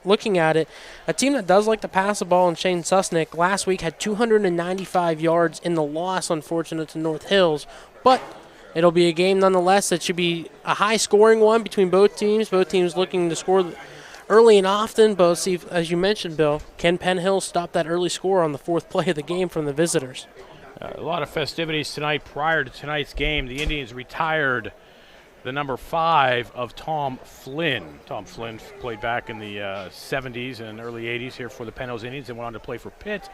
looking at it, a team that does like to pass the ball, and Shane Susnick last week had 295 yards in the loss, unfortunate to North Hills. But it'll be a game nonetheless that should be a high-scoring one between both teams. Both teams looking to score early and often, but see, as you mentioned, Bill, can Penn Hills stop that early score on the fourth play of the game from the visitors? A lot of festivities tonight. Prior to tonight's game, the Indians retired the number 5 of Tom Flynn. Tom Flynn played back in the 70s and early 80s here for the Penn Hills Indians and went on to play for Pitt.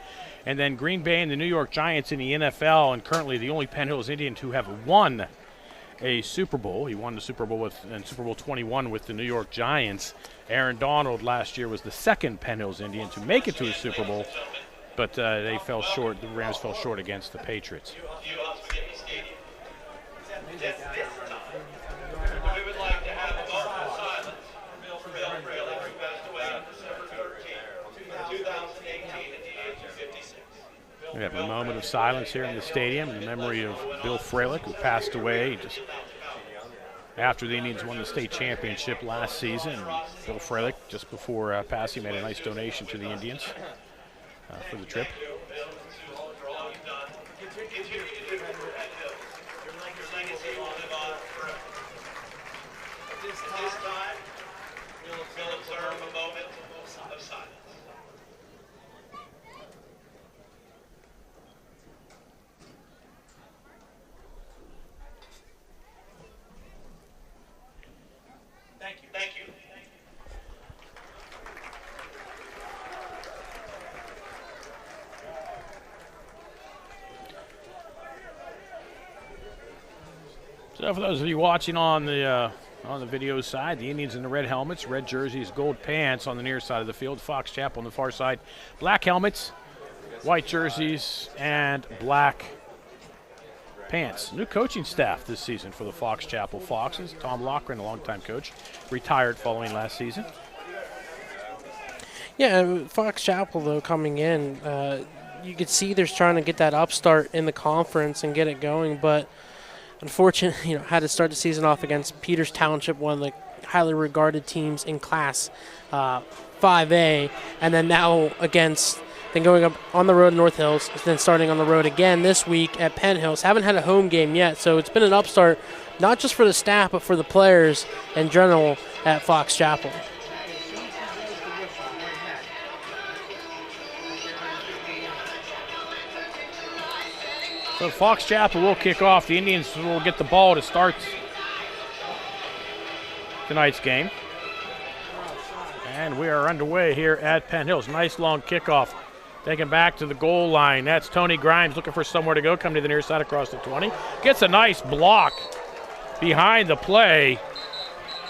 And then Green Bay and the New York Giants in the NFL, and currently the only Penn Hills Indians who have won a Super Bowl. He won the Super Bowl in Super Bowl 21 with the New York Giants. Aaron Donald last year was the second Penn Hills Indian to make it to a Super Bowl, but they fell short. The Rams fell short against the Patriots. We have a moment of silence here in the stadium in the memory of Bill Freilich, who passed away just after the Indians won the state championship last season. Bill Freilich, just before passing, made a nice donation to the Indians for the trip. Thank you. So for those of you watching on the video side, the Indians in the red helmets, red jerseys, gold pants on the near side of the field. Fox Chapel on the far side, black helmets, white jerseys, and black pants. New coaching staff this season for the Fox Chapel Foxes. Tom Loughran, a longtime coach, retired following last season. Yeah, Fox Chapel, though, coming in, you could see they're trying to get that upstart in the conference and get it going, but unfortunately, had to start the season off against Peters Township, one of the highly regarded teams in Class 5A, and then now then going up on the road to North Hills, then starting on the road again this week at Penn Hills. Haven't had a home game yet, so it's been an upstart, not just for the staff, but for the players in general at Fox Chapel. So Fox Chapel will kick off. The Indians will get the ball to start tonight's game. And we are underway here at Penn Hills. Nice long kickoff. Taken back to the goal line. That's Tony Grimes looking for somewhere to go. Come to the near side across the 20. Gets a nice block behind the play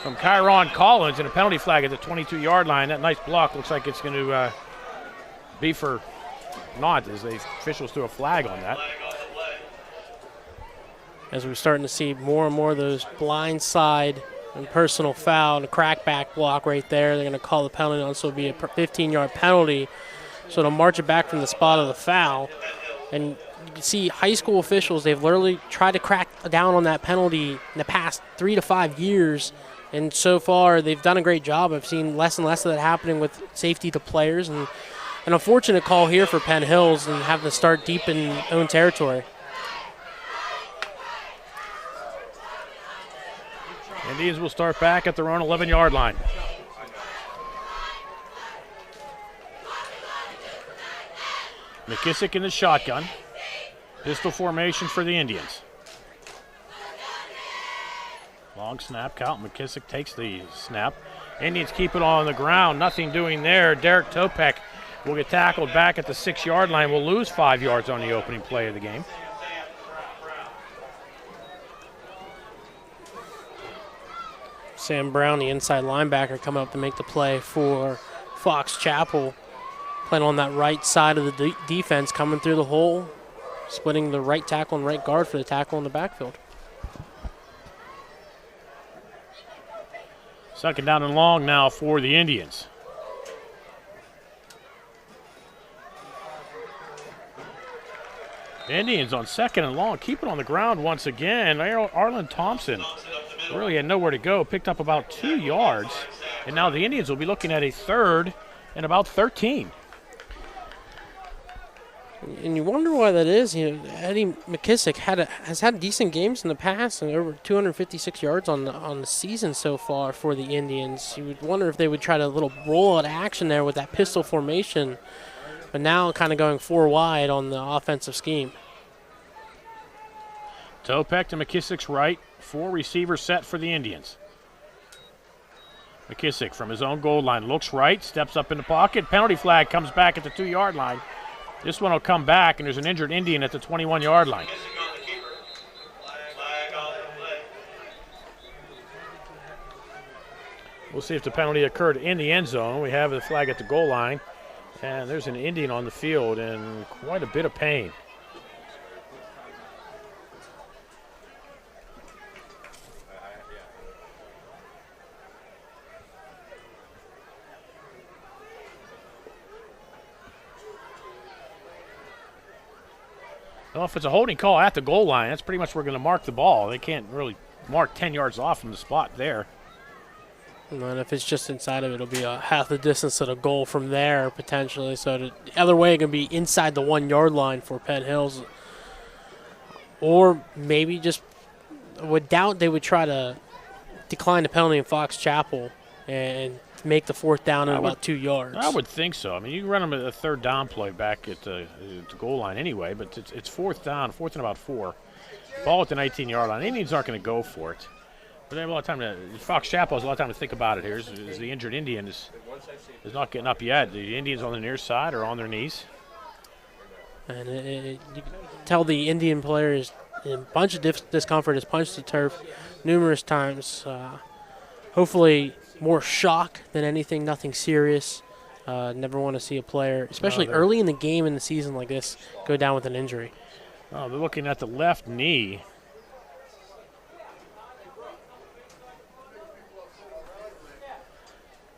from Kyron Collins, and a penalty flag at the 22-yard line. That nice block looks like it's going to be for naught, as the officials threw a flag on that. As we're starting to see more and more of those blind side and personal foul and a crackback block right there. They're going to call the penalty on, so it'll be a 15-yard penalty. So they'll march it back from the spot of the foul. And you can see high school officials, they've literally tried to crack down on that penalty in the past 3 to 5 years. And so far, they've done a great job. I've seen less and less of that happening with safety to players. And an unfortunate call here for Penn Hills and having to start deep in own territory. Indians will start back at their own 11-yard line. McKissick in the shotgun. Pistol formation for the Indians. Long snap count. McKissick takes the snap. Indians keep it on the ground. Nothing doing there. Derek Topek will get tackled back at the 6-yard line. Will lose 5 yards on the opening play of the game. Sam Brown, the inside linebacker, coming up to make the play for Fox Chapel. Playing on that right side of the defense, coming through the hole, splitting the right tackle and right guard for the tackle in the backfield. Second down and long now for the Indians. Indians on second and long, keep it on the ground once again. Arlen Thompson really had nowhere to go, picked up about 2 yards And now the Indians will be looking at a third and about 13. And you wonder why that is. You know, Eddie McKissick has had decent games in the past and over 256 yards on the season so far for the Indians. You would wonder if they would try to little roll out action there with that pistol formation, but now kind of going 4 wide on the offensive scheme. Topek to McKissick's right. 4 receivers set for the Indians. McKissick from his own goal line looks right, steps up in the pocket. Penalty flag comes back at the 2-yard line. This one will come back, and there's an injured Indian at the 21-yard line. We'll see if the penalty occurred in the end zone. We have the flag at the goal line, and there's an Indian on the field in quite a bit of pain. Well, if it's a holding call at the goal line, that's pretty much where we're going to mark the ball. They can't really mark 10 yards off from the spot there. And if it's just inside of it, it'll be a half the distance to the goal from there, potentially. So the other way, it can be inside the 1-yard line for Penn Hills. Or maybe just, I would doubt they would try to decline the penalty in Fox Chapel and make the 4th down in about 2 yards. I would think so. I mean, you can run them a 3rd down play back at the goal line anyway, but it's 4th down, 4th and about 4. Ball at the 19-yard line. Indians aren't going to go for it. But they have a lot of time Fox Chapel has a lot of time to think about it here. As the injured Indian is not getting up yet. The Indians on the near side are on their knees. And you can tell the Indian player is in a bunch of discomfort, has punched the turf numerous times. Hopefully more shock than anything, nothing serious. Never want to see a player, especially early in the game in the season like this, go down with an injury. Oh, they're looking at the left knee.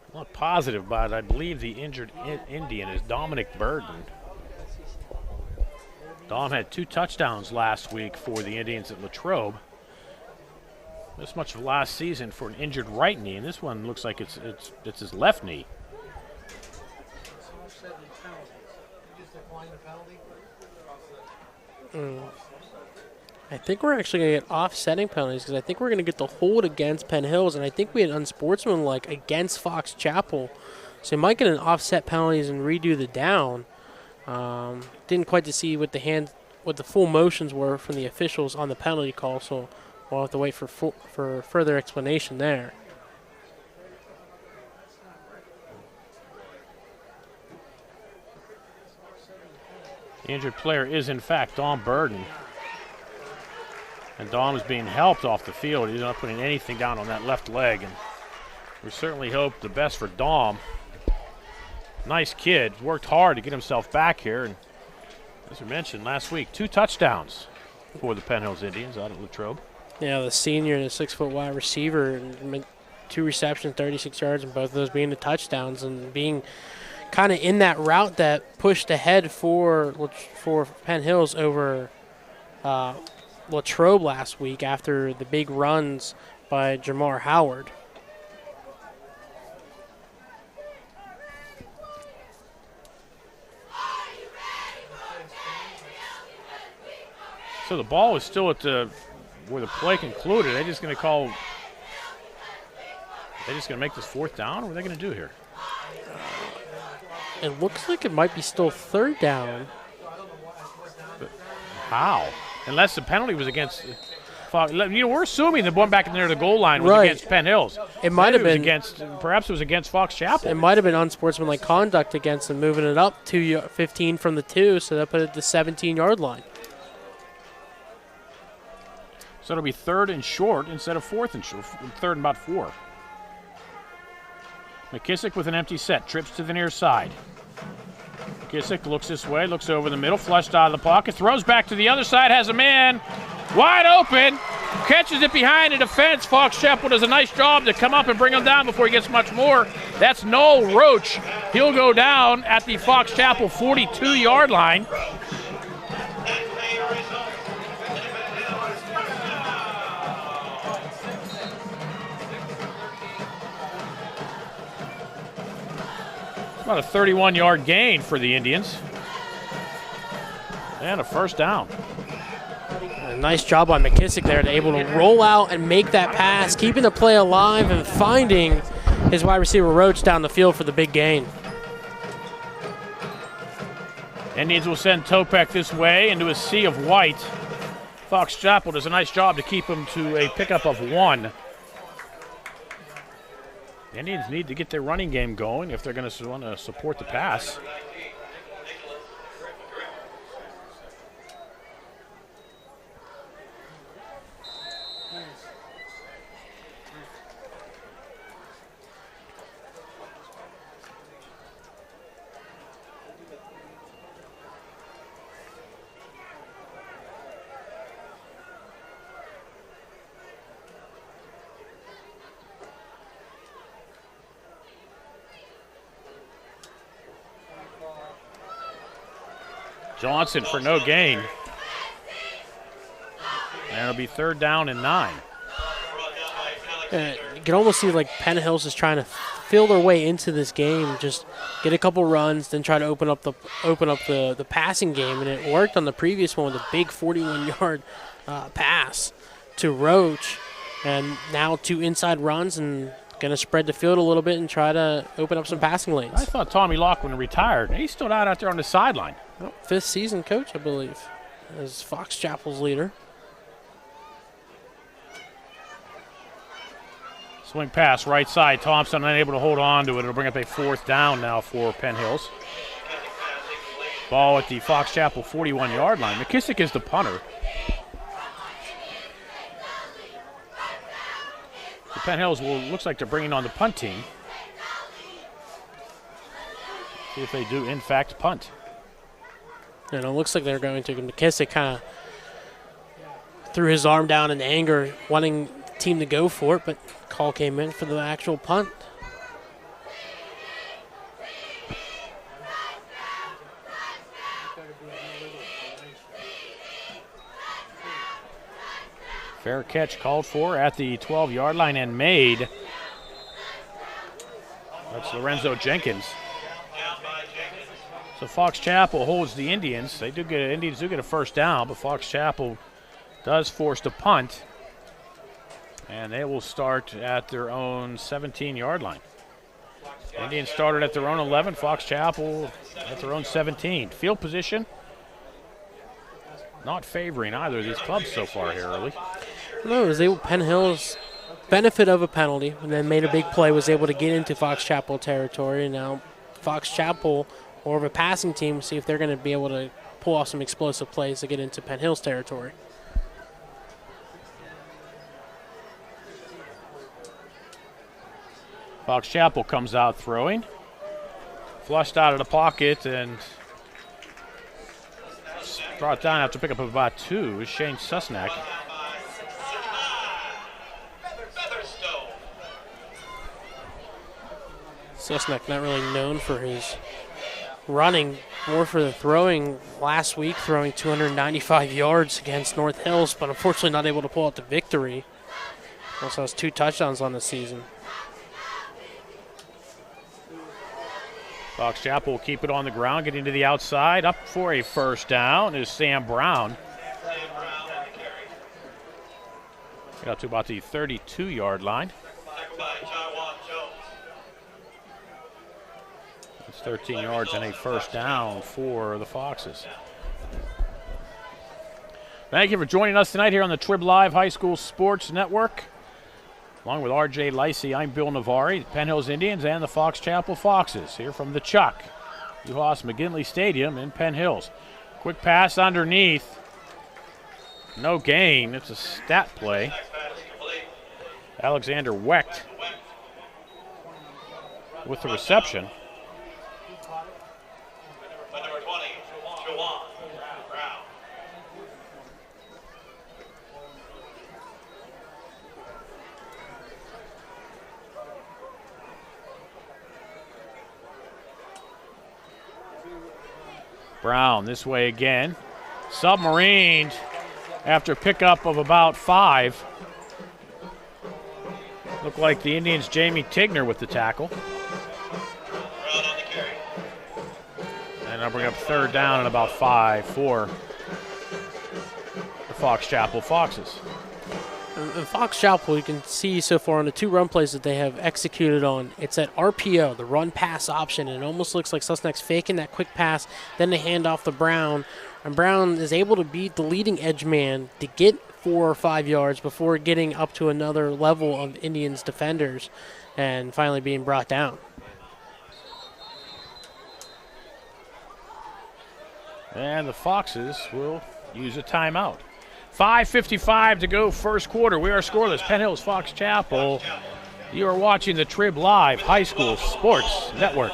I'm not positive, but I believe the injured Indian is Dominic Burden. Dom had 2 touchdowns last week for the Indians at Latrobe. This much of last season for an injured right knee, and this one looks like it's his left knee. I think we're actually going to get offsetting penalties because I think we're going to get the hold against Penn Hills, and I think we had unsportsmanlike against Fox Chapel. So you might get an offset penalties and redo the down. Didn't quite to see what the full motions were from the officials on the penalty call, so we'll have to wait for further explanation there. The injured player is, in fact, Dom Burden. And Dom is being helped off the field. He's not putting anything down on that left leg. And we certainly hope the best for Dom. Nice kid. Worked hard to get himself back here. And as we mentioned last week, 2 touchdowns for the Penn Hills Indians out of Latrobe. Yeah, the senior and the 6-foot wide receiver, 2 receptions, 36 yards, and both of those being the touchdowns and being kind of in that route that pushed ahead for Penn Hills over Latrobe last week after the big runs by Jamar Howard. So the ball is still at where the play concluded. They're just going to make this 4th down? What are they going to do here? It looks like it might be still 3rd down. But how? Unless the penalty was against Fox. We're assuming the one back in there to the goal line was against Penn Hills. It might have been perhaps it was against Fox Chapel. It might have been unsportsmanlike conduct against them, moving it up 15 from the 2, so that put it at the 17-yard line. So it'll be 3rd and short instead of 4th and short, 3rd and about 4. McKissick with an empty set, trips to the near side. McKissick looks this way, looks over the middle, flushed out of the pocket, throws back to the other side, has a man wide open, catches it behind the defense. Fox Chapel does a nice job to come up and bring him down before he gets much more. That's Noel Roach. He'll go down at the Fox Chapel 42-yard line. About a 31-yard gain for the Indians. And a first down. A nice job by McKissick there to able to roll out and make that pass, keeping the play alive and finding his wide receiver Roach down the field for the big gain. Indians will send Topek this way into a sea of white. Fox Chapel does a nice job to keep him to a pickup of 1. The Indians need to get their running game going if they're going to want to support the pass. Johnson for no gain. And it'll be 3rd down and 9. You can almost see like Penn Hills is trying to feel their way into this game, just get a couple runs, then try to open up the passing game, and it worked on the previous one with a big 41-yard pass to Roach, and now 2 inside runs and going to spread the field a little bit and try to open up some passing lanes. I thought Tommy Loughlin retired. He stood out there on the sideline. Well, 5th season coach, I believe, as Fox Chapel's leader. Swing pass, right side. Thompson unable to hold on to it. It'll bring up a 4th down now for Penn Hills. Ball at the Fox Chapel 41-yard line. McKissick is the punter. The Penn Hills looks like they're bringing on the punt team. See if they do, in fact, punt. And it looks like they're going to. McKissick kind of threw his arm down in anger, wanting the team to go for it, but call came in for the actual punt. Fair catch called for at the 12-yard line and made. That's Lorenzo Jenkins. So Fox Chapel holds the Indians. Indians do get a first down, but Fox Chapel does force the punt. And they will start at their own 17-yard line. Indians started at their own 11, Fox Chapel at their own 17. Field position not favoring either of these clubs so far here early. No, it was Penn Hills benefit of a penalty and then made a big play, was able to get into Fox Chapel territory. And now Fox Chapel, more of a passing team, see if they're going to be able to pull off some explosive plays to get into Penn Hills territory. Fox Chapel comes out throwing. Flushed out of the pocket and brought down after pick up of about 2 is Shane Susnack. Susnack not really known for his running, more for the throwing. Last week, throwing 295 yards against North Hills, but unfortunately not able to pull out the victory. Also has 2 touchdowns on the season. Fox Chapel will keep it on the ground, getting to the outside. Up for a first down is Sam Brown. Get out to about the 32-yard line. It's 13 yards and a first down for the Foxes. Thank you for joining us tonight here on the Trib Live High School Sports Network. Along with R.J. Lacey, I'm Bill Navari, the Penn Hills Indians and the Fox Chapel Foxes here from the Chuck, Uhas McGinley Stadium in Penn Hills. Quick pass underneath. No gain. It's a stat play. Alexander Wecht with the reception. Brown this way again. Submarined after pickup of about 5. Looked like the Indians' Jamie Tigner with the tackle. that'll bring up third down and about 5 for the Fox Chapel Foxes. In Fox Chapel, you can see so far on the 2 run plays that they have executed on, it's that RPO, the run-pass option. And it almost looks like Sussex faking that quick pass, then they hand off to Brown. And Brown is able to beat the leading edge man to get 4 or 5 yards before getting up to another level of Indians defenders and finally being brought down. And the Foxes will use a timeout. 5:55 to go first quarter. We are scoreless. Penn Hills, Fox Chapel. You are watching the Trib Live High School Sports Network.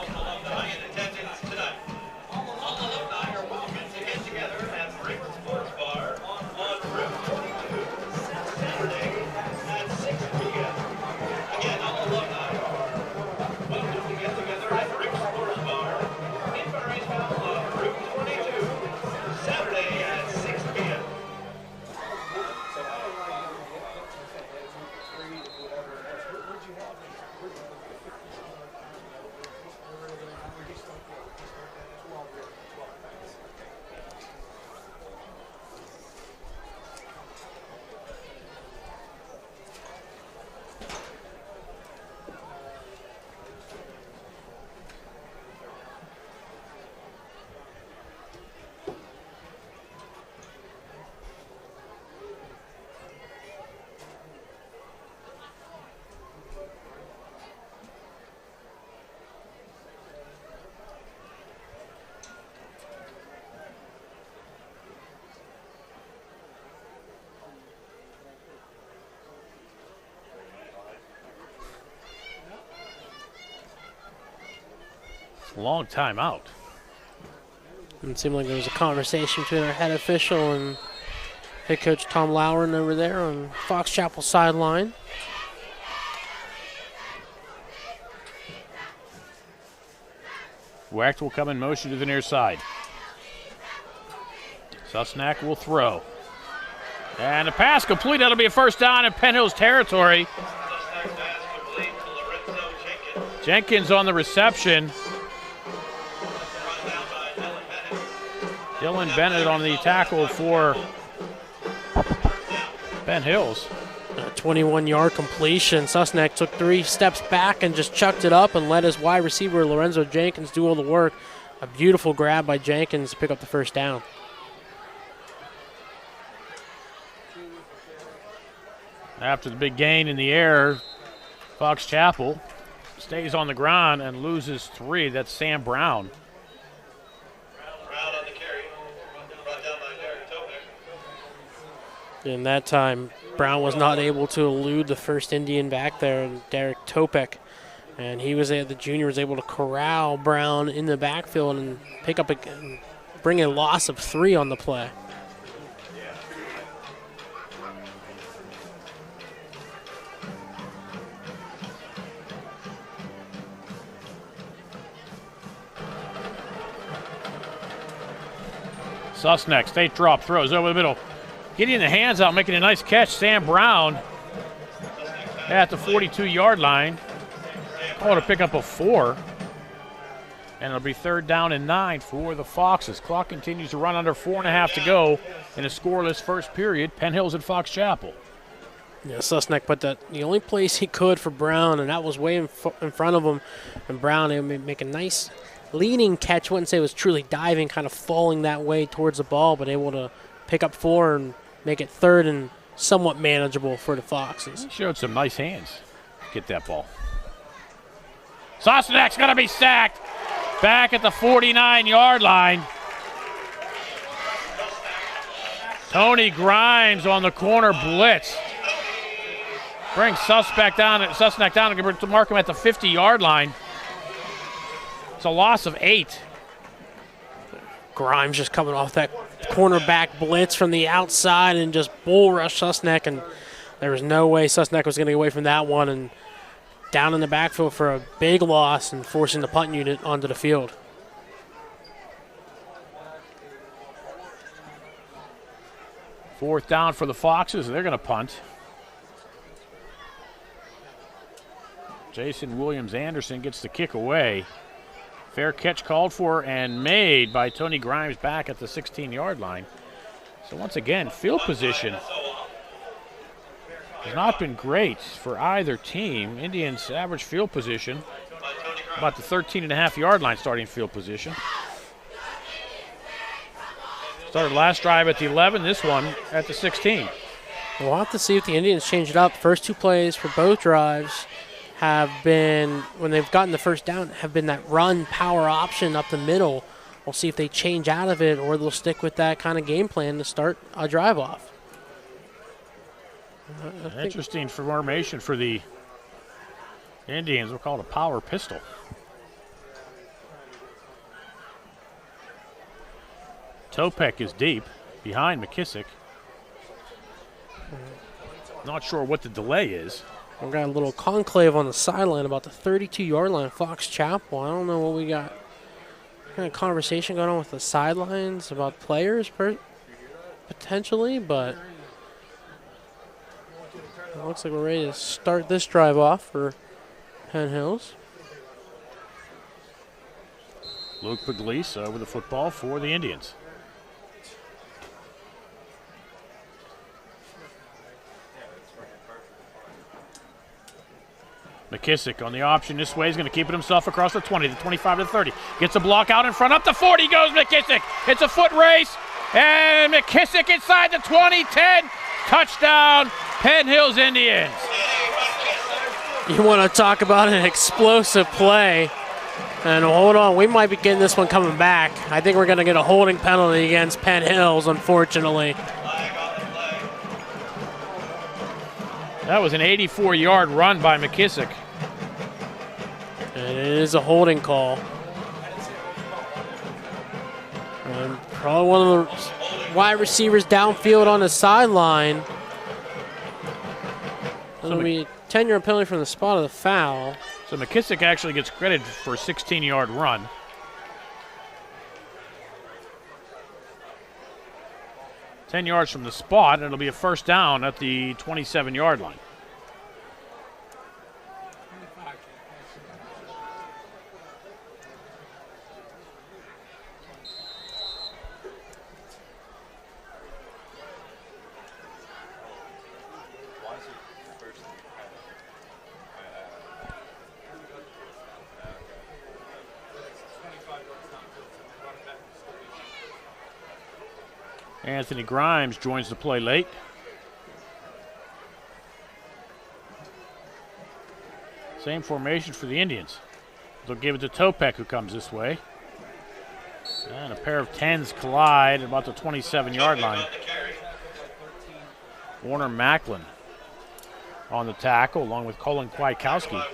Long time out. It seemed like there was a conversation between our head official and head coach Tom Lowren over there on Fox Chapel sideline. Wecht will come in motion to the near side. Susnack will throw. And the pass complete. That'll be a first down in Penn Hills territory. Jenkins on the reception. Dylan Bennett on the tackle for Penn Hills. A 21-yard completion. Susnack took 3 steps back and just chucked it up and let his wide receiver Lorenzo Jenkins do all the work. A beautiful grab by Jenkins to pick up the first down. After the big gain in the air, Fox Chapel stays on the ground and loses 3. That's Sam Brown. And that time, Brown was not able to elude the first Indian back there, Derek Topek. And the junior was able to corral Brown in the backfield and pick up bring a loss of 3 on the play. Susnack, state drop, throws over the middle. Getting the hands out, making a nice catch. Sam Brown at the 42-yard line. Oh, to pick up a 4. And it'll be third down and 9 for the Foxes. Clock continues to run under 4.5 to go in a scoreless first period. Penn Hills at Fox Chapel. Yeah, Susnack put the only place he could for Brown, and that was way in front of him. And Brown able to make a nice leaning catch. Wouldn't say it was truly diving, kind of falling that way towards the ball, but able to pick up 4 and make it third and somewhat manageable for the Foxes. He showed some nice hands to get that ball. Susnack's going to be sacked back at the 49-yard line. Tony Grimes on the corner blitz. Brings Susnack down and to mark him at the 50-yard line. It's a loss of 8. Grimes just coming off that cornerback blitz from the outside and just bull rush Susnack, and there was no way Susnack was going to get away from that one, and down in the backfield for a big loss and forcing the punt unit onto the field. Fourth down for the Foxes. They're going to punt. Jason Williams-Anderson gets the kick away. Fair catch called for and made by Tony Grimes back at the 16-yard line. So once again, field position has not been great for either team. Indians' average field position about the 13.5-yard line starting field position. Started last drive at the 11, this one at the 16. We'll have to see if the Indians change it up. First two plays for both drives have been, when they've gotten the first down, have been that run power option up the middle. We'll see if they change out of it or they'll stick with that kind of game plan to start a drive off. Interesting formation for the Indians. We'll call it a power pistol. Topek is deep behind McKissick. Not sure what the delay is. We've got a little conclave on the sideline about the 32-yard line, Fox Chapel. I don't know what we got. Kind of conversation going on with the sidelines about players potentially, but it looks like we're ready to start this drive off for Penn Hills. Luke Puglisi with the football for the Indians. McKissick on the option this way. He's going to keep it himself across the 20, the 25 to the 30. Gets a block out in front. Up the 40 goes McKissick. It's a foot race. And McKissick inside the 20, 10. Touchdown, Penn Hills Indians. You want to talk about an explosive play. And hold on, we might be getting this one coming back. I think we're going to get a holding penalty against Penn Hills, unfortunately. That was an 84-yard run by McKissick. And it is a holding call. And probably one of the wide receivers downfield on the sideline. It'll be a 10-yard penalty from the spot of the foul. So McKissick actually gets credit for a 16-yard run. Ten yards from the spot, and it'll be a first down at the 27-yard line. Anthony Grimes joins the play late. Same formation for the Indians. They'll give it to Topek, who comes this way. And a pair of 10s collide at about the 27-yard line. Warner Macklin on the tackle, along with Colin Kwiatkowski.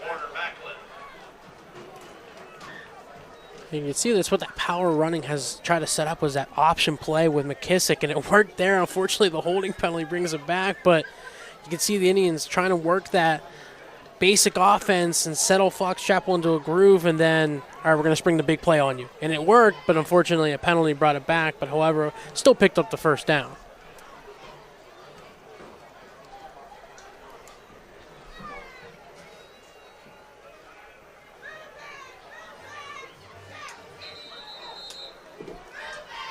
You can see that's what that power running has tried to set up, was that option play with McKissick, and it worked there. Unfortunately, the holding penalty brings it back, but you can see the Indians trying to work that basic offense and settle Fox Chapel into a groove, and then, all right, we're going to spring the big play on you. And it worked, but unfortunately a penalty brought it back, but however, still picked up the first down.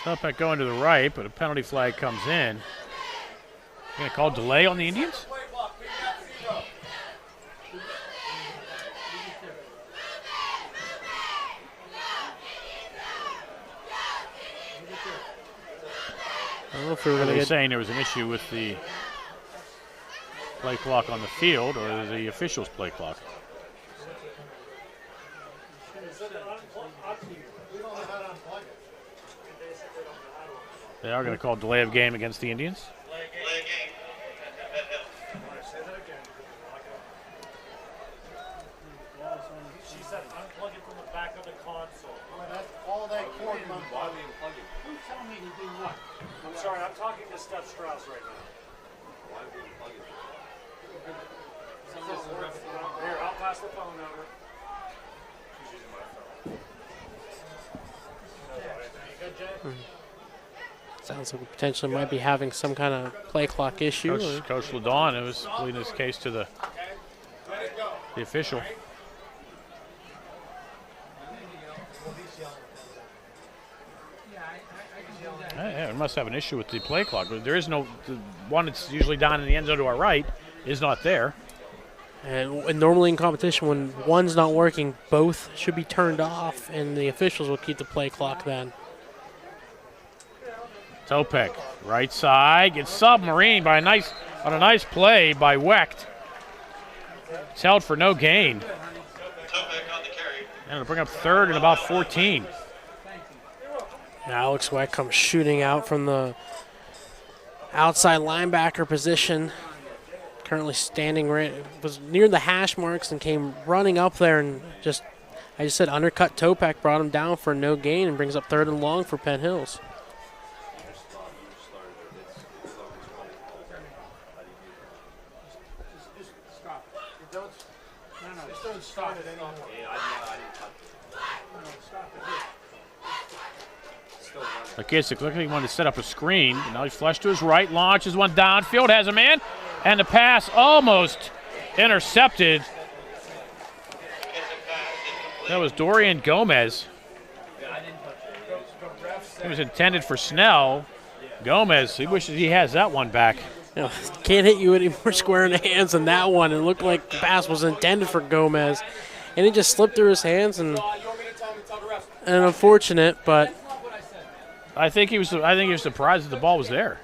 Topek going to the right, but a penalty flag comes in. Going to call delay on the Indians? I don't know if we were going to get saying there was an issue with the play clock on the field or the officials' play clock. They are going to call delay of game against the Indians. She said unplug it from the back of the console. Well, that's all that cord. Why are we unplugging? You tell me to do what? I'm sorry, I'm talking to Steph Strauss right now. Why are we unplugging? Here, I'll pass the phone over. She's using my phone. You good, Jay? sounds like we potentially might be having some kind of play clock issue. Coach Ladon was leading this case to the official. Yeah, we must have an issue with the play clock. There is no, the one that's usually down in the end zone to our right is not there. And normally in competition, when one's not working, both should be turned off, and the officials will keep the play clock then. Topek, right side, gets submarined by a nice play by Wecht. It's held for no gain. And it'll bring up third and about 14. Alex Wecht comes shooting out from the outside linebacker position. Currently standing was near the hash marks and came running up there and I just said undercut Topek, brought him down for no gain and brings up third and long for Penn Hills. McKissick looks like he wanted to set up a screen. Now he flushed to his right, launches one downfield, has a man, and the pass almost intercepted. That was Dorian Gomez. It was intended for Snell. Gomez, he wishes he has that one back. You know, can't hit you any more square in the hands than that one. It looked like the pass was intended for Gomez, and it just slipped through his hands, and unfortunate, but I think he was surprised that the ball was there.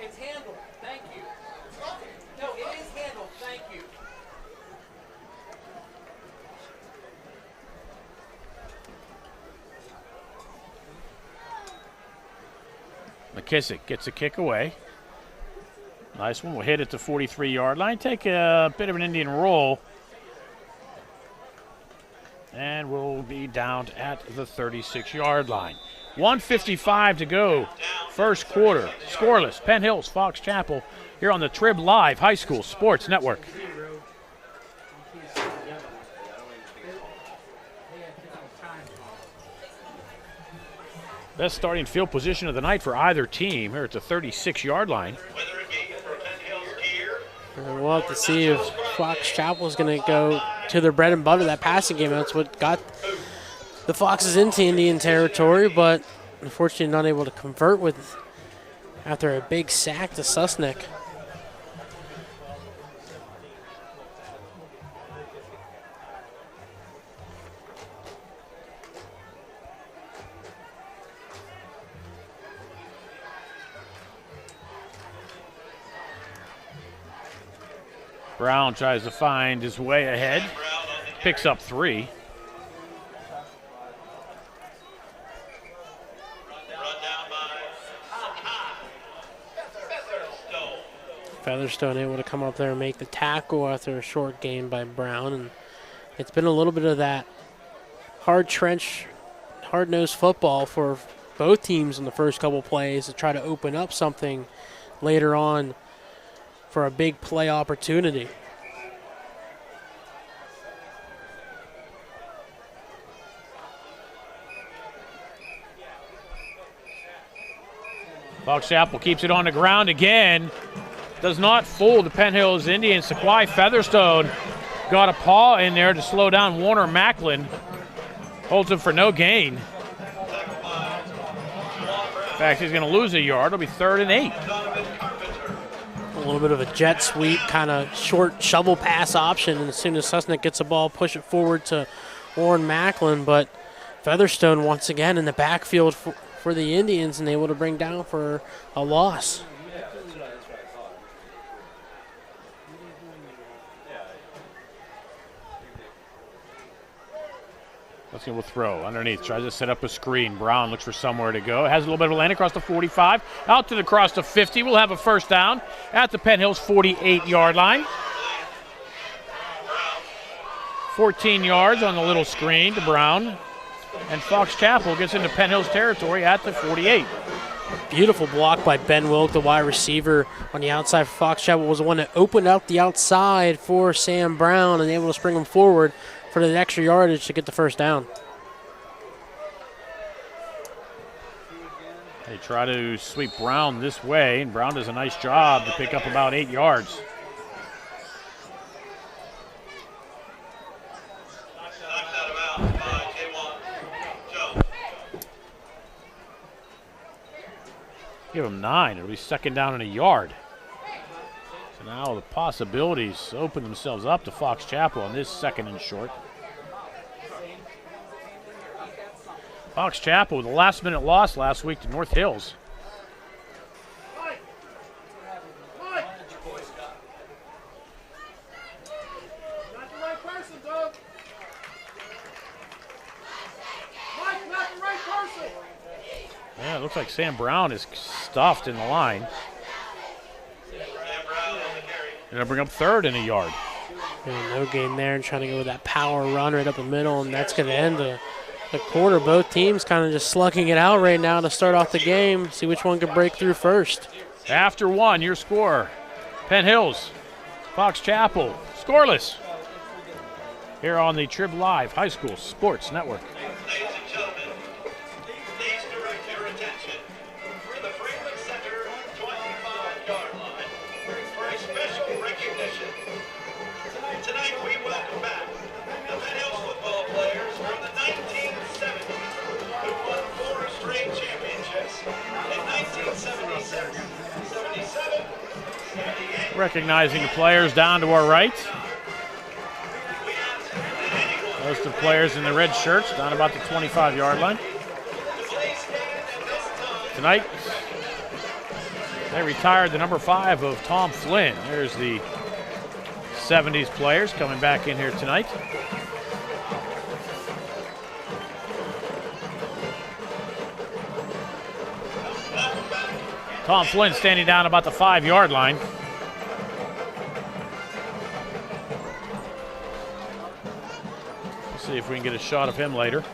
It's handled. Thank you. No, it is handled. Thank you. McKissick gets a kick away. Nice one. We'll hit at the 43-yard line. Take a bit of an Indian roll. And we'll be down at the 36-yard line. 1:55 to go. First quarter. Scoreless. Penn Hills, Fox Chapel here on the Trib Live High School Sports Network. Best starting field position of the night for either team here at the 36-yard line. we'll have to see if Fox Chapel is going to go to their bread and butter, that passing game. That's what got the Foxes into Indian territory, but unfortunately not able to convert with after a big sack to Susnick. Brown tries to find his way ahead, picks up 3. Featherstone able to come up there and make the tackle after a short gain by Brown. And it's been a little bit of that hard trench, hard-nosed football for both teams in the first couple plays to try to open up something later on for a big play opportunity. Fox Chapel keeps it on the ground again. Does not fool the Penn Hills Indians. Sequoia Featherstone got a paw in there to slow down Warner Macklin. Holds him for no gain. In fact, he's going to lose a yard. It'll be 3rd and 8. A little bit of a jet sweep, kind of short shovel pass option, and as soon as Susnick gets the ball, push it forward to Warren Macklin, but Featherstone once again in the backfield for the Indians and able to bring down for a loss. Let's go with throw underneath. Tries to set up a screen. Brown looks for somewhere to go. Has a little bit of a lane across the 45. Out to the cross to 50. We'll have a first down at the Penn Hills 48-yard line. 14 yards on the little screen to Brown. And Fox Chapel gets into Penn Hills territory at the 48. Beautiful block by Ben Wilk, the wide receiver on the outside for Fox Chapel, was the one that opened up the outside for Sam Brown and able to spring him forward for the extra yardage to get the first down. They try to sweep Brown this way, and Brown does a nice job to pick up about 8 yards. Give him 9. It'll be second down and a yard. So now the possibilities open themselves up to Fox Chapel on this second and short. Fox Chapel with a last-minute loss last week to North Hills. Yeah, it looks like Sam Brown is stuffed in the line. And they'll bring up third and a yard. Yeah, no gain there, and trying to go with that power run right up the middle, and that's going to end the quarter. Both teams kind of just slugging it out right now to start off the game, see which one can break through first. After one, your score, Penn Hills, Fox Chapel, scoreless. Here on the Trib Live High School Sports Network. Ladies and gentlemen, please direct your attention to the Freeman Center 25-yard line for a special recognition. Tonight we welcome back the Penn Hills football players from the 1970s who won 4 straight championships in 1976, 77, 78. Recognizing the players down to our right. Most of the players in the red shirts down about the 25-yard line. Tonight, they retired the number 5 of Tom Flynn. There's the 70s players coming back in here tonight. Tom Flynn standing down about the 5-yard line. See if we can get a shot of him later.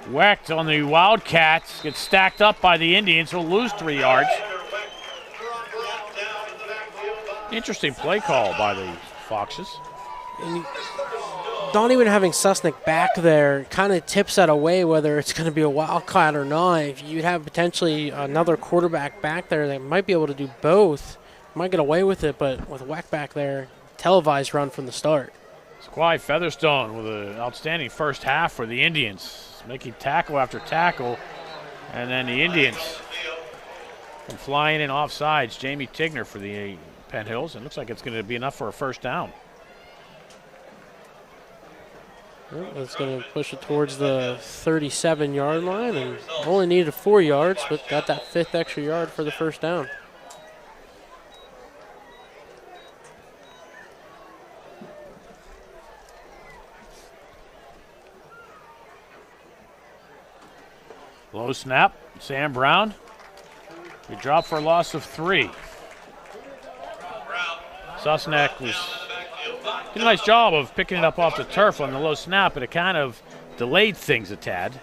Whacked on the Wildcats, gets stacked up by the Indians, who'll lose 3 yards. Interesting play call by the Foxes. And not even having Susnick back there kind of tips that away whether it's going to be a Wildcat or not. If you'd have potentially another quarterback back there that might be able to do both, might get away with it, but with Weck back there, televised run from the start. Squai Featherstone with an outstanding first half for the Indians, making tackle after tackle, and then the Indians and flying in offsides. Jamie Tigner for the Penn Hills, and looks like it's going to be enough for a first down. Well, that's going to push it towards the 37-yard line, and only needed 4 yards, but got that 5th extra yard for the first down. Low snap, Sam Brown. We drop for a loss of 3. Susnack was did a nice job of picking it up off the turf on the low snap, but it kind of delayed things a tad.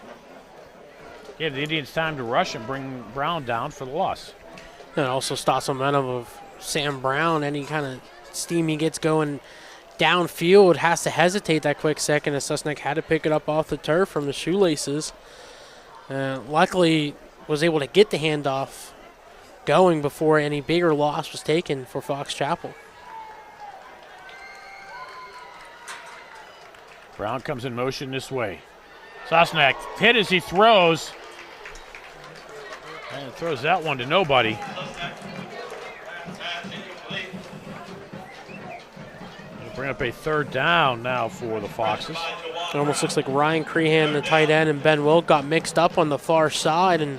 Gave the Indians time to rush and bring Brown down for the loss. And it also stops momentum of Sam Brown. Any kind of steam he gets going downfield has to hesitate that quick second, as Susnack had to pick it up off the turf from the shoelaces. Luckily, was able to get the handoff going before any bigger loss was taken for Fox Chapel. Brown comes in motion this way. Susnack hit as he throws. And throws that one to nobody. They'll bring up a third down now for the Foxes. It almost looks like Ryan Crehan, the tight end, and Ben Wilk got mixed up on the far side and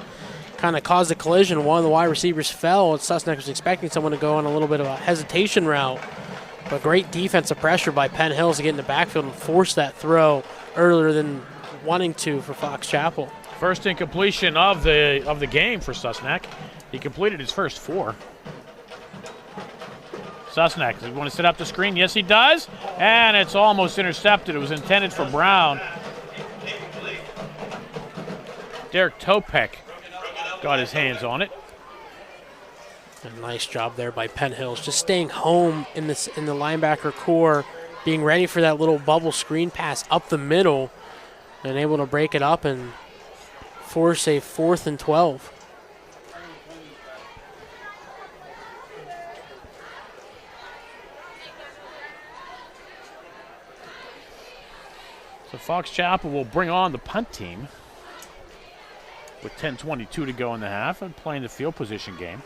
kind of caused a collision. One of the wide receivers fell, and Susnack was expecting someone to go on a little bit of a hesitation route. But great defensive pressure by Penn Hills to get in the backfield and force that throw earlier than wanting to for Fox Chapel. First incompletion of the game for Susnack. He completed his first 4. Susnack, does he want to set up the screen? Yes, he does. And it's almost intercepted. It was intended for Brown. Derek Topek got his hands on it. A nice job there by Penn Hills, just staying home in the linebacker core, being ready for that little bubble screen pass up the middle, and able to break it up and force a 4th and 12. So Fox Chapel will bring on the punt team with 10:22 to go in the half and playing the field position game.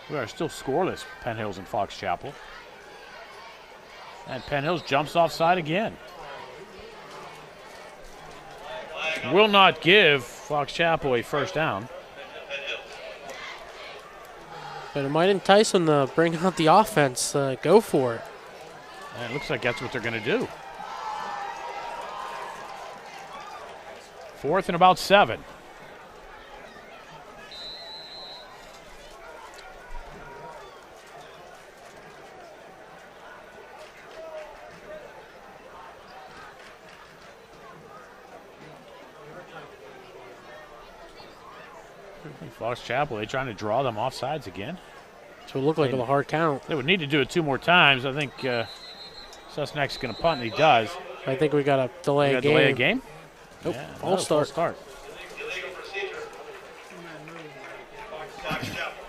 We are still scoreless, Penn Hills and Fox Chapel. And Penn Hills jumps offside again. Will not give Fox Chapel a first down. But it might entice them to bring out the offense, go for it. And it looks like that's what they're going to do. 4th and about 7. Fox Chapel, they trying to draw them offsides again. So it looked like a hard count. They would need to do it 2 more times. I think Susnack's going to punt, and he does. I think we got to delay a game. Delay a game? Nope, Yeah, false start. Illegal procedure. Fox Chapel.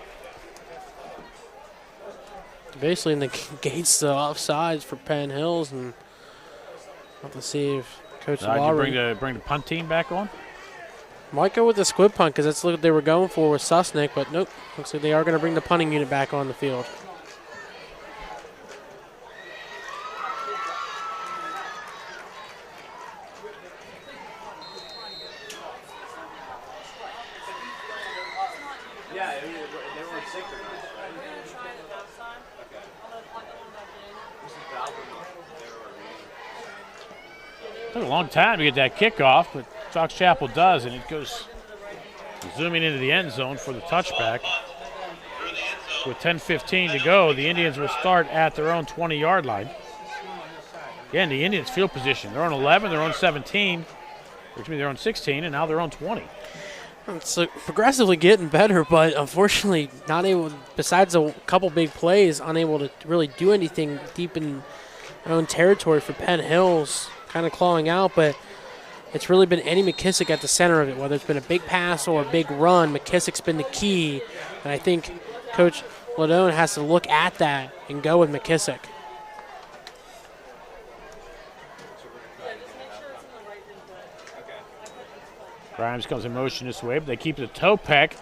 Basically negates the offsides for Penn Hills, and we'll have to see if Coach Lowry bring the punt team back on. might go with the squib punt because that's what they were going for with Susnick, but nope. Looks like they are going to bring the punting unit back on the field. Took a long time to get that kickoff, but Fox Chapel does, and it goes zooming into the end zone for the touchback. With 10:15 to go, the Indians will start at their own 20-yard line. Again, the Indians field position. They're on 11, they're on 17, which means they're on 16, and now they're on 20. It's progressively getting better, but unfortunately not able, besides a couple big plays, unable to really do anything deep in their own territory for Penn Hills. Kind of clawing out, but it's really been Eddie McKissick at the center of it. Whether it's been a big pass or a big run, McKissick's been the key. And I think Coach Ladone has to look at that and go with McKissick. Grimes comes in motion this way, but they keep it to Topek.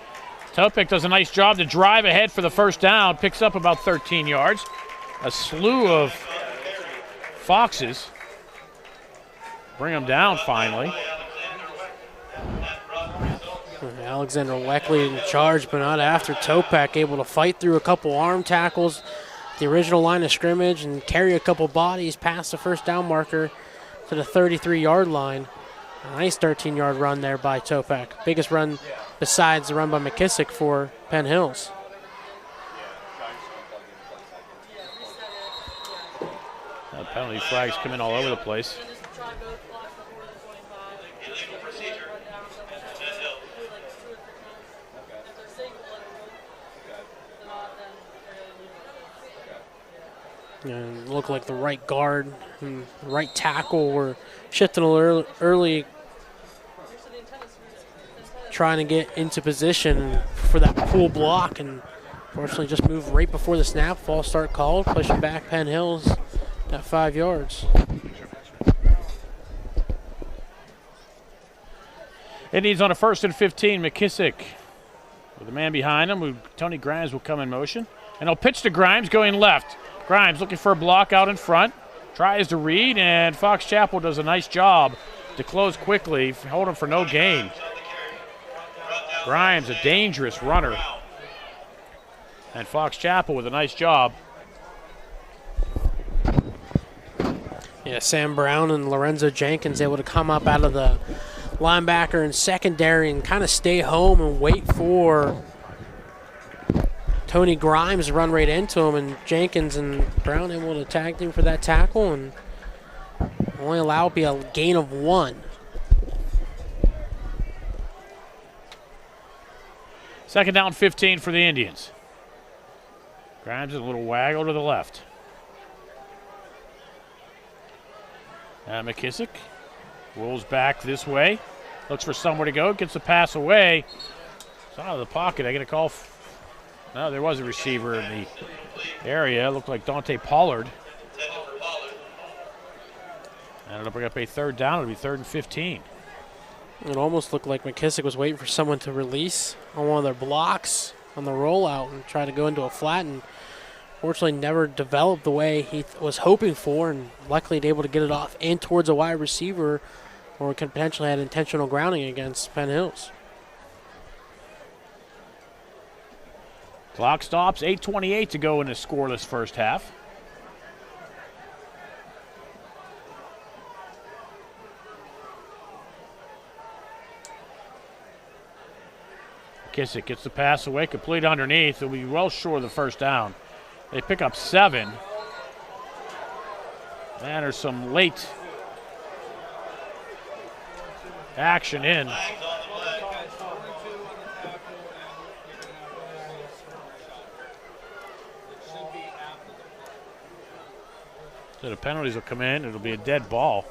Topek does a nice job to drive ahead for the first down, picks up about 13 yards. A slew of Foxes bring them down finally. Alexander Weckley in charge, but not after. Topek able to fight through a couple arm tackles, the original line of scrimmage, and carry a couple bodies past the first down marker to the 33-yard line. A nice 13-yard run there by Topek. Biggest run besides the run by McKissick for Penn Hills. Penalty flags come in all over the place. And look like the right guard and right tackle were shifting a little early, trying to get into position for that pull block, and fortunately just moved right before the snap. False start called, pushing back Penn Hills at 5 yards. Indians on a 1st and 15. McKissick with the man behind him. Tony Grimes will come in motion. And he'll pitch to Grimes going left. Grimes looking for a block out in front. Tries to read, and Fox Chapel does a nice job to close quickly, hold him for no gain. Grimes, a dangerous runner. And Fox Chapel with a nice job. Yeah, Sam Brown and Lorenzo Jenkins able to come up out of the linebacker and secondary and kind of stay home and wait for Tony Grimes to run right into him, and Jenkins and Brown able to tag him for that tackle and only allow it to be a gain of 1. Second down, 15 for the Indians. Grimes a little waggle to the left. And McKissick rolls back this way. Looks for somewhere to go. Gets the pass away. It's out of the pocket. I get a call. No, there was a receiver in the area. It looked like Dante Pollard. And it'll bring up a third down. It'll be 3rd and 15. It almost looked like McKissick was waiting for someone to release on one of their blocks on the rollout and try to go into a flat, and fortunately never developed the way he was hoping for, and luckily able to get it off and towards a wide receiver, or could potentially had intentional grounding against Penn Hills. Clock stops, 8:28 to go in a scoreless first half. McKissick gets the pass away, complete underneath. It'll be well short of the first down. They pick up 7. And there's some late action in. So the penalties will come in. It'll be a dead ball.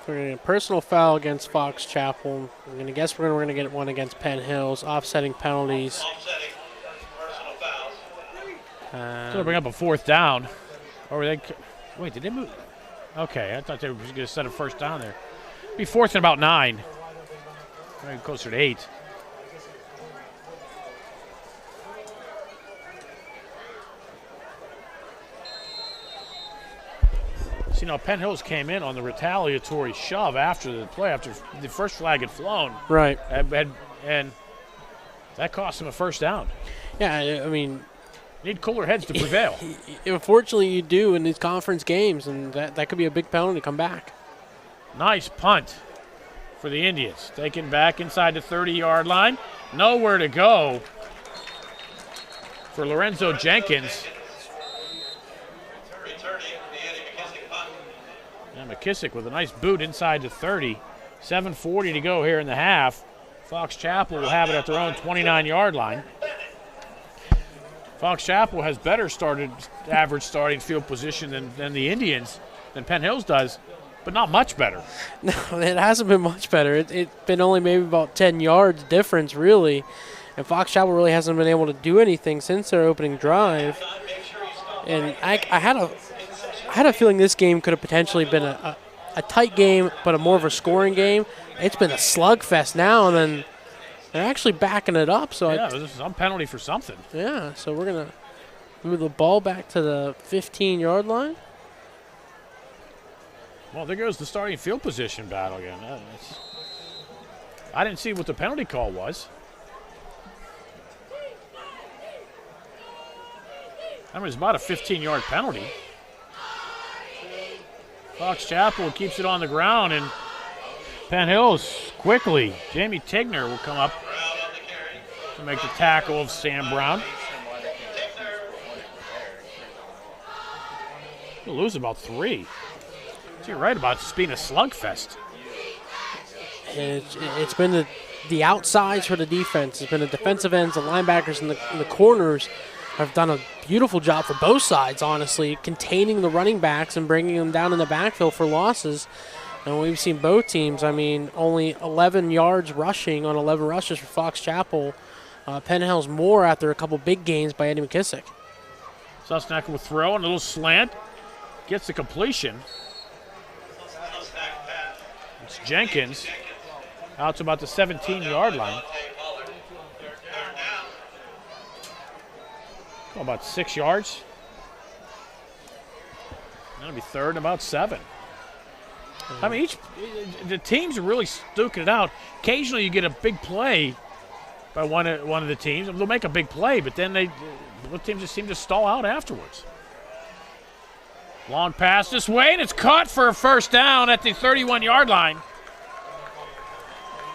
We're going to get a personal foul against Fox Chapel. I'm going to guess we're going to get one against Penn Hills, offsetting penalties. Offsetting personal fouls. So they'll bring up a 4th down. Or they wait, did they move? Okay, I thought they were going to set a first down there. It'll be 4th and about 9. Maybe closer to 8. See, now Penn Hills came in on the retaliatory shove after the play, after the first flag had flown. Right. And that cost him a first down. Yeah, I mean, Need cooler heads to prevail. unfortunately, you do in these conference games, and that could be a big penalty to come back. Nice punt for the Indians. Taken back inside the 30-yard line. Nowhere to go for Lorenzo Jenkins. Returning the Eddie McKissick punt. And McKissick with a nice boot inside the 30. 7:40 to go here in the half. Fox Chapel will have it at their own 29-yard line. Fox Chapel has better average starting field position than the Indians, than Penn Hills does, but not much better. No, it hasn't been much better. It's been only maybe about 10 yards difference, really. And Fox Chapel really hasn't been able to do anything since their opening drive. And I had a feeling this game could have potentially been a tight game, but a more of a scoring game. It's been a slugfest now, and then they're actually backing it up. So Yeah, there's some penalty for something. yeah, so we're going to move the ball back to the 15-yard line. Well, there goes the starting field position battle again. I didn't see what the penalty call was. I mean, it's about a 15-yard penalty. Fox Chapel keeps it on the ground, and Penn Hills quickly. Jamie Tigner will come up to make the tackle of Sam Brown. He'll lose about 3. So you're right about just being a slugfest. It's been the outsides for the defense. It's been the defensive ends, the linebackers, and the corners have done a beautiful job for both sides, honestly, containing the running backs and bringing them down in the backfield for losses. And we've seen both teams, I mean, only 11 yards rushing on 11 rushes for Fox Chapel. Penn Hills more after a couple big gains by Eddie McKissick. Susnack will throw and a little slant. Gets the completion. It's Jenkins out to about the 17-yard line. Oh, about 6 yards. That'll be 3rd and about 7. I mean, the teams are really duking it out. Occasionally you get a big play by one of the teams. They'll make a big play, but then both teams just seem to stall out afterwards. Long pass this way, and it's caught for a first down at the 31-yard line.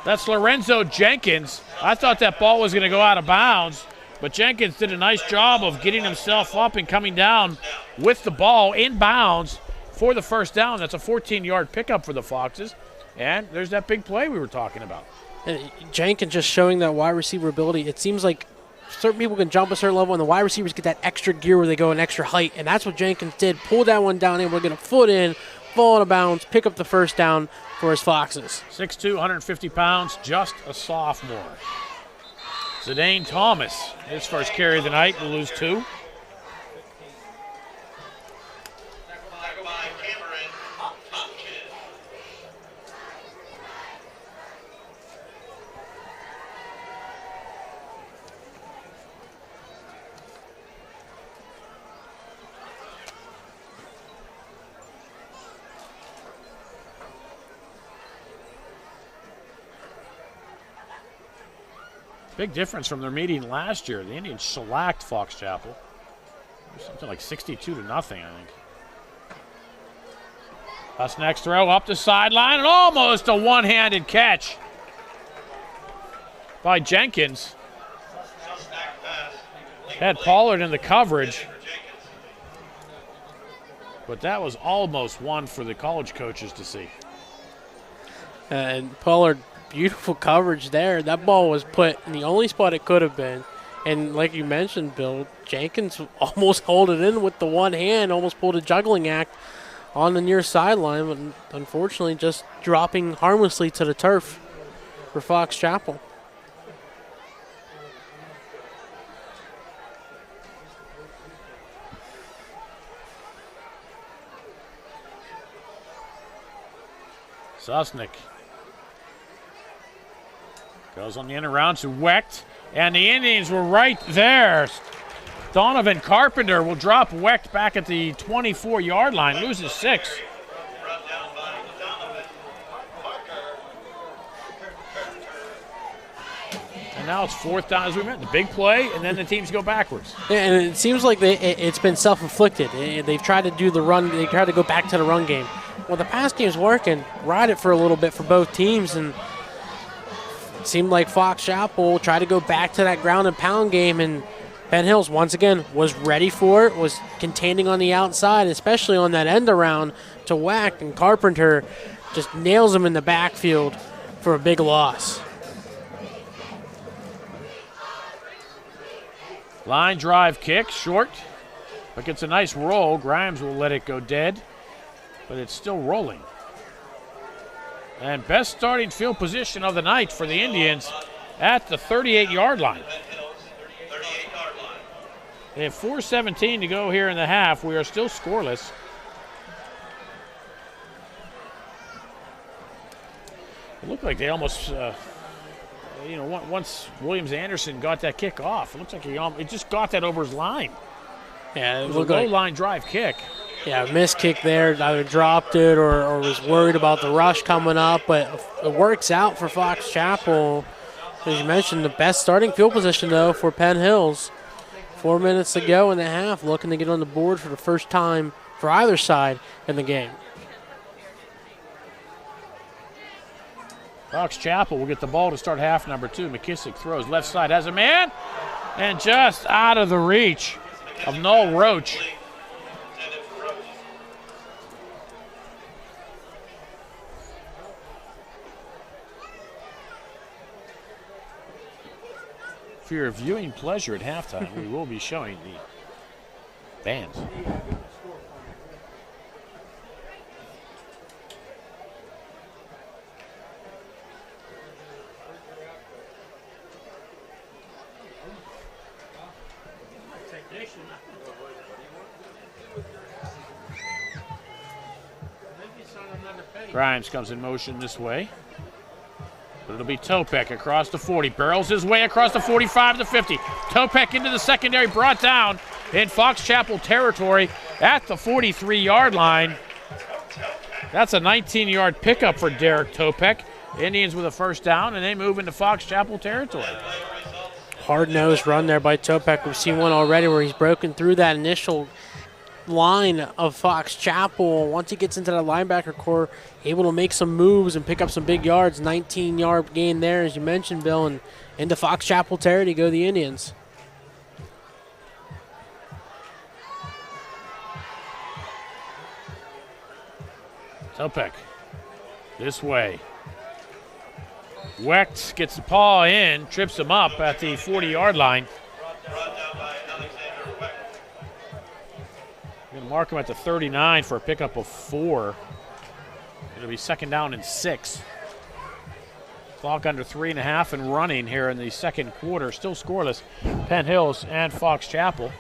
That's Lorenzo Jenkins. I thought that ball was going to go out of bounds, but Jenkins did a nice job of getting himself up and coming down with the ball in bounds for the first down. That's a 14-yard pickup for the Foxes. And there's that big play we were talking about. And Jenkins just showing that wide receiver ability. It seems like certain people can jump a certain level, and the wide receivers get that extra gear where they go an extra height, and that's what Jenkins did. Pull that one down, able to get a foot in, fall out of bounds, pick up the first down for his Foxes. 6'2", 150 pounds, just a sophomore. Zidane Thomas, his first carry of the night, will lose 2. Tackle by Cameron Hopkins. Big difference from their meeting last year. The Indians shellacked Fox Chapel. Something like 62-0, I think. That's next throw up the sideline, and almost a one-handed catch by Jenkins. Suspect pass. Had Pollard in the coverage, but that was almost one for the college coaches to see. And Pollard, beautiful coverage there. That ball was put in the only spot it could have been. And like you mentioned, Bill, Jenkins almost held it in with the one hand, almost pulled a juggling act on the near sideline, but unfortunately just dropping harmlessly to the turf for Fox Chapel. Susnick goes on the end around to Wecht, and the Indians were right there. Donovan Carpenter will drop Wecht back at the 24-yard line, loses 6. Brought down by Donovan Parker. And now it's 4th down, as we mentioned, the big play, and then the teams go backwards. Yeah, and it seems like it's been self-inflicted. They've tried to do the run. They tried to go back to the run game. Well, the pass game's working. Ride it for a little bit for both teams, and it seemed like Fox Chapel tried to go back to that ground and pound game, and Penn Hills, once again, was ready for it, was containing on the outside, especially on that end around to Whack, and Carpenter just nails him in the backfield for a big loss. Line drive kick, short, but gets a nice roll. Grimes will let it go dead, but it's still rolling. And best starting field position of the night for the Indians at the 38-yard line. Penn Hills, 38-yard line. They have 4:17 to go here in the half. We are still scoreless. It looked like they almost, once Williams Anderson got that kick off, it looks like he just got that over his line. Yeah, It it was a looked like low-line drive kick. missed kick there. Either dropped it or was worried about the rush coming up. But it works out for Fox Chapel. As you mentioned, the best starting field position, though, for Penn Hills. 4 minutes to go in the half, looking to get on the board for the first time for either side in the game. Fox Chapel will get the ball to start half number 2. McKissick throws left side, has a man, and just out of the reach of Noel Roach. Intended for Roach. For your viewing pleasure at halftime, we will be showing the bands. Grimes comes in motion this way. But it'll be Topek across the 40. Barrels his way across the 45 to the 50. Topek into the secondary, brought down in Fox Chapel territory at the 43-yard line. That's a 19-yard pickup for Derek Topek. Indians with a first down, and they move into Fox Chapel territory. Hard-nosed run there by Topek. We've seen one already where he's broken through that initial line of Fox Chapel. Once he gets into that linebacker core, able to make some moves and pick up some big yards. 19-yard gain there, as you mentioned, Bill, and into Fox Chapel territory go the Indians. Topek this way. Wecht gets the paw in, trips him up at the 40-yard line. Going to mark him at the 39 for a pickup of 4. It'll be second down and 6. Clock under 3.5 and running here in the second quarter. Still scoreless, Penn Hills and Fox Chapel.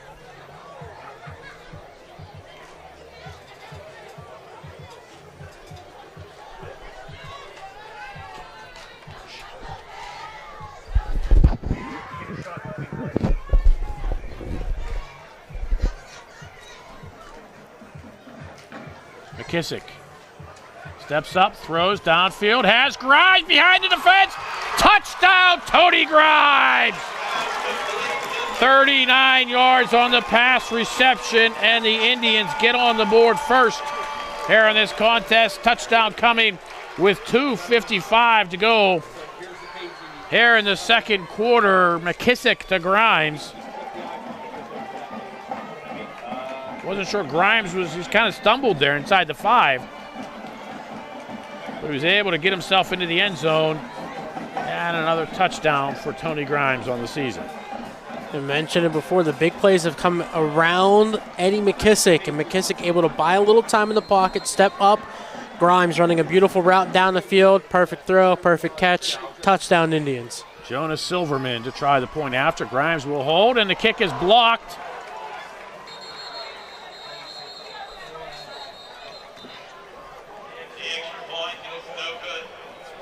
McKissick steps up, throws downfield, has Grimes behind the defense. Touchdown, Tony Grimes! 39 yards on the pass reception, and the Indians get on the board first here in this contest. Touchdown coming with 2:55 to go here in the second quarter. McKissick to Grimes. Wasn't sure Grimes he's kind of stumbled there inside the 5. But he was able to get himself into the end zone. And another touchdown for Tony Grimes on the season. I mentioned it before, the big plays have come around Eddie McKissick, and McKissick able to buy a little time in the pocket, step up. Grimes running a beautiful route down the field. Perfect throw, perfect catch. Touchdown, Indians. Jonas Silverman to try the point after. Grimes will hold, and the kick is blocked.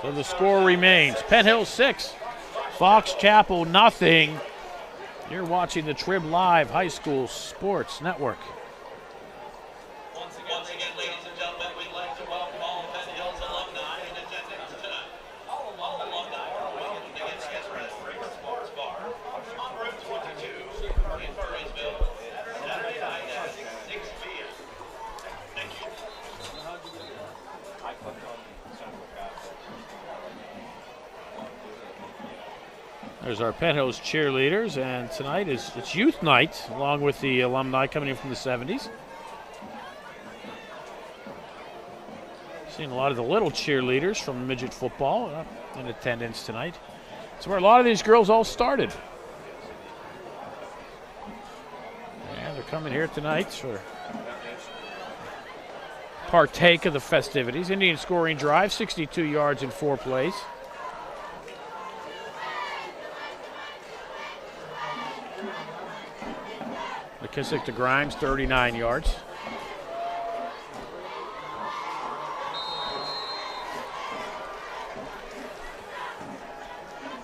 So the score remains Penn Hill 6, Fox Chapel nothing. You're watching the Trib Live High School Sports Network. Once again, ladies and gentlemen, we'd like to welcome all Penn Hills alumni in attendance tonight. All alumni are welcome to get together at Fragrance Bars Bar on Route 22 in Murraysville, Saturday night at 6 p.m. Thank you. There's our Penn Hills cheerleaders, and tonight it's youth night, along with the alumni coming in from the 70s. Seeing a lot of the little cheerleaders from midget football in attendance tonight. It's where a lot of these girls all started. And they're coming here tonight for partake of the festivities. Indian scoring drive, 62 yards in 4 plays. McKissick to Grimes, 39 yards.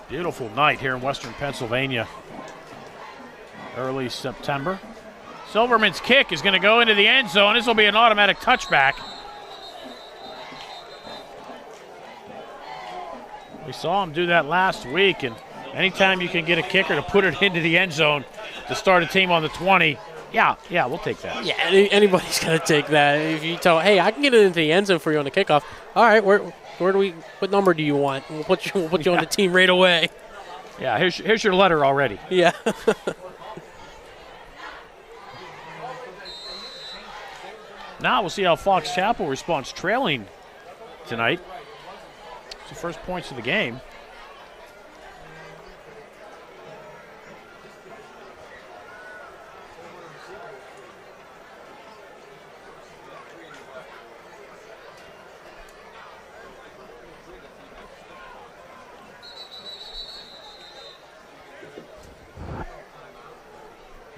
Beautiful night here in western Pennsylvania. Early September. Silverman's kick is going to go into the end zone. This will be an automatic touchback. We saw him do that last week, and anytime you can get a kicker to put it into the end zone to start a team on the 20, yeah, we'll take that. Yeah, anybody's going to take that. If you tell, hey, I can get it into the end zone for you on the kickoff. All right, what number do you want? We'll put you on the team right away. Yeah, here's your letter already. Yeah. Now we'll see how Fox Chapel responds trailing tonight. It's the first points of the game.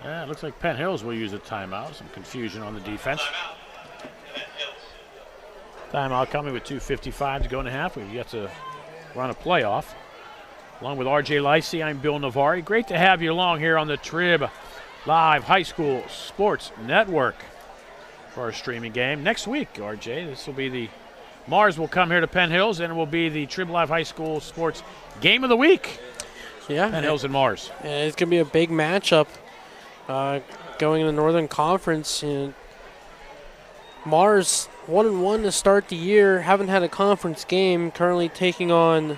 Yeah, it looks like Penn Hills will use a timeout. Some confusion on the defense. Timeout coming with 2:55 to go in the half. We've yet to run a playoff. Along with RJ Licey, I'm Bill Navari. Great to have you along here on the Trib Live High School Sports Network for our streaming game. Next week, RJ, this will be the Mars will come here to Penn Hills, and it will be the Trib Live High School Sports Game of the Week. Yeah. Penn Hills and Mars. And it's going to be a big matchup going in the Northern Conference. And Mars 1-1 to start the year. Haven't had a conference game. Currently taking on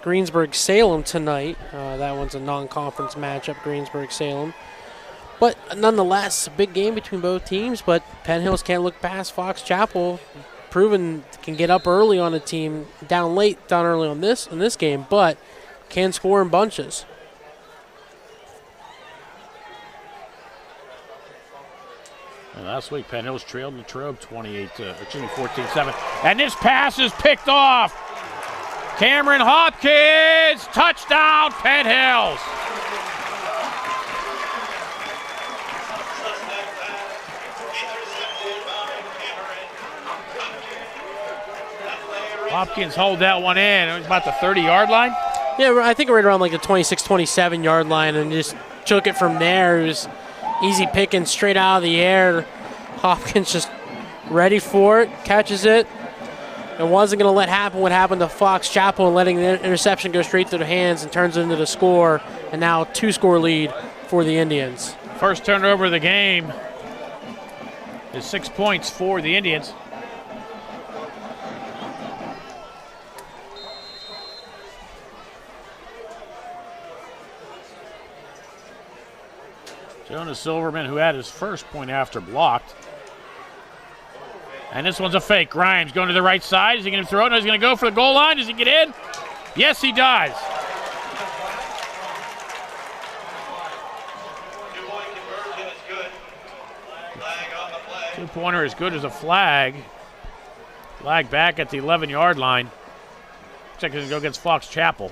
Greensburg-Salem tonight. That one's a non-conference matchup, Greensburg-Salem. But nonetheless, a big game between both teams. But Penn Hills can't look past Fox Chapel, proven can get up early on a team, down early on in this game, but can score in bunches. And last week, Penn Hills trailed in the Trobe 14-7. And this pass is picked off. Cameron Hopkins, touchdown, Penn Hills. Hopkins hold that one in. It was about the 30-yard line. Yeah, I think right around like the 26, 27-yard line, and just took it from there. It was easy picking straight out of the air. Hopkins just ready for it, catches it, and wasn't going to let happen what happened to Fox Chapel and letting the interception go straight through the hands and turns it into the score, and now 2-score lead for the Indians. First turnover of the game is 6 points for the Indians. Jonas Silverman, who had his first point after blocked. And this one's a fake. Grimes going to the right side. Is he going to throw it? No, he's going to go for the goal line. Does he get in? Yes, he does. Two-point conversion is good. Flag on the play. Two-pointer as good as a flag. Flag back at the 11-yard line. Looks like he's going to go against Fox Chapel.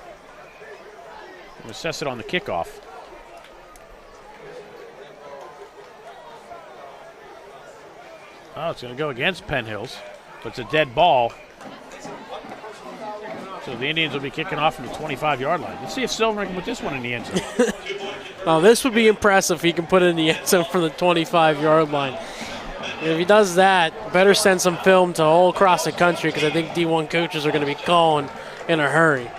We'll assess it on the kickoff. Oh, it's going to go against Penn Hills, but it's a dead ball. So the Indians will be kicking off from the 25-yard line. Let's see if Silverman can put this one in the end zone. Oh, this would be impressive if he can put it in the end zone from the 25-yard line. If he does that, better send some film to all across the country because I think D1 coaches are going to be calling in a hurry.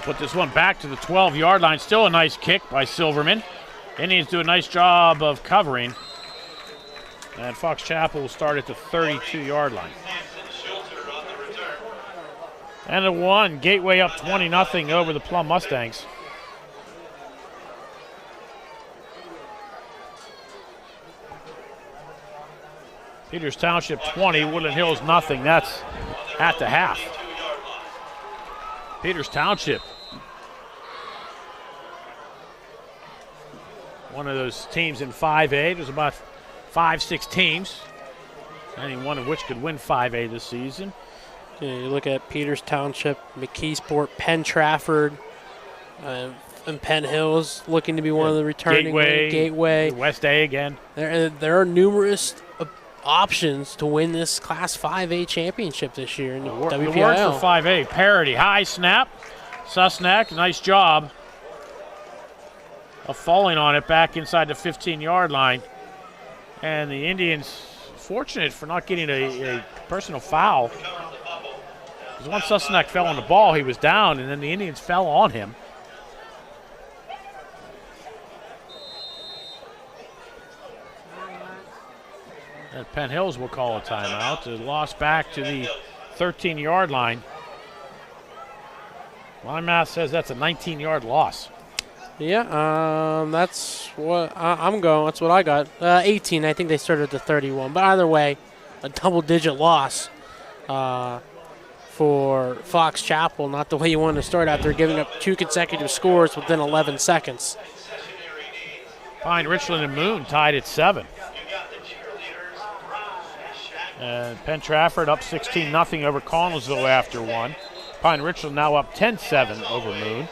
Put this one back to the 12-yard line. Still a nice kick by Silverman. Indians do a nice job of covering. And Fox Chapel will start at the 32-yard line. And a one. Gateway up 20-0 over the Plum Mustangs. Peters Township 20, Woodland Hills nothing. That's at the half. Peters Township, one of those teams in 5A. There's about 5-6 teams, any one of which could win 5A this season. Yeah, you look at Peters Township, McKeesport, Penn Trafford, and Penn Hills looking to be one of the returning. Gateway. West A again. There are numerous options to win this Class 5A championship this year in The WPIL. word for 5A, parity. High snap. Susnack, nice job of falling on it back inside the 15-yard line. And the Indians fortunate for not getting a personal foul. Because once Susnack fell on the ball, he was down, and then the Indians fell on him. And Penn Hills will call a timeout. A loss back to the 13-yard line. My math says that's a 19-yard loss. Yeah, that's what I'm going. That's what I got. 18. I think they started at the 31. But either way, a double-digit loss. for Fox Chapel. Not the way you want to start after giving up 2 consecutive scores within 11 seconds. Pine, Richland, and Moon tied at 7. And Penn Trafford up 16-0 over Connellsville after 1. Pine Richland now up 10-7 over Moon.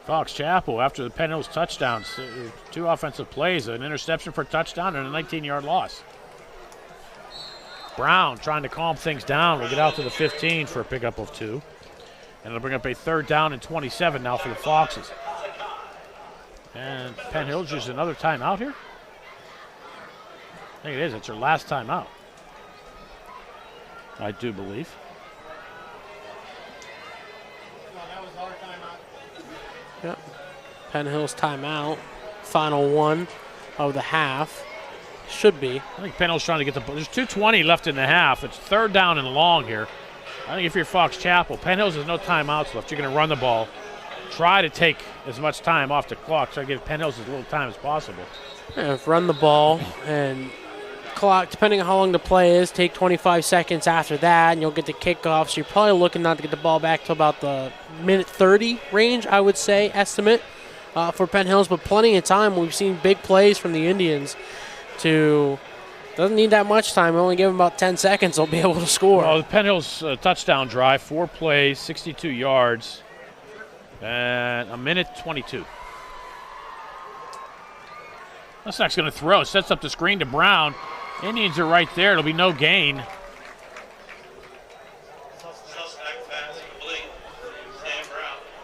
Fox Chapel, after the Penn Hills touchdowns, 2 offensive plays, an interception for a touchdown and a 19-yard loss. Brown trying to calm things down. We'll get out to the 15 for a pickup of 2. And it'll bring up a 3rd down and 27 now for the Foxes. And Penn Hills uses another timeout here. I think it is. It's their last timeout, I do believe. Yep. Penn Hills timeout. Final one of the half. Should be. I think Penn Hills trying to get the ball. There's 2:20 left in the half. It's 3rd down and long here. I think if you're Fox Chapel, Penn Hills has no timeouts left. You're going to run the ball. Try to take as much time off the clock. Try to give Penn Hills as little time as possible. Yeah, run the ball and clock, depending on how long the play is, take 25 seconds after that, and you'll get the kickoff. So you're probably looking not to get the ball back to about the minute 30 range, I would say, estimate for Penn Hills. But plenty of time. We've seen big plays from the Indians. Doesn't need that much time. Only give them about 10 seconds. They'll be able to score. Well, the Penn Hills touchdown drive, 4 plays, 62 yards, and a minute 22. Lesnack's going to throw. Sets up the screen to Brown. Indians are right there. It'll be no gain.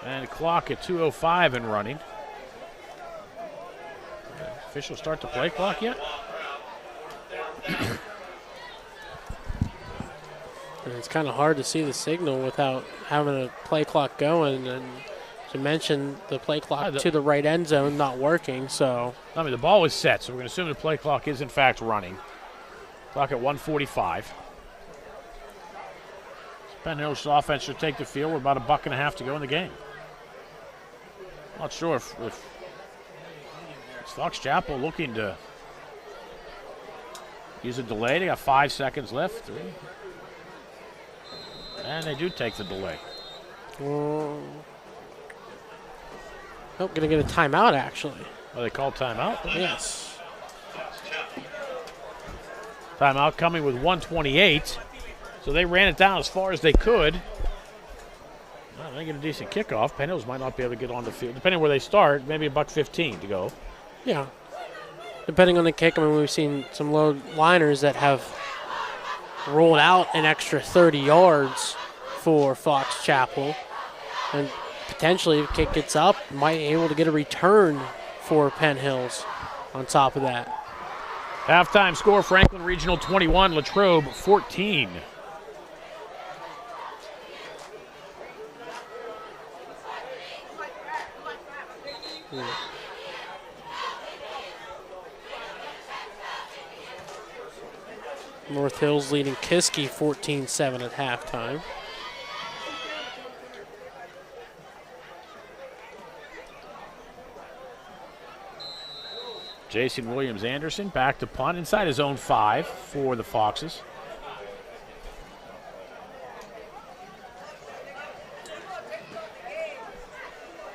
And the clock at 2:05 and running. Officials start the play clock yet? And it's kind of hard to see the signal without having a play clock going. And to mention the play clock to the right end zone not working. So I mean, the ball is set, so we're going to assume the play clock is in fact running. Clock at 1:45. Penn Hills offense should take the field. We're about $1.50 to go in the game. Not sure if it's Fox Chapel looking to use a delay. They got 5 seconds left. 3. And they do take the delay. Oh, gonna get a timeout actually. Oh, they called timeout? Yes. Timeout coming with 1:28. So they ran it down as far as they could. Well, they get a decent kickoff. Penn Hills might not be able to get on the field. Depending where they start, maybe $1.15 to go. Yeah. Depending on the kick, I mean, we've seen some low liners that have rolled out an extra 30 yards for Fox Chapel. And potentially, if the kick gets up, might be able to get a return for Penn Hills on top of that. Halftime score, Franklin Regional 21, Latrobe 14. North Hills leading Kiski 14-7 at halftime. Jason Williams-Anderson back to punt inside his own 5 for the Foxes.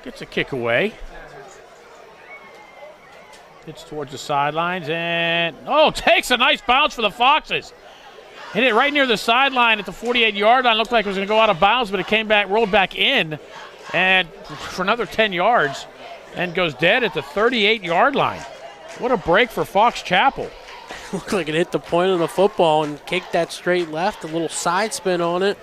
Gets a kick away. Gets towards the sidelines and, takes a nice bounce for the Foxes. Hit it right near the sideline at the 48-yard line. Looked like it was going to go out of bounds, but it came back, rolled back in, and for another 10 yards, and goes dead at the 38-yard line. What a break for Fox Chapel. Looked like it hit the point of the football and kicked that straight left, a little side spin on it.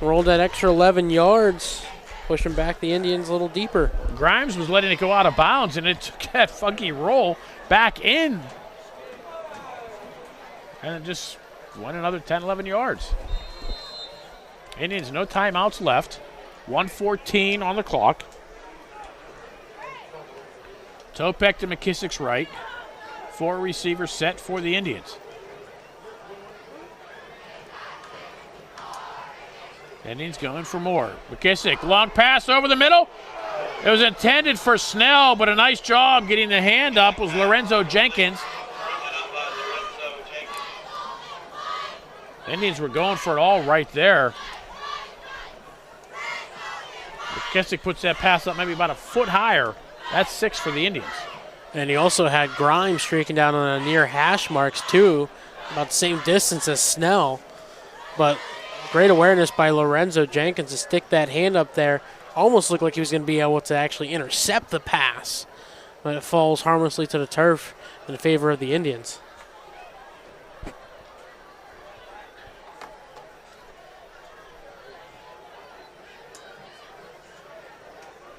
Rolled that extra 11 yards, pushing back the Indians a little deeper. Grimes was letting it go out of bounds, and it took that funky roll back in. And it just went another 10, 11 yards. Indians, no timeouts left. 1:14 on the clock. Topek to McKissick's right. 4 receivers set for the Indians. Indians going for more. McKissick, long pass over the middle. It was intended for Snell, but a nice job getting the hand up was Lorenzo Jenkins. Indians were going for it all right there. McKissick puts that pass up maybe about a foot higher. That's 6 for the Indians. And he also had Grimes streaking down on a near hash marks too, about the same distance as Snell. But great awareness by Lorenzo Jenkins to stick that hand up there. Almost looked like he was going to be able to actually intercept the pass. But it falls harmlessly to the turf in favor of the Indians.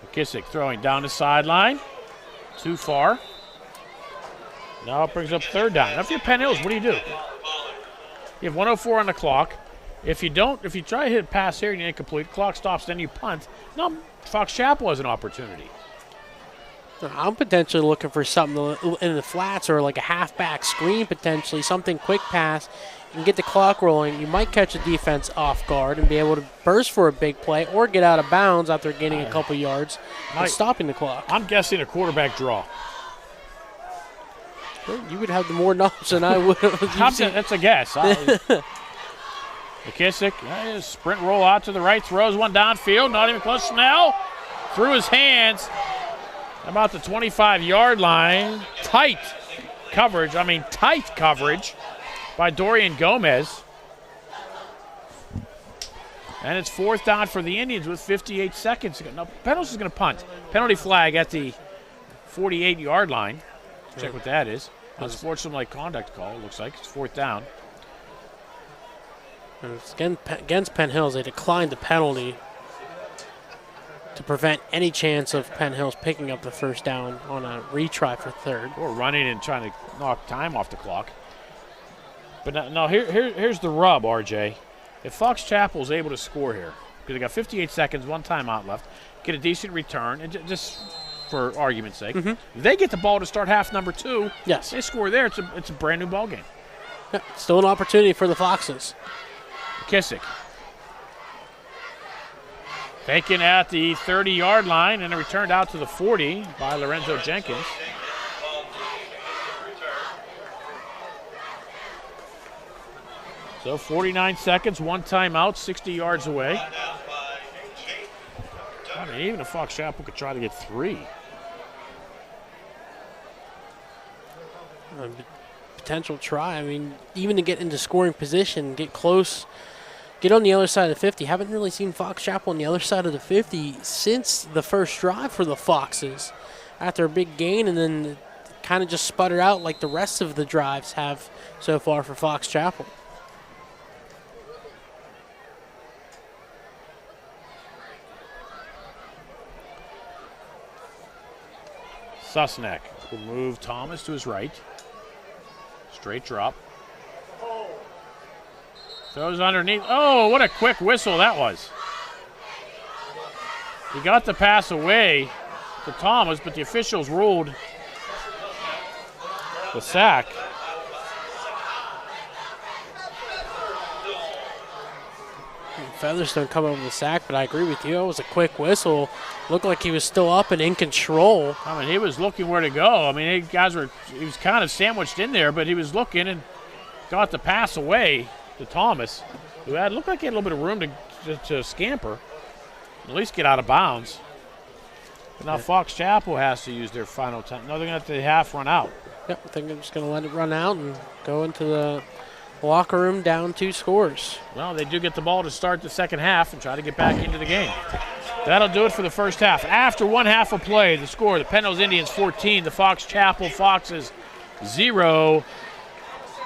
McKissick throwing down the sideline. Too far. Now it brings up 3rd down. Now if you're Penn Hills, what do? You have 104 on the clock. If you try to hit a pass here and you incomplete, clock stops, then you punt. Now Fox Chapel has an opportunity. I'm potentially looking for something in the flats or like a halfback screen potentially, something quick pass. You can get the clock rolling. You might catch a defense off guard and be able to burst for a big play or get out of bounds after gaining a couple yards and stopping the clock. I'm guessing a quarterback draw. You would have the more knowledge than I would. That's a guess. McKissick, sprint roll out to the right, throws one downfield, not even close. Snell through his hands about the 25-yard line. Tight coverage by Dorian Gomez. And it's 4th down for the Indians with 58 seconds. Now, Penn is going to punt. Penalty flag at the 48-yard line. Check what that is. Unsportsmanlike conduct call, it looks like. It's 4th down. And it's against Penn Hills, they declined the penalty to prevent any chance of Penn Hills picking up the 1st down on a retry for 3rd. Or running and trying to knock time off the clock. But now here's the rub, RJ. If Fox Chapel is able to score here, because they got 58 seconds, 1 timeout left, get a decent return, and just for argument's sake, they get the ball to start half number 2. Yes. They score there, it's a brand new ball game. Yeah, still an opportunity for the Foxes. McKissick. Taken at the 30-yard line and returned out to the 40 by Lorenzo Jenkins. So 49 seconds, 1 timeout, 60 yards away. I mean, even if Fox Chapel could try to get 3. Potential try. I mean, even to get into scoring position, get close, get on the other side of the 50. Haven't really seen Fox Chapel on the other side of the 50 since the first drive for the Foxes. After a big gain and then kind of just sputter out like the rest of the drives have so far for Fox Chapel. Susnek will move Thomas to his right. Straight drop. Throws underneath. Oh, what a quick whistle that was. He got the pass away to Thomas, but the officials ruled the sack. Featherstone come up with the sack, but I agree with you. It was a quick whistle. Looked like he was still up and in control. I mean, he was looking where to go. I mean, he was kind of sandwiched in there, but he was looking and got the pass away to Thomas, who looked like he had a little bit of room to scamper, at least get out of bounds. But now Fox Chapel has to use their final time. No, they're going to have the half run out. Yep, I think they're just going to let it run out and go into the locker room down 2 scores. Well, they do get the ball to start the second half and try to get back into the game. That'll do it for the first half. After 1 half of play, the score, the Penn Hills Indians 14, the Fox Chapel Foxes 0.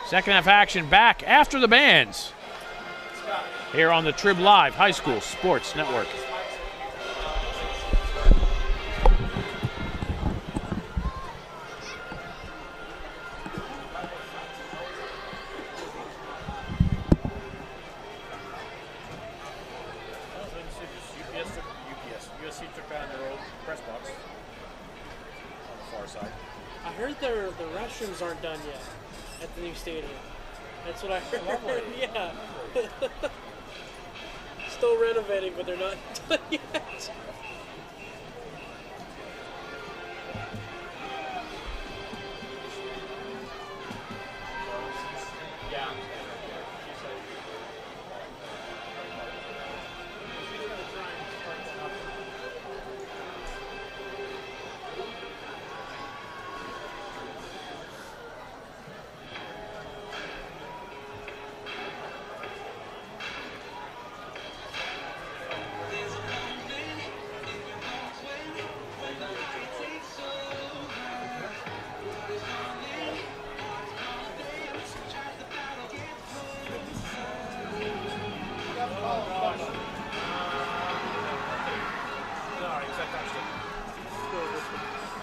Second half action back after the bands here on the Trib Live High School Sports Network. side. I heard the restrooms aren't done yet at the new stadium. That's what I heard. Lovely. Yeah. Still renovating, but they're not done yet.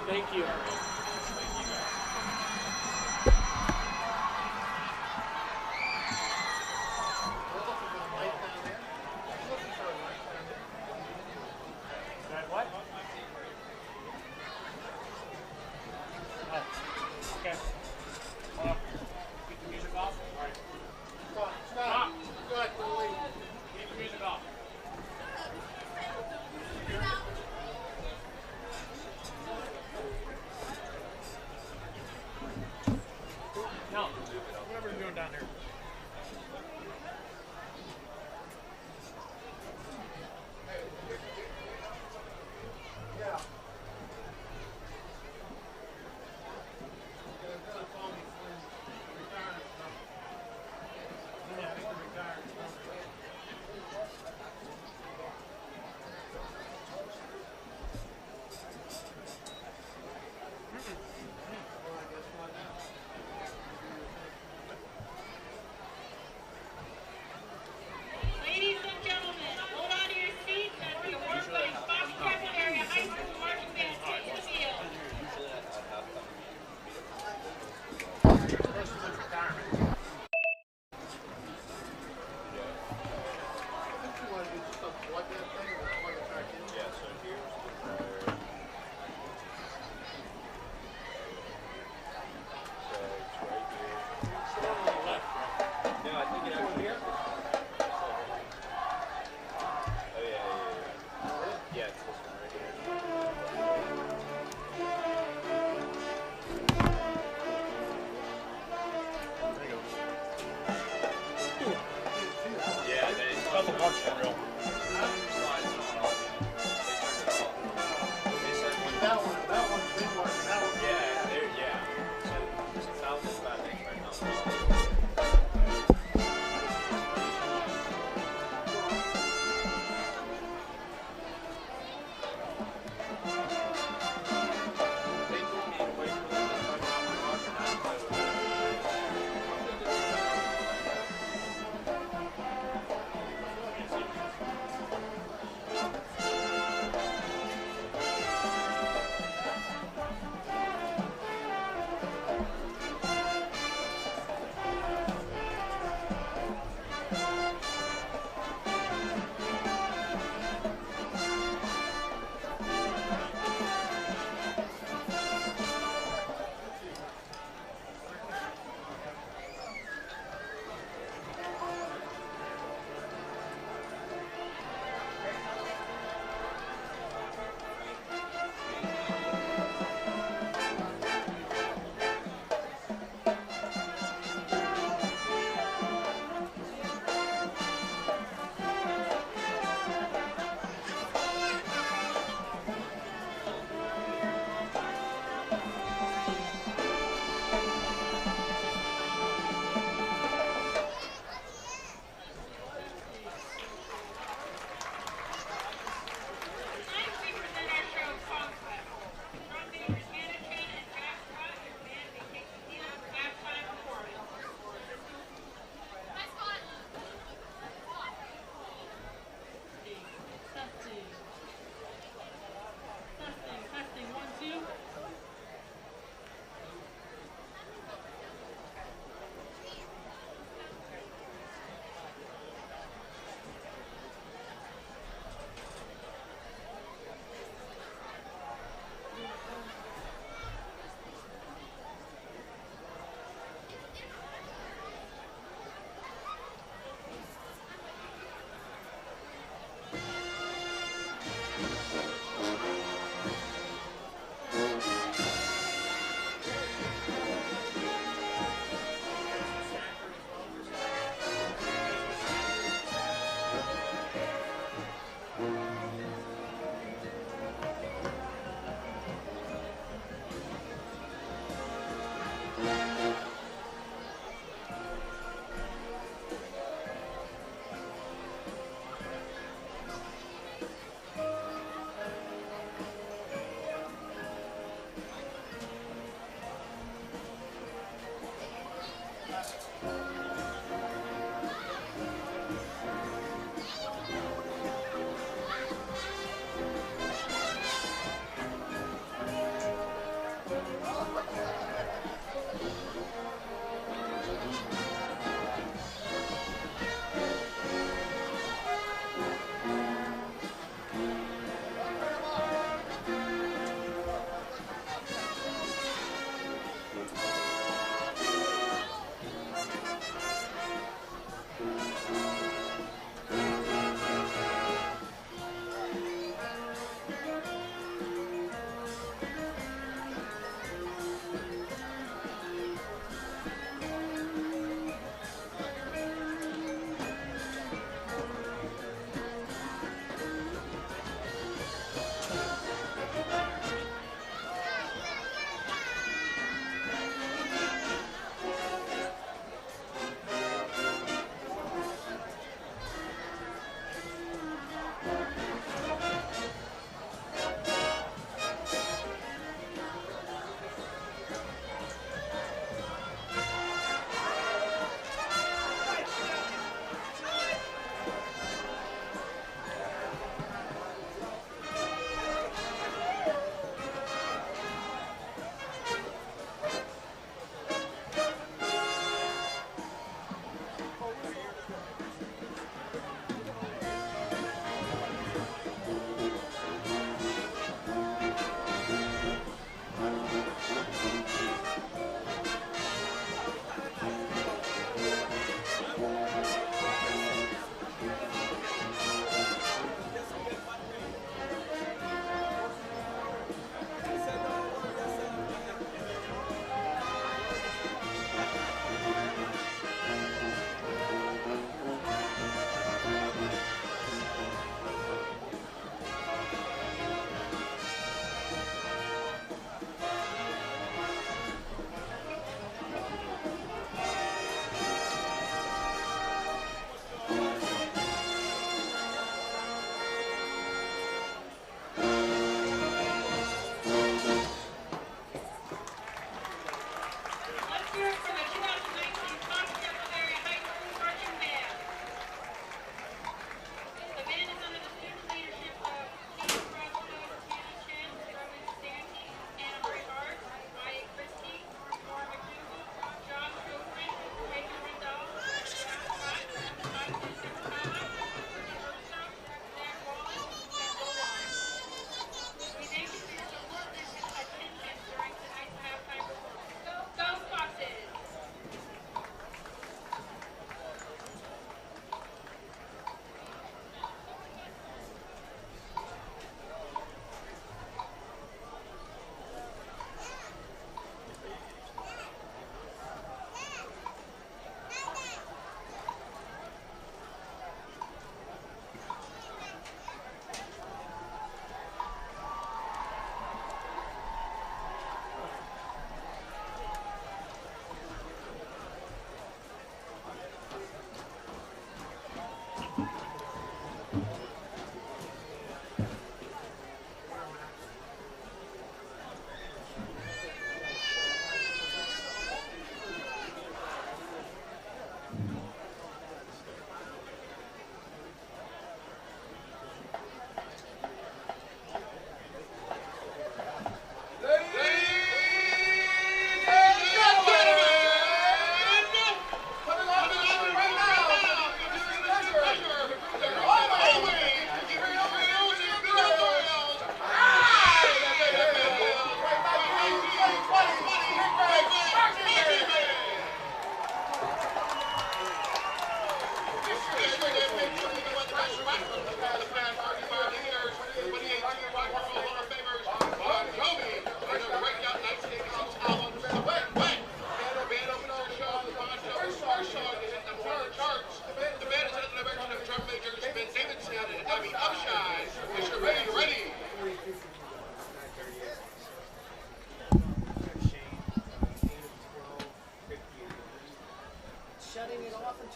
Thank you. What? Oh, okay. Keep the music off. All right. Stop. Good. Keep the music off.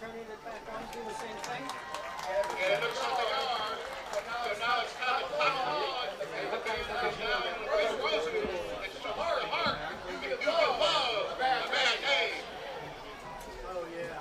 turning it back on, do the same thing? Yeah, it looks like they are. So now it's kind of popping. It's so hard. You can love a bad game. Oh, yeah.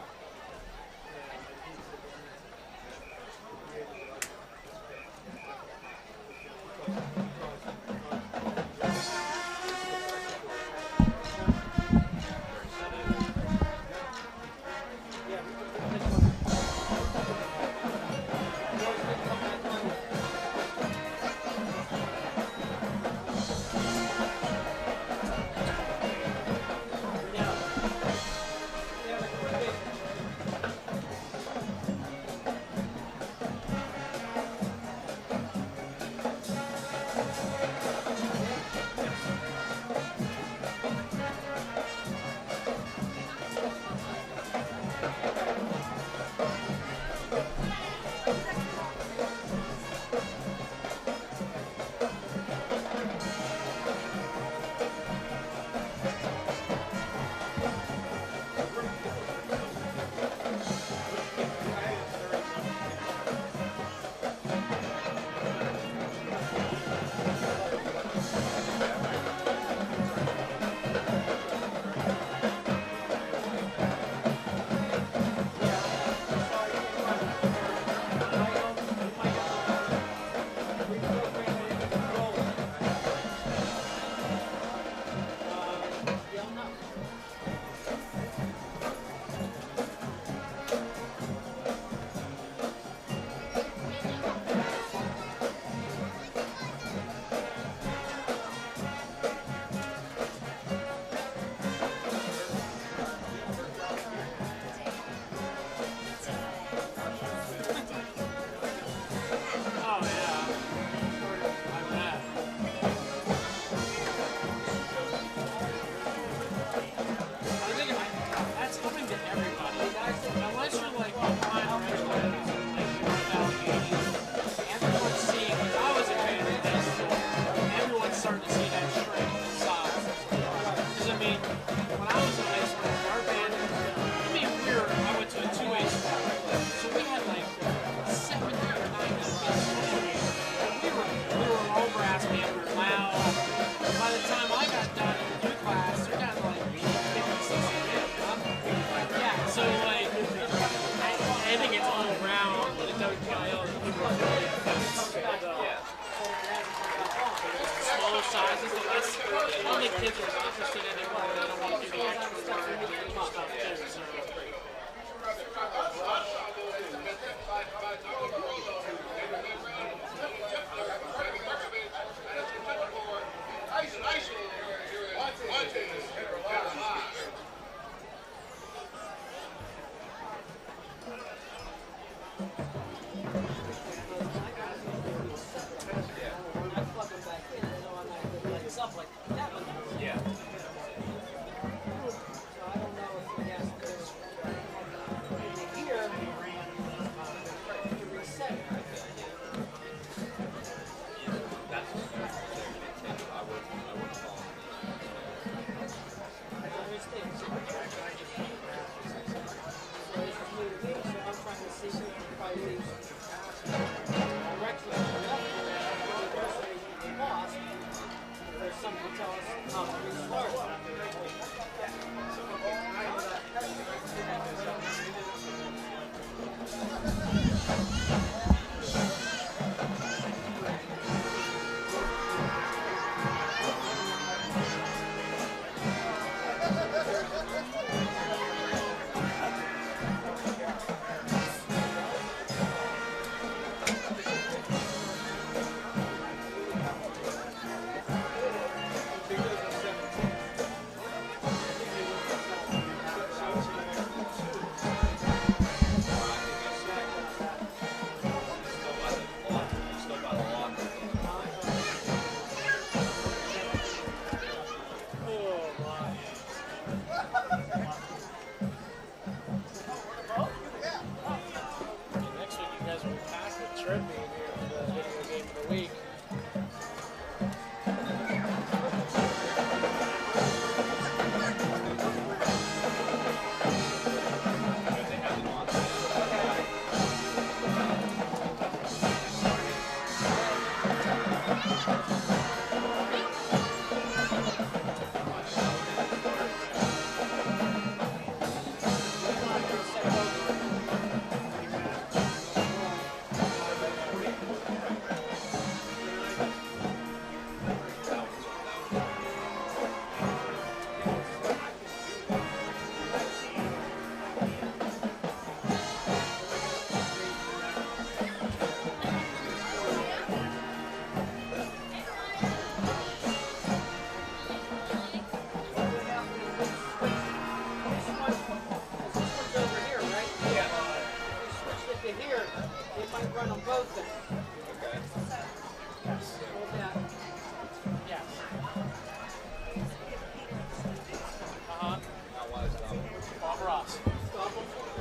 Bob Ross.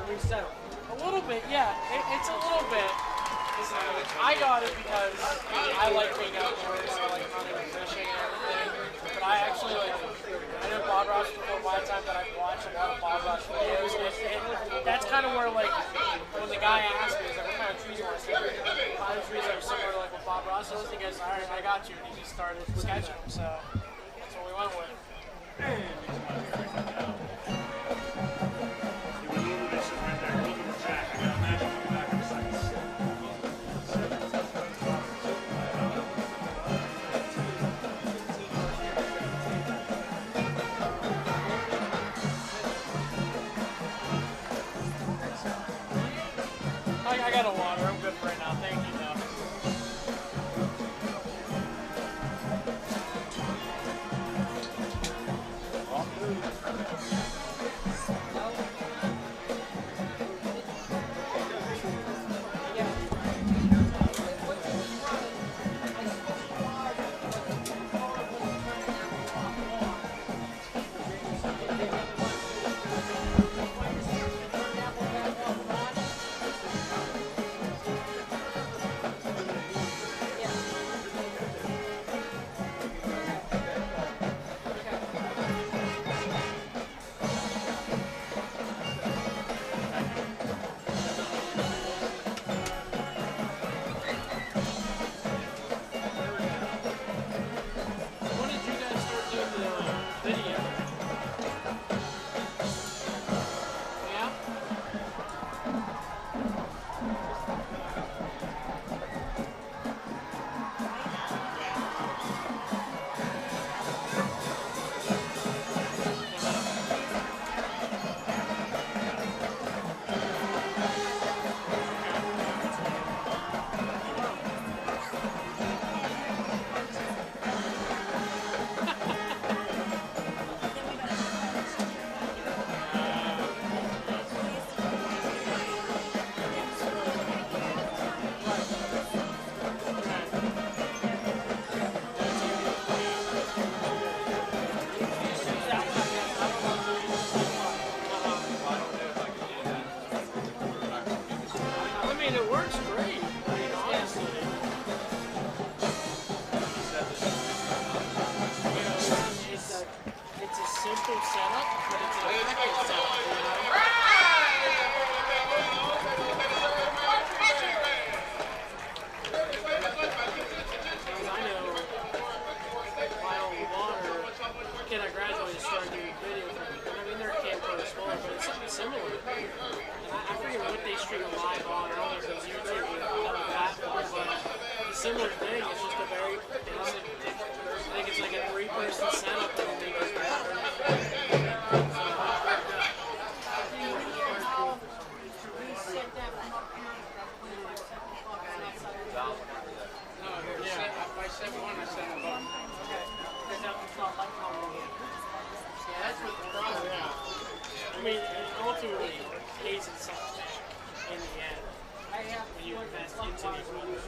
Reset him. A little bit, yeah. It's a little bit. I got it because I like being outdoors. I like hunting and fishing and everything. But I actually I know Bob Ross before my time, but I've watched a lot of Bob Ross videos. And that's kind of where, like, when the guy asked me, he's like, what kind of trees you want to see? Kind of trees that are similar to like what Bob Ross does. He goes, all right, I got you. And he just started sketching them. So that's what we went with. I got a water. I'm good for right now. Thank you, though. Similar thing, it's just a very basic, I think it's like a 3-person setup that will make us better. I mean, ultimately, it pays itself in the end when you invest into these movies.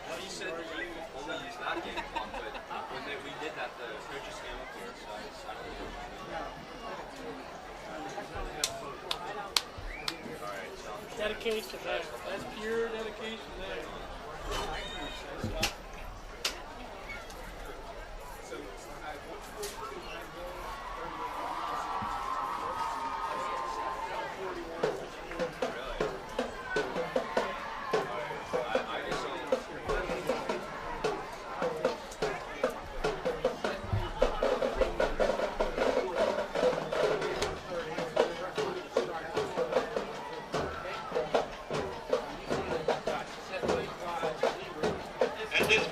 Well, you said that you only use that game pump, but when we did that, the coaches came up here, so I don't know. Dedication there. That's pure dedication there. And in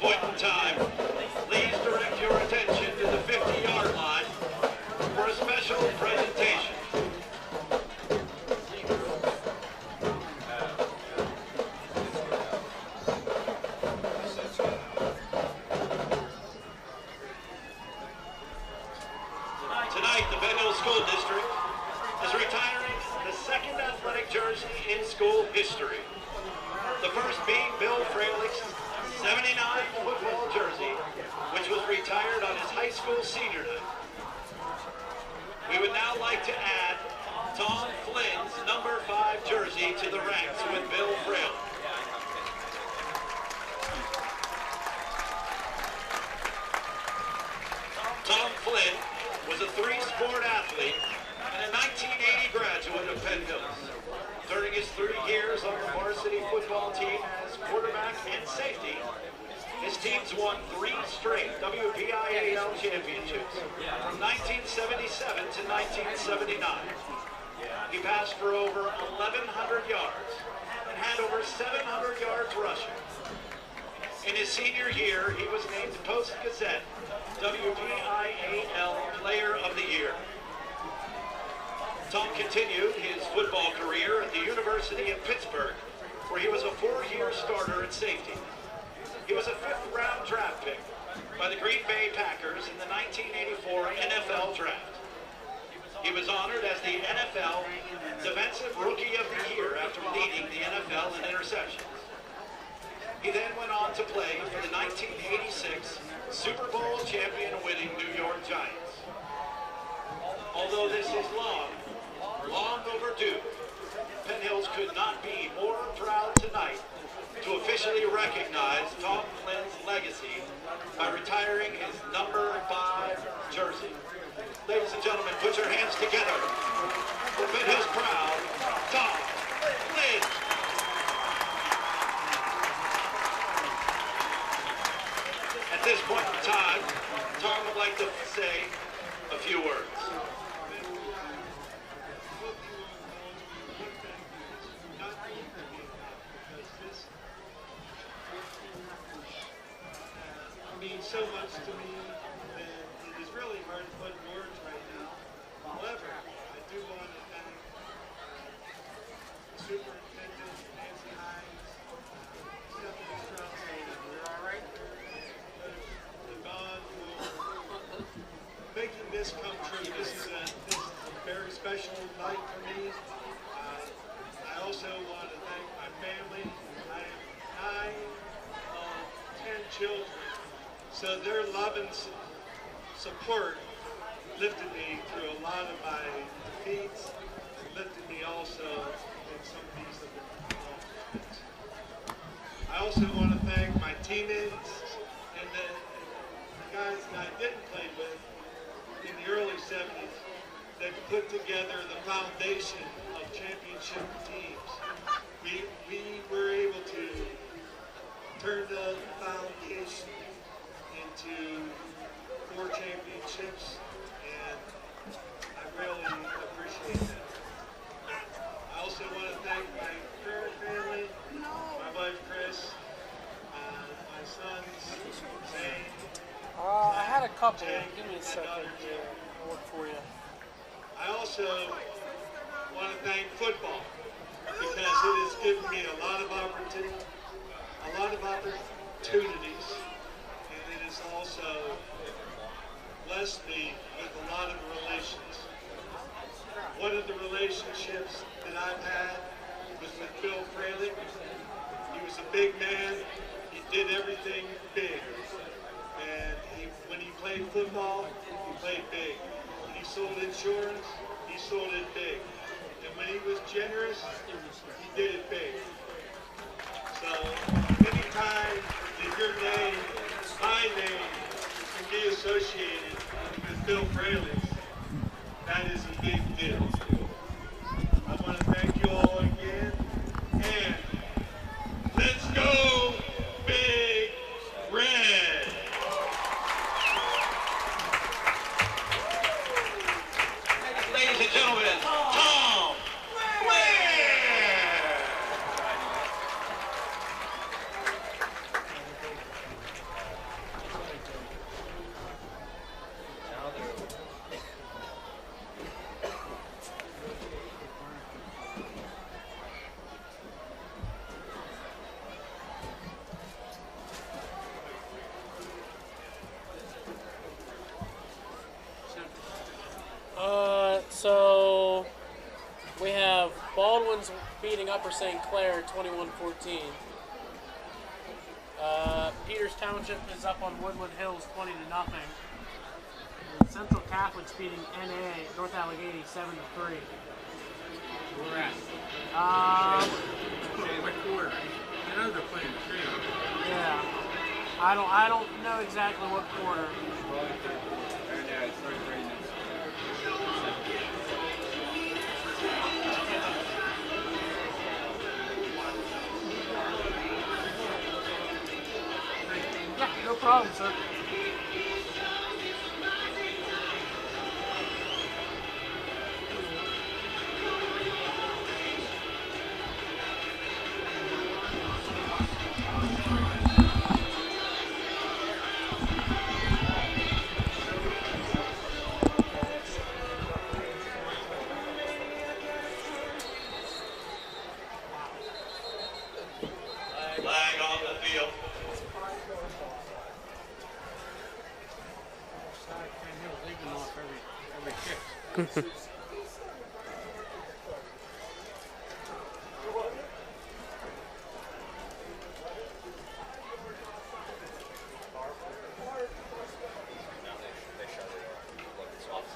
jersey in school history. The first being Bill Fralick's 79 football jersey, which was retired on his high school senior night. We would now like to add Tom Flynn's number 5 jersey to the ranks with Bill Fralick. Tom Flynn was a 3-sport athlete and a 1980 graduate of Penn. During his 3 years on the varsity football team as quarterback and safety, his teams won 3 straight WPIAL championships from 1977 to 1979. He passed for over 1,100 yards and had over 700 yards rushing. In his senior year, he was named Post-Gazette WPIAL Player of the Year. Tom continued his football career at the University of Pittsburgh, where he was a 4-year starter at safety. He was a 5th-round draft pick by the Green Bay Packers in the 1984 NFL Draft. He was honored as the NFL Defensive Rookie of the Year after leading the NFL in interceptions. He then went on to play for the 1986 Super Bowl champion-winning New York Giants. Although this is long overdue, Penn Hills could not be more proud tonight to officially recognize Tom Flynn's legacy by retiring his number 5 jersey. Ladies and gentlemen, put your hands together for Penn Hills proud Tom Flynn. At this point in time, Tom would like to say a few words. Means so much to me, and it is really hard to put in words right now. However, I do want to thank the Superintendent, Nancy Hines, Stephanie Strauss, the Don for making this come true. This is a very special night for me. I also want to thank my family. I have 9 of 10 children. So their love and support lifted me through a lot of my defeats, and lifted me also in some of these accomplishments. I also want to thank my teammates and the guys that I didn't play with in the early 70s that put together the foundation of championship teams. We were able to turn the foundation into 4 championships, and I really appreciate that. I also want to thank my current family, my wife Chris, my sons, Zane. I had a couple. Jake, Give me a my second daughter, here. I'll work for you. I also want to thank football because it has given me a lot of opportunities, and it has also blessed me with a lot of relations. One of the relationships that I've had was with Bill Fralick. He was a big man. He did everything big. And when he played football, he played big. When he sold insurance, he sold it big. And when he was generous, he did it big. So anytime that your name, my name, can be associated with Bill Fralick, that is a big deal. I want to thank you all again, and let's go Big Red! Ladies and gentlemen, Tom Flynn! So Baldwin's beating Upper St. Clair 21-14. Peters Township is up on Woodland Hills 20-0. And Central Catholic's beating NA North Allegheny 7-3. We're at. What quarter? I know they're playing the tree. Yeah. I don't know exactly what quarter. Yeah, it's right next Yeah, no problem, sir. Flag on the field.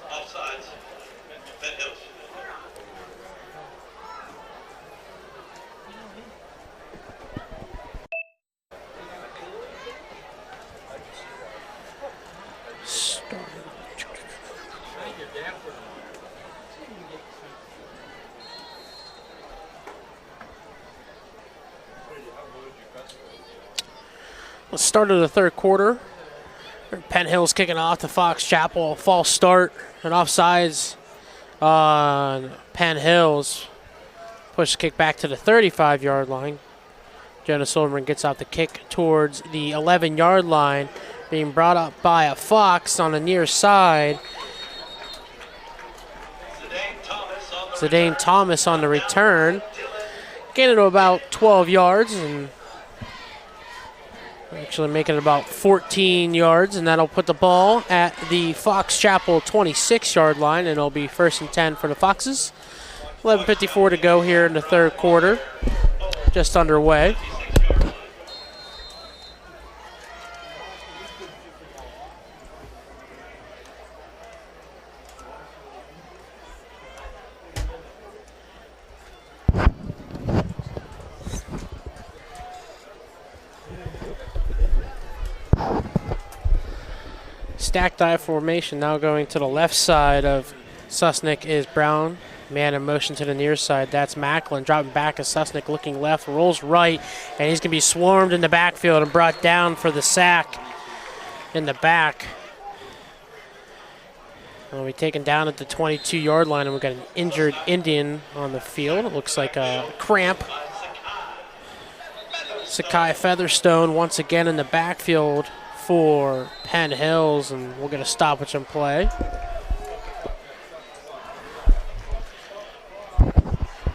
Offsides. Penn Hills. The start of the third quarter. Penn Hills kicking off to Fox Chapel. False start and offsides on Penn Hills. Push the kick back to the 35-yard line. Jonas Silverman gets out the kick towards the 11-yard line. Being brought up by a Fox on the near side. Zidane Thomas on the return. Getting to about 12 yards and actually making it about 14 yards, and that'll put the ball at the Fox Chapel 26-yard line, and it'll be 1st and 10 for the Foxes. 11:54 to go here in the third quarter, just underway. Stacked I formation now going to the left side of Susnick is Brown. Man in motion to the near side. That's Macklin dropping back as Susnick looking left, rolls right, and he's going to be swarmed in the backfield and brought down for the sack in the back. He'll be taken down at the 22-yard line, and we've got an injured Indian on the field. It looks like a cramp. Sakai Featherstone once again in the backfield for Penn Hills, and we'll get a stoppage in play.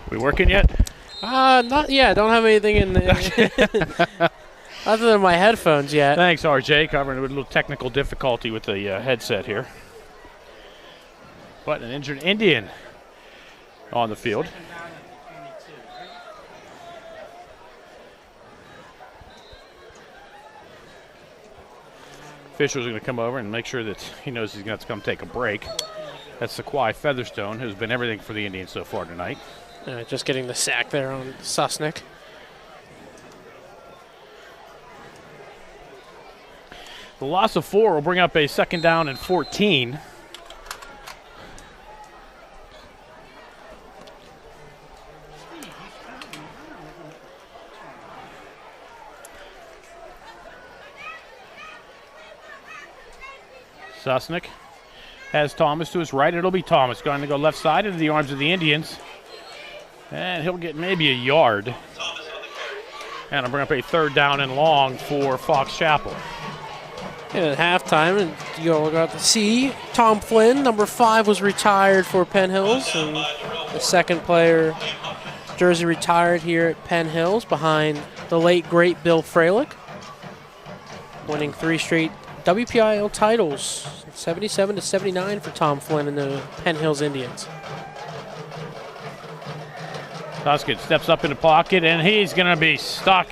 We working yet? Not yet. Don't have anything in the other than my headphones yet. Thanks, RJ. Covering a little technical difficulty with the headset here. But an injured Indian on the field. Officials are going to come over and make sure that he knows he's going to have to come take a break. That's Sakai Featherstone, who's been everything for the Indians so far tonight. Just getting the sack there on Susnick. The loss of 4 will bring up a 2nd down and 14. Susnick has Thomas to his right. It'll be Thomas going to go left side into the arms of the Indians. And he'll get maybe a yard. And I'll bring up a 3rd down and long for Fox Chapel. And at halftime, and you'll got to see Tom Flynn, number 5, was retired for Penn Hills. And the second player jersey retired here at Penn Hills behind the late, great Bill Freilich. Winning 3 straight WPIL titles, 77-79 for Tom Flynn and the Penn Hills Indians. Tuskett steps up in the pocket, and he's going to be stuck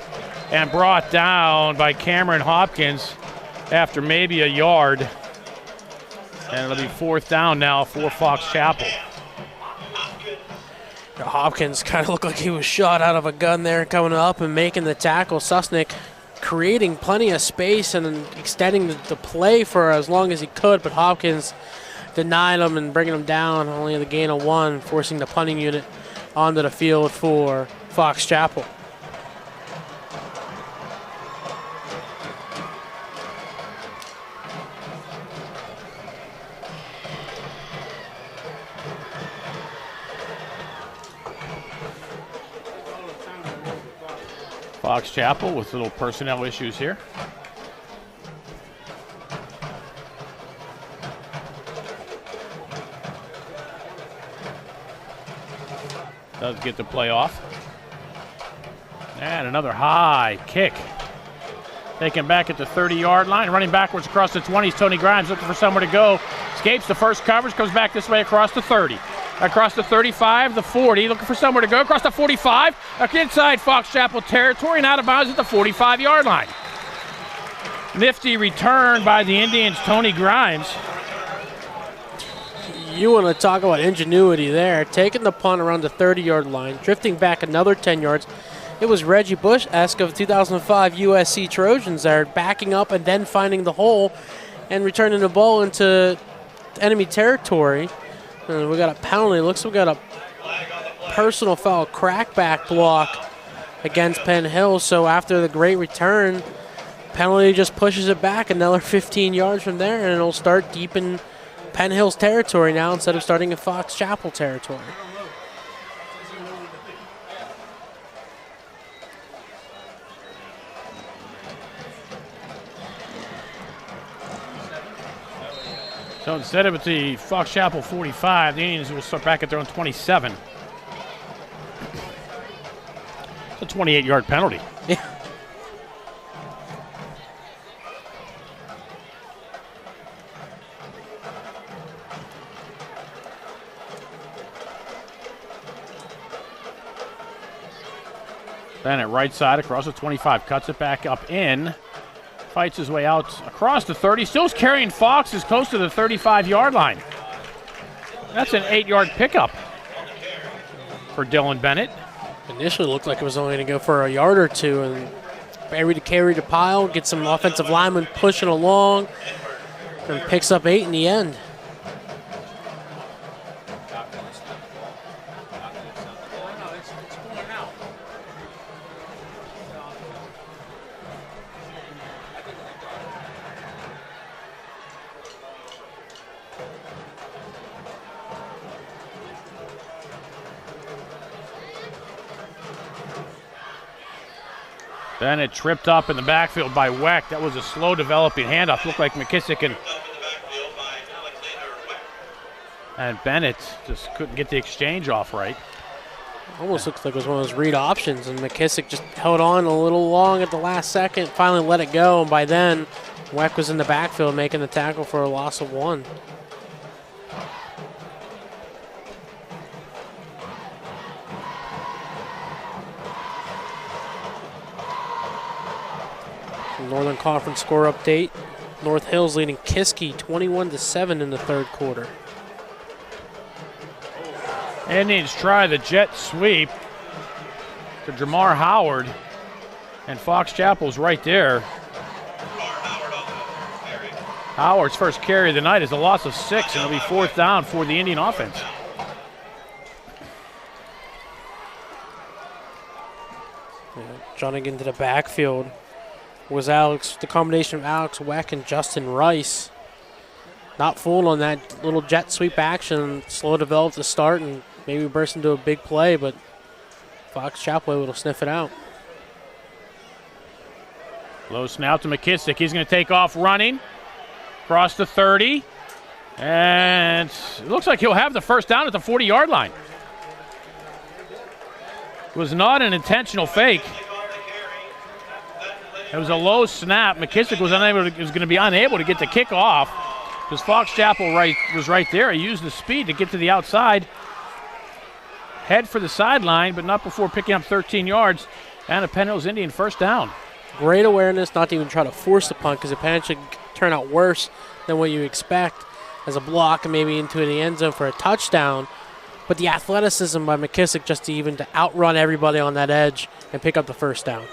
and brought down by Cameron Hopkins after maybe a yard. And it'll be 4th down now for Fox Chapel. Hopkins kind of looked like he was shot out of a gun there, coming up and making the tackle. Susnick creating plenty of space and extending the play for as long as he could, but Hopkins denied him and bringing him down, only the gain of 1, forcing the punting unit onto the field for Fox Chapel. Fox Chapel with little personnel issues here. Does get the play off. And another high kick. Taken back at the 30-yard line, running backwards across the 20s. Tony Grimes looking for somewhere to go. Escapes the first coverage, comes back this way across the 30. Across the 35, the 40, looking for somewhere to go. Across the 45, inside Fox Chapel territory and out of bounds at the 45-yard line. Nifty return by the Indians, Tony Grimes. You want to talk about ingenuity there. Taking the punt around the 30-yard line, drifting back another 10 yards. It was Reggie Bush-esque of 2005 USC Trojans there, backing up and then finding the hole and returning the ball into enemy territory. We got a penalty. Looks like we got a personal foul crackback block against Penn Hill. So after the great return, penalty just pushes it back another 15 yards from there, and it'll start deep in Penn Hill's territory now instead of starting in Fox Chapel territory. So instead of at the Fox Chapel 45, the Indians will start back at their own 27. It's a 28-yard penalty. Yeah. Bennett right side across the 25, cuts it back up in. Fights his way out across the 30. Still carrying Fox as close to the 35-yard line. That's an 8-yard pickup for Dylan Bennett. Initially looked like it was only going to go for a yard or two, and Barry to carry the pile, get some offensive linemen pushing along, and picks up 8 in the end. Bennett tripped up in the backfield by Weck. That was a slow developing handoff. Looked like McKissick and Bennett just couldn't get the exchange off right. Almost looks like it was one of those read options, and McKissick just held on a little long at the last second, finally let it go, and by then, Weck was in the backfield making the tackle for a loss of 1. Northern Conference score update. North Hills leading Kiski 21-7 in the third quarter. Indians try the jet sweep to Jamar Howard, and Fox Chapel's right there. Howard's first carry of the night is a loss of 6, and it'll be 4th down for the Indian offense. Johnning into the backfield was the combination of Alex Weck and Justin Rice. Not fooled on that little jet sweep action. Slow developed to start and maybe burst into a big play, but Fox Chapel able to sniff it out. Low snap to McKissick. He's going to take off running across the 30. And it looks like he'll have the first down at the 40-yard line. It was not an intentional fake. It was a low snap. McKissick was going to be unable to get the kick off because Fox Chapel was right there. He used the speed to get to the outside. head for the sideline, but not before picking up 13 yards and a Penn Hills Indian first down. Great awareness not to even try to force the punt, because the punt should turn out worse than what you expect as a block and maybe into the end zone for a touchdown. But the athleticism by McKissick just to outrun everybody on that edge and pick up the first down.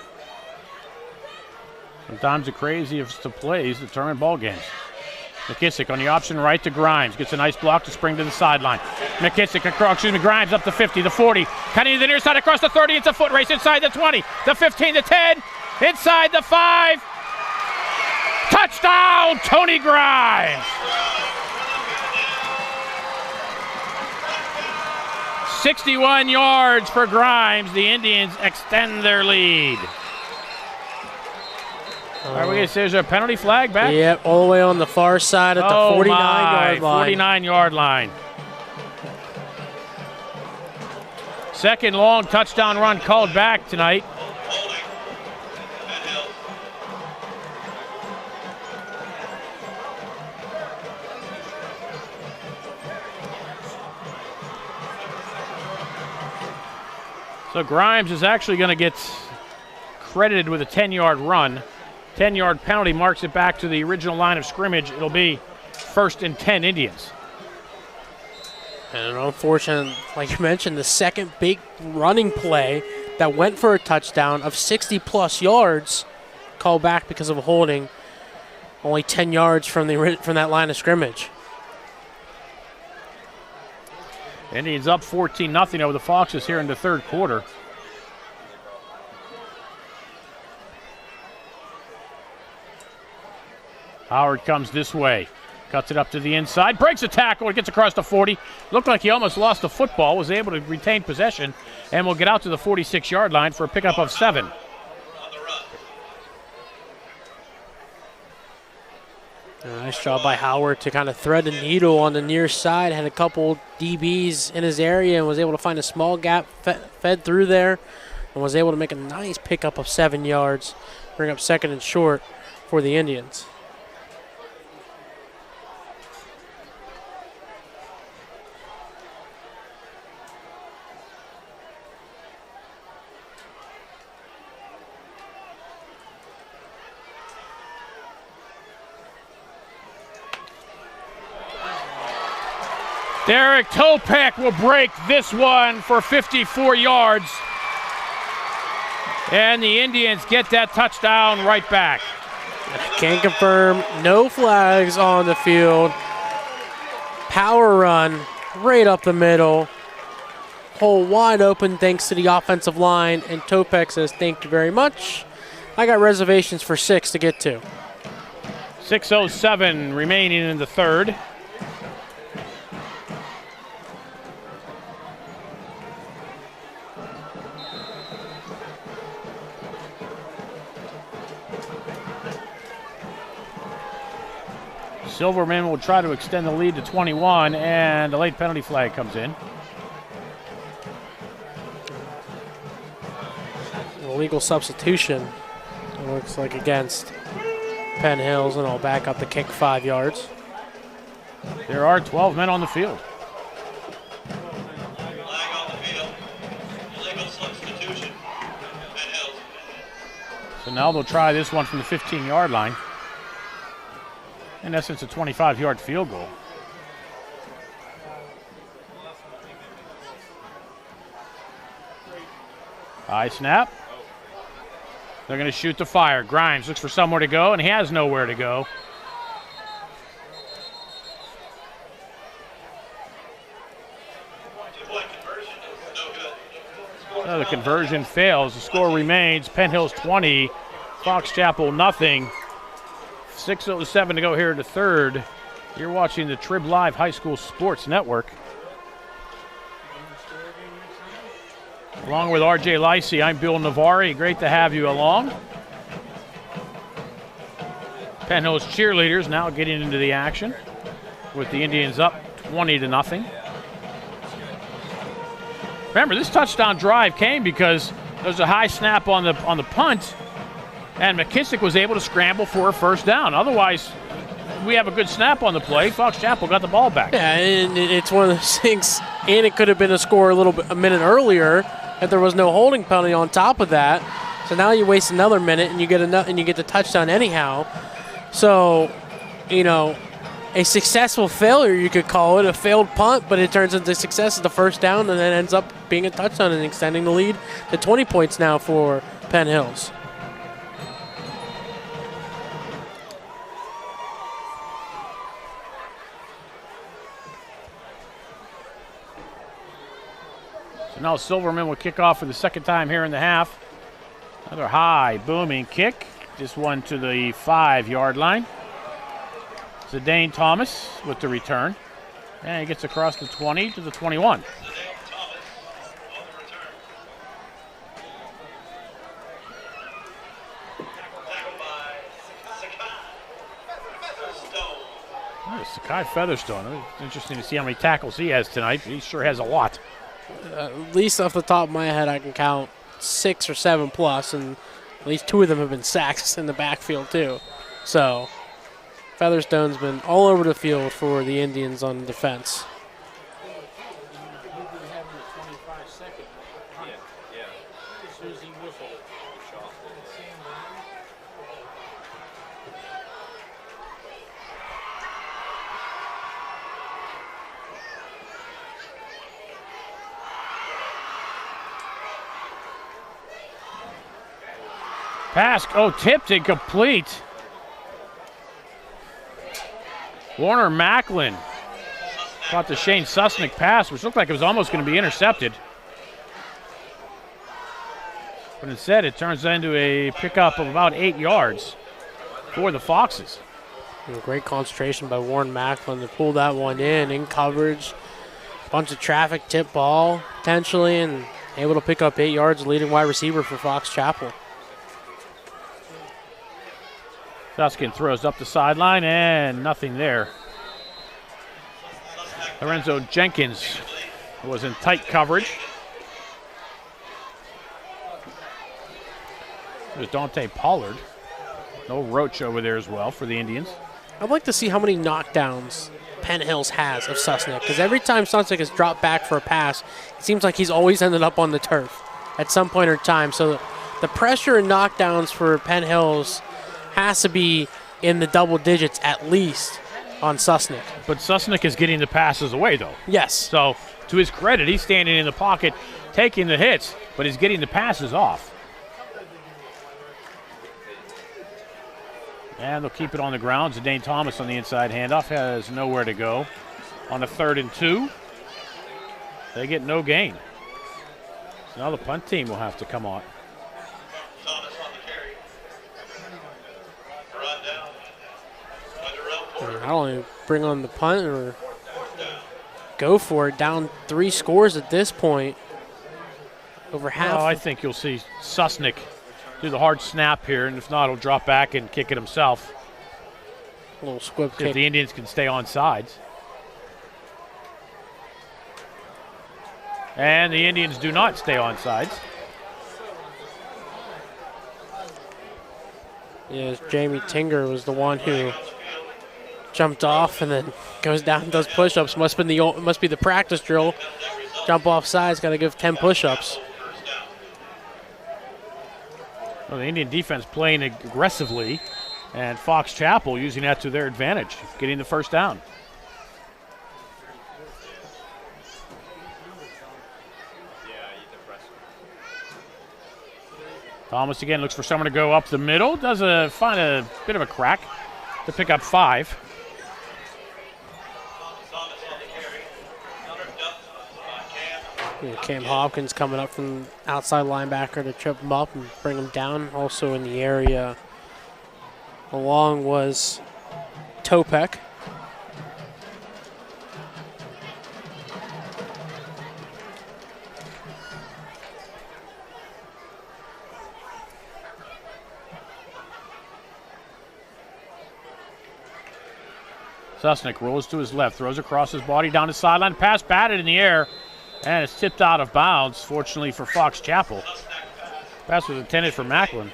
Sometimes the craziest of plays determine ball games. McKissick on the option right to Grimes. Gets a nice block to spring to the sideline. Grimes up the 50, the 40. Cutting to the near side across the 30. It's a foot race inside the 20, the 15, the 10, inside the 5. Touchdown, Tony Grimes. 61 yards for Grimes. The Indians extend their lead. All right, we guess there's a penalty flag back. Yep, all the way on the far side at the 49-yard line. 49-yard line. Second long touchdown run called back tonight. So Grimes is actually going to get credited with a 10-yard run. 10-yard penalty marks it back to the original line of scrimmage. It'll be 1st and 10 Indians. And unfortunately, like you mentioned, the second big running play that went for a touchdown of 60-plus yards called back because of a holding, only 10 yards from that line of scrimmage. Indians up 14-0 over the Foxes here in the third quarter. Howard comes this way. Cuts it up to the inside. Breaks a tackle. It gets across the 40. Looked like he almost lost the football. Was able to retain possession. And will get out to the 46-yard line for a pickup of 7. Nice job by Howard to kind of thread the needle on the near side. Had a couple DBs in his area and was able to find a small gap, fed through there, and was able to make a nice pickup of 7 yards. Bring up 2nd and short for the Indians. Derek Topek will break this one for 54 yards. And the Indians get that touchdown right back. Can confirm, no flags on the field. Power run right up the middle. Hole wide open thanks to the offensive line. And Topek says, thank you very much. I got reservations for 6 to get to. 6:07 remaining in the third. Silverman will try to extend the lead to 21, and a late penalty flag comes in. Illegal substitution, it looks like, against Penn Hills, and I'll back up the kick 5 yards. There are 12 men on the field. Flag on the field. Illegal substitution. Penn Hills. So now they'll try this one from the 15-yard line. In essence, a 25-yard field goal. High snap. They're going to shoot the fire. Grimes looks for somewhere to go, and he has nowhere to go. So the conversion fails. The score remains Penn Hills 20, Fox Chapel nothing. 6:07 to go here in the third. You're watching the Trib Live High School Sports Network. Along with RJ Licey, I'm Bill Navari. Great to have you along. Penn Hills cheerleaders now getting into the action with the Indians up 20-0. Remember, this touchdown drive came because there was a high snap on the punt, and McKissick was able to scramble for a first down. Otherwise, we have a good snap on the play. Fox Chapel got the ball back. Yeah, and it's one of those things, and it could have been a score a minute earlier if there was no holding penalty on top of that. So now you waste another minute and you get the touchdown anyhow. So, you know, a successful failure, you could call it, a failed punt, but it turns into success as the first down and then ends up being a touchdown and extending the lead to 20 points now for Penn Hills. So now Silverman will kick off for the second time here in the half. Another high, booming kick. Just one to the 5-yard line. Zidane Thomas with the return. And he gets across the 20 to the 21. Sakai Featherstone. It's interesting to see how many tackles he has tonight. He sure has a lot. At least off the top of my head, I can count 6 or 7 plus, and at least 2 of them have been sacks in the backfield too. So Featherstone's been all over the field for the Indians on defense. Pass, tipped and complete. Warner Macklin caught the Shane Susnick pass, which looked like it was almost going to be intercepted. But instead, it turns into a pickup of about 8 yards for the Foxes. Great concentration by Warren Macklin to pull that one in coverage. Bunch of traffic, tip ball potentially, and able to pick up 8 yards, leading wide receiver for Fox Chapel. Suskin throws up the sideline and nothing there. Lorenzo Jenkins was in tight coverage. There's Dante Pollard. No Roach over there as well for the Indians. I'd like to see how many knockdowns Penn Hills has of Susnick, because every time Susnick has dropped back for a pass, it seems like he's always ended up on the turf at some point in time. So the pressure and knockdowns for Penn Hills has to be in the double digits at least on Susnick. But Susnick is getting the passes away, though. Yes. So, to his credit, he's standing in the pocket, taking the hits, but he's getting the passes off. And they'll keep it on the ground. Zidane Thomas on the inside handoff has nowhere to go. On the 3rd and 2, they get no gain. So now the punt team will have to come on. I don't even bring on the punt or go for it. Down 3 scores at this point. Over half. I think you'll see Susnick do the hard snap here, and if not, he'll drop back and kick it himself. A little squib kick. If the Indians can stay on sides. And the Indians do not stay on sides. Yes, Jamie Tinger was the one who jumped off and then goes down and does push-ups. Must be the practice drill. Jump off sides, got to give 10 push-ups. Well, the Indian defense playing aggressively, and Fox Chapel using that to their advantage, getting the first down. Thomas again looks for someone to go up the middle. Find a bit of a crack to pick up 5. Cam Hopkins coming up from outside linebacker to trip him up and bring him down. Also in the area along was Topek. Susnick rolls to his left, throws across his body down the sideline. Pass batted in the air, and it's tipped out of bounds, fortunately for Fox Chapel. Pass was intended for Macklin.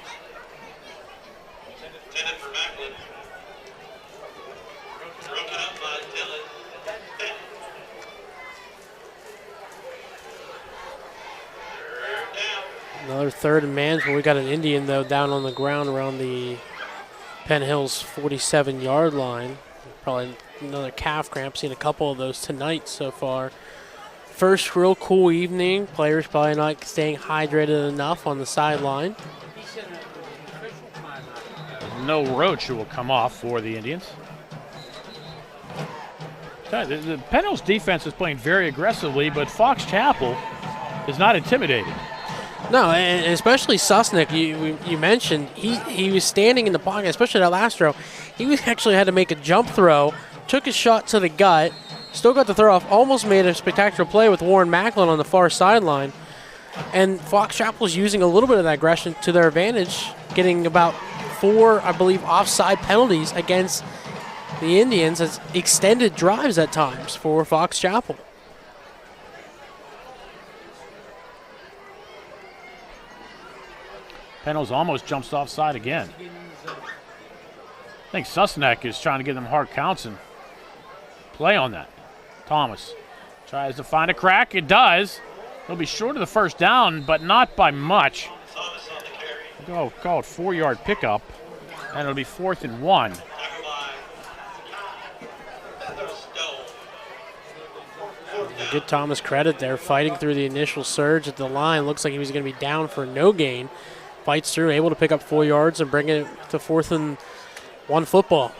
Another third and manageable. We got an Indian, though, down on the ground around the Penn Hills 47-yard line. Probably another calf cramp. Seen a couple of those tonight so far. First real cool evening. Players probably not staying hydrated enough on the sideline. No Roach who will come off for the Indians. The Penn Hills defense is playing very aggressively, but Fox Chapel is not intimidated. No, and especially Susnick, you mentioned, he was standing in the pocket, especially that last throw. He actually had to make a jump throw, took a shot to the gut, still got the throw off, almost made a spectacular play with Warren Macklin on the far sideline. And Fox Chapel's using a little bit of that aggression to their advantage, getting about 4, I believe, offside penalties against the Indians as extended drives at times for Fox Chapel. Penn Hills almost jumps offside again. I think Susneck is trying to give them hard counts and play on that. Thomas tries to find a crack. It does. He'll be short of the first down, but not by much. Go call it 4-yard pickup, and it'll be 4th and 1. Good Thomas credit there, fighting through the initial surge at the line. Looks like he was going to be down for no gain. Fights through, able to pick up 4 yards and bring it to 4th and 1 football.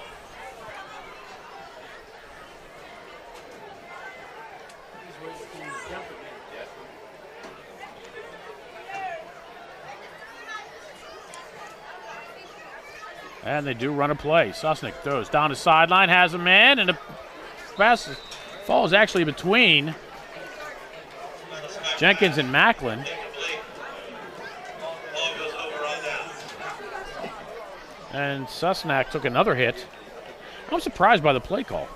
And they do run a play. Susnick throws down the sideline, has a man, and the pass falls actually between Jenkins and Macklin. And Susnack took another hit. I'm surprised by the play call.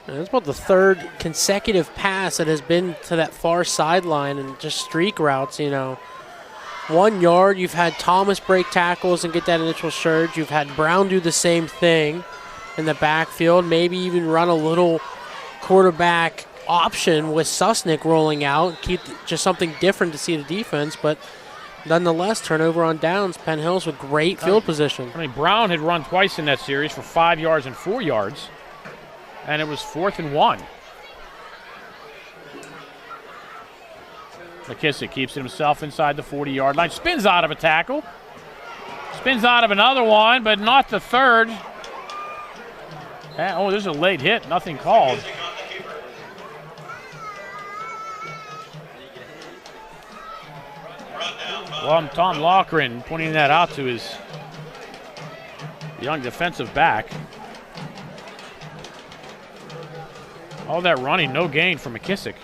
And it's about the 3rd consecutive pass that has been to that far sideline and just streak routes, 1 yard, you've had Thomas break tackles and get that initial surge. You've had Brown do the same thing in the backfield, maybe even run a little quarterback option with Susnick rolling out, keep just something different to see the defense, but nonetheless, turnover on downs. Penn Hills with great field position. Brown had run twice in that series for 5 yards and 4 yards, and it was 4th and 1. McKissick keeps it himself inside the 40-yard line. Spins out of a tackle. Spins out of another one, but not the third. And, there's a late hit. Nothing called. Well, Tom Loughran pointing that out to his young defensive back. All that running, no gain for McKissick.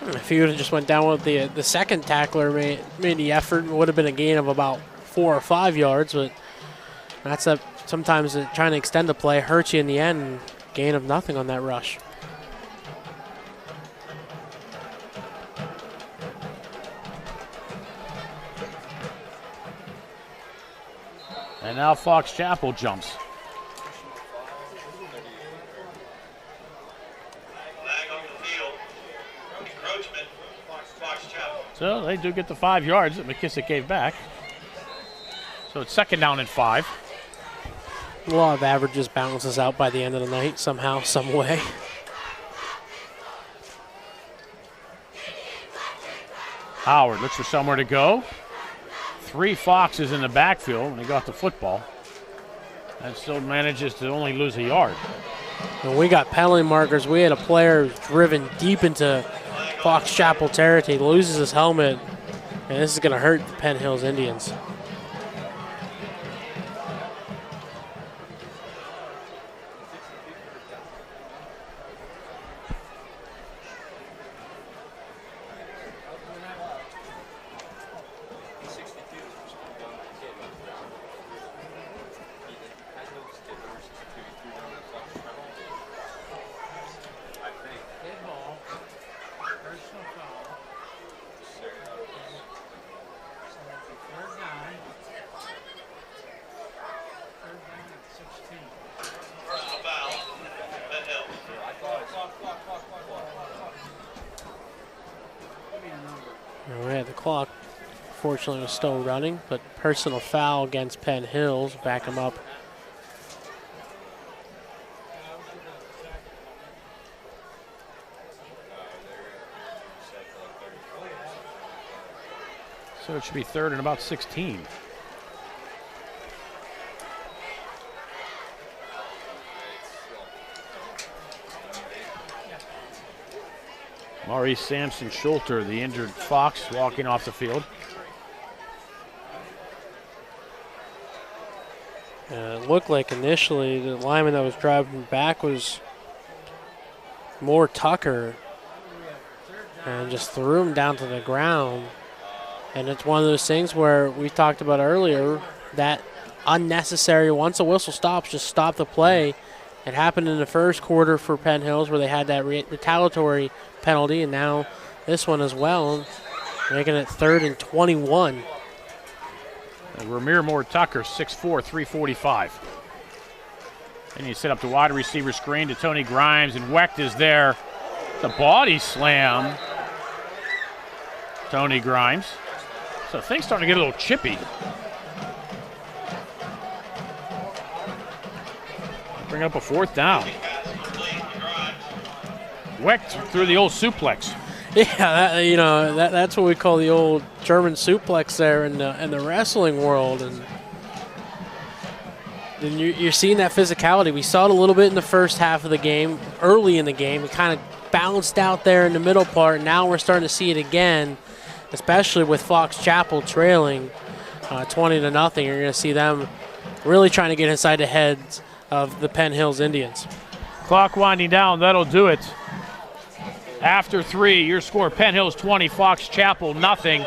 If he would have just went down with the second tackler, made the effort, it would have been a gain of about 4 or 5 yards. But that's sometimes trying to extend the play hurts you in the end. And gain of nothing on that rush. And now Fox Chapel jumps. So they do get the 5 yards that McKissick gave back. So it's 2nd down and 5. A lot of averages balances out by the end of the night somehow, some way. Howard looks for somewhere to go. 3 Foxes in the backfield when he got the football. And still manages to only lose a yard. When we got penalty markers, we had a player driven deep into Fox Chapel territory, loses his helmet, and this is going to hurt the Penn Hills Indians. clock, fortunately, was still running, but personal foul against Penn Hills, back him up. So it should be 3rd and about 16. Maurice Sampson-Schulter, the injured Fox, walking off the field. It looked like initially the lineman that was driving back was more Tucker and just threw him down to the ground. And it's one of those things where we talked about earlier, that unnecessary, once a whistle stops, just stop the play. It happened in the first quarter for Penn Hills where they had that retaliatory penalty, and now this one as well, making it 3rd and 21. Ramir Moore Tucker, 6'4", 345. And you set up the wide receiver screen to Tony Grimes, and Wecht is there. The body slam. Tony Grimes. So things starting to get a little chippy. Bring up a 4th down. Wecht through the old suplex. Yeah, that's what we call the old German suplex there in the wrestling world, and then you're seeing that physicality. We saw it a little bit in the first half of the game, early in the game. It kind of bounced out there in the middle part. Now we're starting to see it again, especially with Fox Chapel trailing 20-0. You're going to see them really trying to get inside the heads of the Penn Hills Indians. Clock winding down. That'll do it. After 3, your score, Penn Hills 20, Fox Chapel nothing.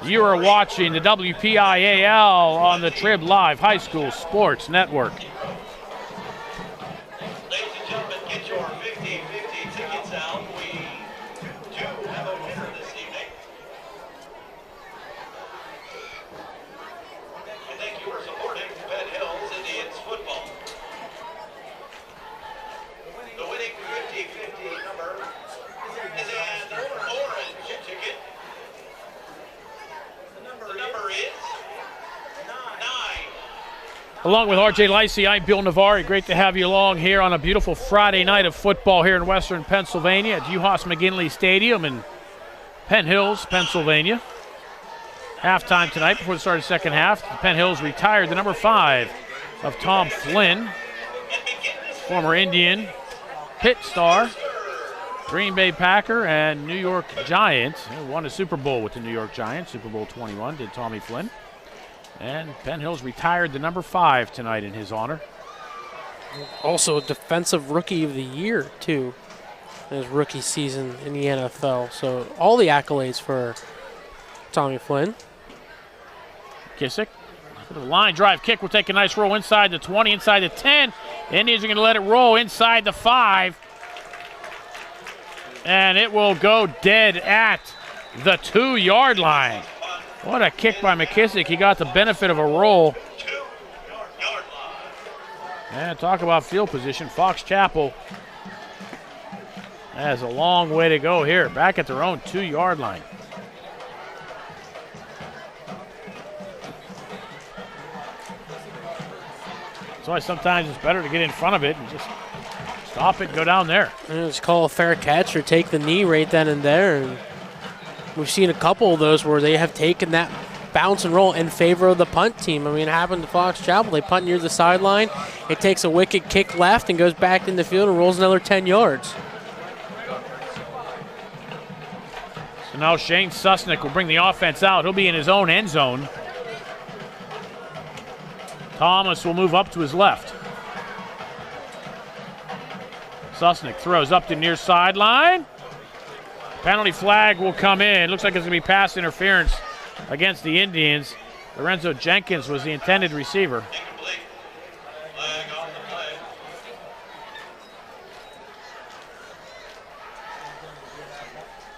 You are watching the WPIAL on the Trib Live High School Sports Network. Ladies and gentlemen, get your 50-50 tickets out. We do have a winner this evening. And thank you for supporting Penn Hills Indians football. The winning 50-50 number is an orange ticket. The number is 9. Along with RJ Licey, I'm Bill Navarre. Great to have you along here on a beautiful Friday night of football here in Western Pennsylvania at UHAS McGinley Stadium in Penn Hills, Pennsylvania. Halftime tonight before the start of the second half. Penn Hills retired the number 5 of Tom Flynn, former Indian, Pitt star, Green Bay Packer, and New York Giant. He won a Super Bowl with the New York Giants. Super Bowl 21 did Tommy Flynn. And Penn Hills retired the number 5 tonight in his honor. Also a defensive rookie of the year, too, in his rookie season in the NFL. So all the accolades for Tommy Flynn. Kissick. The line drive kick will take a nice roll inside the 20, inside the 10. Indians are going to let it roll inside the 5. And it will go dead at the 2-yard line. What a kick by McKissick. He got the benefit of a roll. And talk about field position. Fox Chapel has a long way to go here. Back at their own 2-yard line. That's why sometimes it's better to get in front of it and just stop it, go down there. And just call a fair catch or take the knee right then and there. And we've seen a couple of those where they have taken that bounce and roll in favor of the punt team. I mean, it happened to Fox Chapel. They punt near the sideline. It takes a wicked kick left and goes back in the field and rolls another 10 yards. So now Shane Susnick will bring the offense out. He'll be in his own end zone. Thomas will move up to his left. Susnick throws up the near sideline. Penalty flag will come in. Looks like it's going to be pass interference against the Indians. Lorenzo Jenkins was the intended receiver. Flag on the play.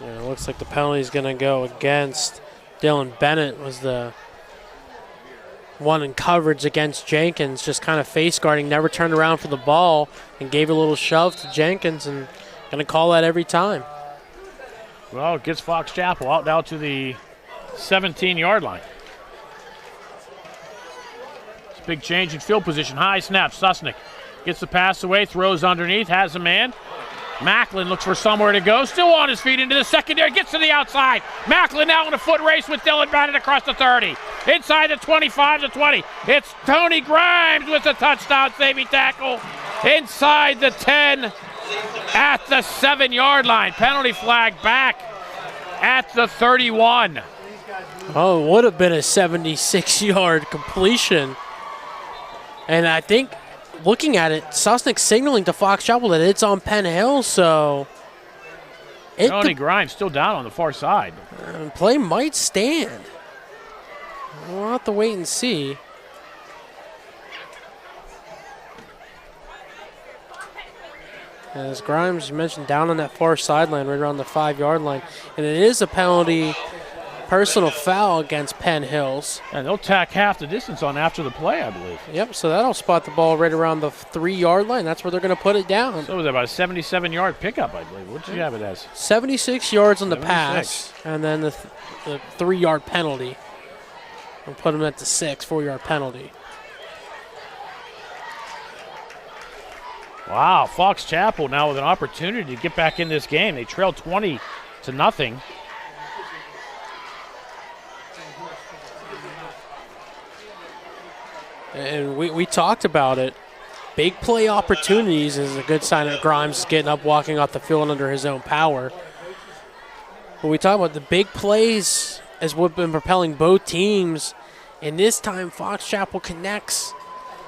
Yeah, it looks like the penalty is going to go against Dylan Bennett. Was the one in coverage against Jenkins, just kind of face guarding, never turned around for the ball and gave a little shove to Jenkins, and going to call that every time. Well, it gets Fox Chapel out now to the 17-yard line. It's a big change in field position. High snap. Susnick gets the pass away, throws underneath, has a man. Macklin looks for somewhere to go. Still on his feet into the secondary. Gets to the outside. Macklin now in a foot race with Dylan Bennett across the 30. Inside the 25 to 20. It's Tony Grimes with the touchdown saving tackle. Inside the 10 at the 7-yard line. Penalty flag back at the 31. Oh, it would have been a 76-yard completion. And I think, looking at it, Susnick signaling to Fox Chapel that it's on Penn Hill, so Tony Grimes still down on the far side. Play might stand. We'll have to wait and see. As Grimes, you mentioned, down on that far sideline, right around the 5-yard line. And it is a penalty, personal foul against Penn Hills. And they'll tack half the distance on after the play, I believe. Yep, so that'll spot the ball right around the 3-yard line. That's where they're going to put it down. So it was about a 77-yard pickup, I believe. What did you have it as? 76 yards on the 76. pass, and then the 3-yard penalty. We'll put them at the 4-yard penalty. Wow, Fox Chapel now with an opportunity to get back in this game. They trail 20 to nothing. And we talked about it. Big play opportunities is a good sign that Grimes is getting up, walking off the field under his own power. But we talk about the big plays as what's been propelling both teams. And this time, Fox Chapel connects,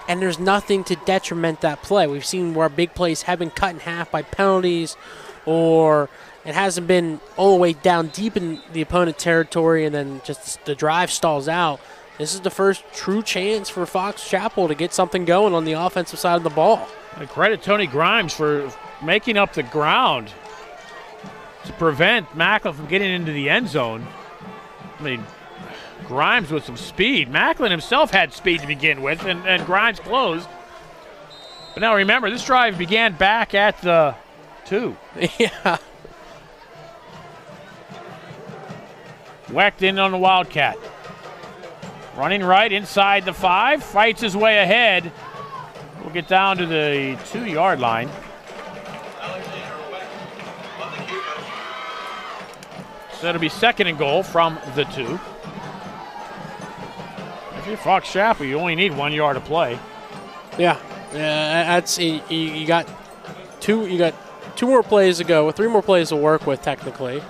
and there's nothing to detriment that play. We've seen where big plays have been cut in half by penalties, or it hasn't been all the way down deep in the opponent territory, and then just the drive stalls out. This is the first true chance for Fox Chapel to get something going on the offensive side of the ball. I credit Tony Grimes for making up the ground to prevent Macklin from getting into the end zone. I mean, Grimes with some speed. Macklin himself had speed to begin with, and Grimes closed. But now remember, this drive began back at the 2. Yeah. Whacked in on the Wildcat. Running right inside the 5, fights his way ahead. We'll get down to the 2-yard line. So it'll be 2nd and goal from the 2. If you're Fox Chapel, you only need 1 yard to play. Yeah. That's you got two more plays to go, with 3 more plays to work with technically.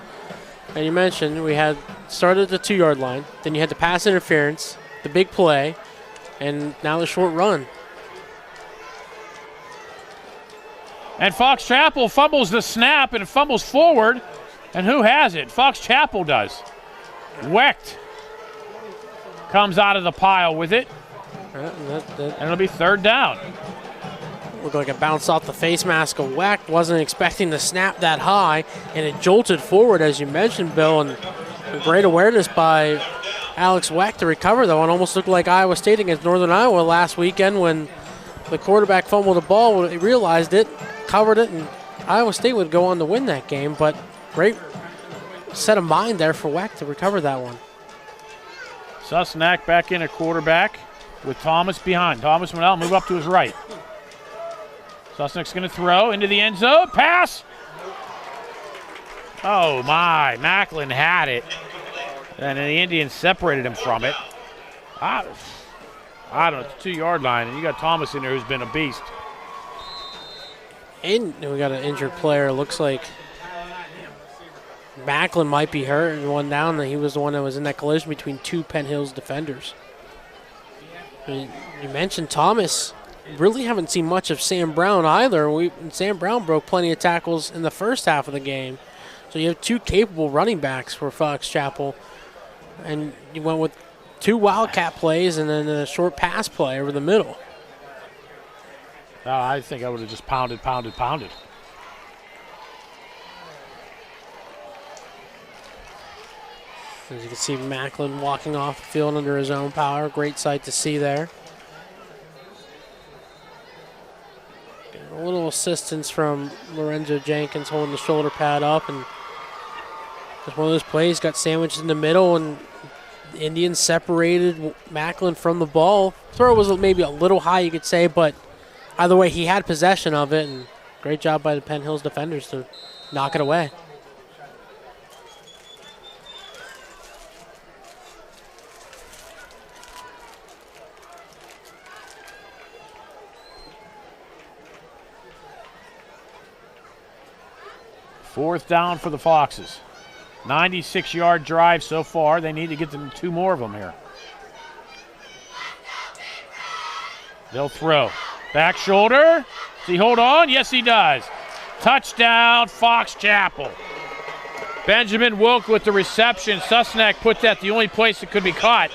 And you mentioned we had started at the 2-yard line, then you had the pass interference, the big play, and now the short run. And Fox Chapel fumbles the snap and fumbles forward. And who has it? Fox Chapel does. Wecht comes out of the pile with it. And it'll be 3rd down. Looked like it bounced off the face mask of Wecht. Wasn't expecting the snap that high, and it jolted forward, as you mentioned, Bill. And great awareness by Alex Wecht to recover that one. Almost looked like Iowa State against Northern Iowa last weekend when the quarterback fumbled the ball. He realized it, covered it, and Iowa State would go on to win that game. But great set of mind there for Wecht to recover that one. Susnack back in at quarterback with Thomas behind. Thomas went out, move up to his right. Susnack's going to throw into the end zone. Pass. Oh, my. Macklin had it. And the Indians separated him from it. I don't know. It's a 2-yard line, and you got Thomas in there who's been a beast. And we got an injured player. Looks like Macklin might be hurt and one down. He was the one that was in that collision between 2 Penn Hills defenders. I mean, you mentioned Thomas. Really haven't seen much of Sam Brown either. Sam Brown broke plenty of tackles in the first half of the game. So you have 2 capable running backs for Fox Chapel. And you went with 2 Wildcat plays and then a short pass play over the middle. I think I would have just pounded. As you can see, Macklin walking off the field under his own power. Great sight to see there. Getting a little assistance from Lorenzo Jenkins holding the shoulder pad up. And Just one of those plays, got sandwiched in the middle, and the Indians separated Macklin from the ball. Throw was maybe a little high, you could say, but either way, he had possession of it, and great job by the Penn Hills defenders to knock it away. Fourth down for the Foxes. 96-yard drive so far. They need to get them 2 more of them here. They'll throw. Back shoulder. Does he hold on? Yes, he does. Touchdown, Fox Chapel. Benjamin Wilk with the reception. Susnek put that the only place it could be caught.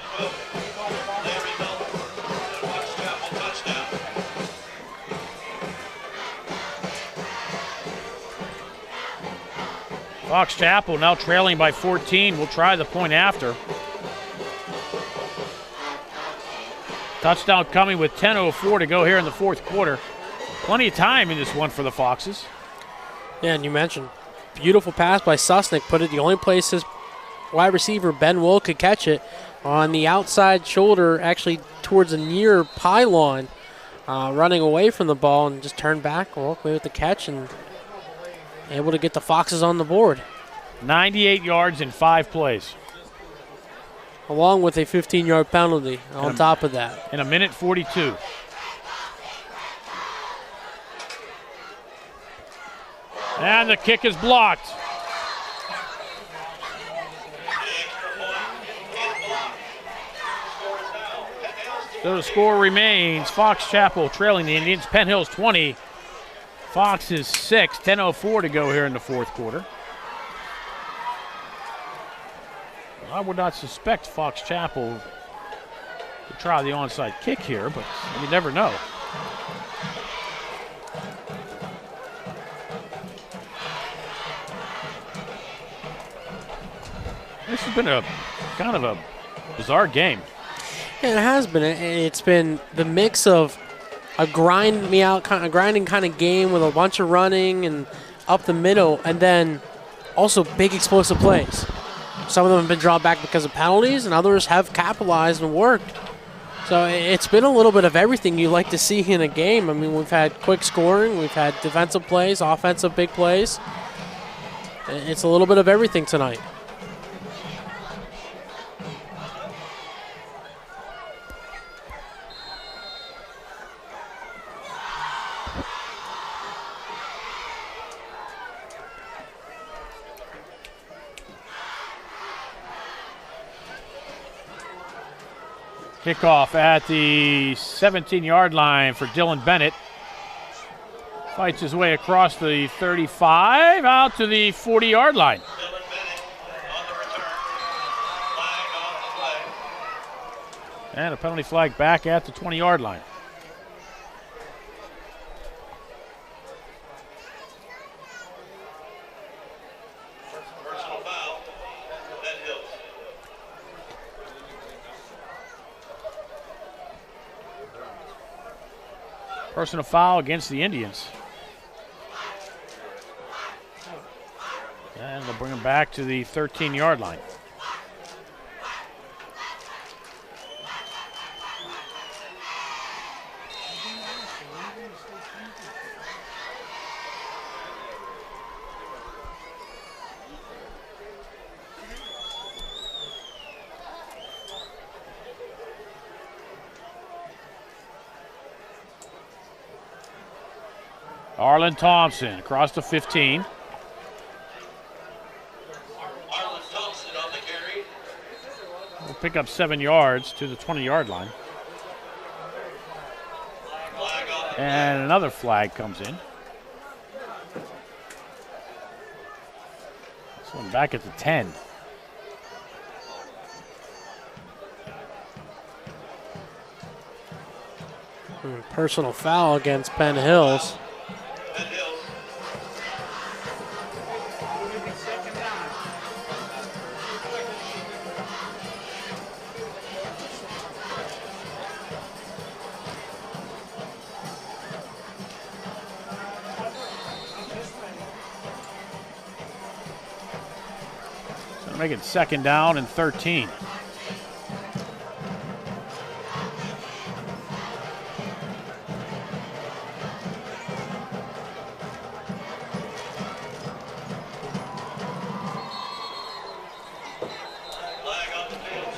Fox Chapel now trailing by 14. We'll try the point after. Touchdown coming with 10:04 to go here in the fourth quarter. Plenty of time in this one for the Foxes. Yeah, and you mentioned beautiful pass by Susnek. Put it the only place his wide receiver, Ben Will, could catch it on the outside shoulder, actually towards the near pylon, running away from the ball and just turned back, walked away with the catch, and able to get the Foxes on the board. 98 yards in 5 plays. Along with a 15-yard penalty on top of that. In 1:42. And the kick is blocked. So the score remains Fox Chapel trailing the Indians. Penn Hills 20. Foxes 6. 10:04 to go here in the fourth quarter. I would not suspect Fox Chapel to try the onside kick here, but you never know. This has been a kind of a bizarre game. Yeah, it has been. It's been the mix of a grinding kind of game with a bunch of running and up the middle, and then also big explosive plays. Some of them have been drawn back because of penalties, and others have capitalized and worked. So it's been a little bit of everything you like to see in a game. I mean, we've had quick scoring, we've had defensive plays, offensive big plays. It's a little bit of everything tonight. Kickoff at the 17-yard line for Dylan Bennett. Fights his way across the 35 out to the 40-yard line. Dylan Bennett on the return. Flag on the play. And a penalty flag back at the 20-yard line. Personal foul. Penn Hills. Personal foul against the Indians. And they'll bring him back to the 13-yard line. Arlen Thompson across the 15. Arlen Thompson on the carry. Will pick up 7 yards to the 20-yard line. Flag on the play. And another flag comes in. This one back at the 10. Personal foul against Penn Hills. Penn Hills. make it 2nd down and 13.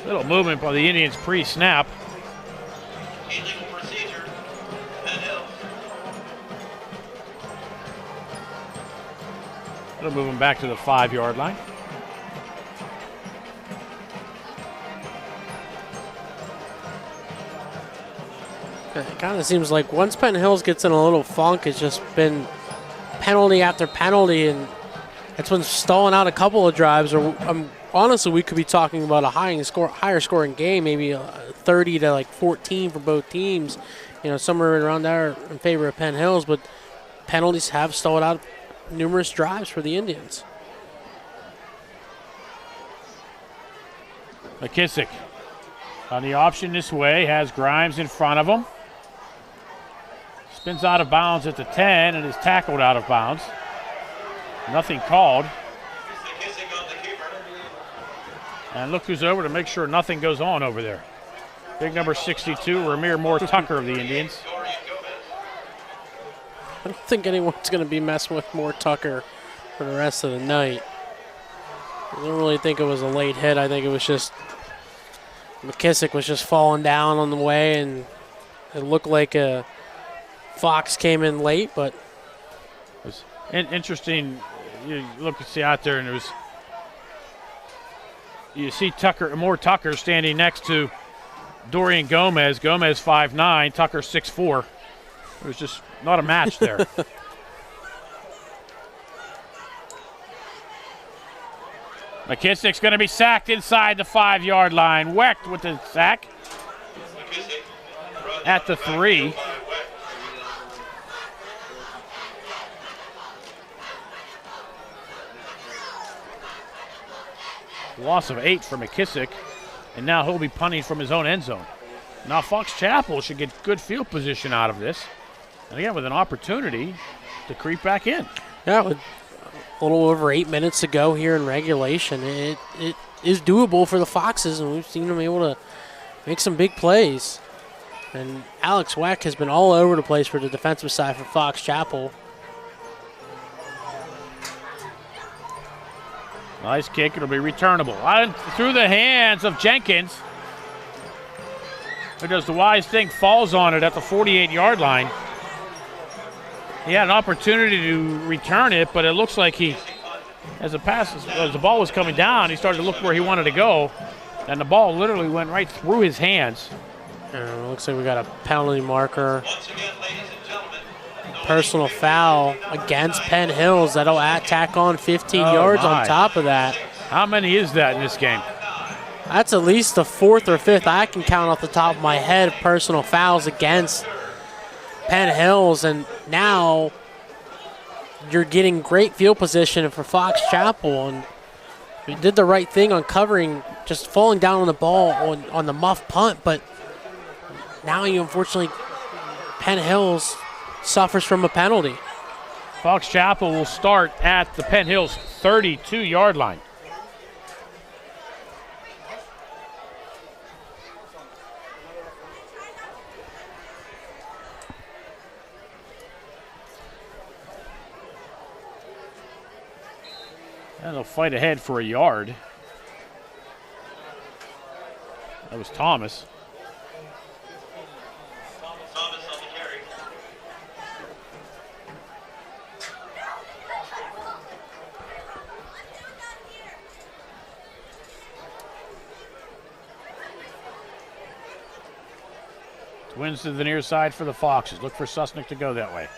Little movement by the Indians pre-snap. Illegal procedure. Penn Hills. Little movement back to the 5-yard line. It kind of seems like once Penn Hills gets in a little funk, it's just been penalty after penalty, and it's been stalling out a couple of drives. Or honestly, we could be talking about a higher scoring game, maybe 30 to like 14 for both teams. You know, somewhere around there in favor of Penn Hills, but penalties have stalled out numerous drives for the Indians. McKissick on the option this way, has Grimes in front of him. Spins out of bounds at the 10 and is tackled out of bounds. Nothing called. McKissick on the keeper. And look who's over to make sure nothing goes on over there. Big number 62, Ramir Moore Tucker of the Indians. Dorian Gomez. I don't think anyone's going to be messing with Moore Tucker for the rest of the night. I don't really think it was a late hit. I think it was just McKissick was just falling down on the way, and it looked like Fox came in late, but It was interesting. You look and see out there, and you see Moore Tucker standing next to Dorian Gomez. Gomez 5'9", Tucker 6'4". It was just not a match there. McKissick's going to be sacked inside the 5-yard line. Wecht with the sack McKissick. at the 3. Loss of 8 for McKissick, and now he'll be punting from his own end zone. Now Fox Chapel should get good field position out of this, and again with an opportunity to creep back in. yeah, with a little over 8 minutes to go here in regulation, it is doable for the Foxes, and we've seen them able to make some big plays. And Alex Weck has been all over the place for the defensive side for Fox Chapel. Nice kick, it'll be returnable. Through the hands of Jenkins, who does the wise thing, falls on it at the 48-yard line. He had an opportunity to return it, but it looks like as the ball was coming down, he started to look where he wanted to go, and the ball literally went right through his hands. It looks like we got a penalty marker. Once again, ladies and gentlemen, Personal foul against Penn Hills. That'll tack on 15 yards on top of that. How many is that in this game? That's at least the 4th or 5th I can count off the top of my head. Personal fouls against Penn Hills, and now you're getting great field position for Fox Chapel, and we did the right thing on covering, just falling down on the ball on the muff punt, but now you unfortunately, Penn Hills suffers from a penalty. Fox Chapel will start at the Penn Hills 32-yard line. And they'll fight ahead for a yard. That was Thomas. Thomas on the carry. Twins to the near side for the Foxes. Look for Susnick to go that way.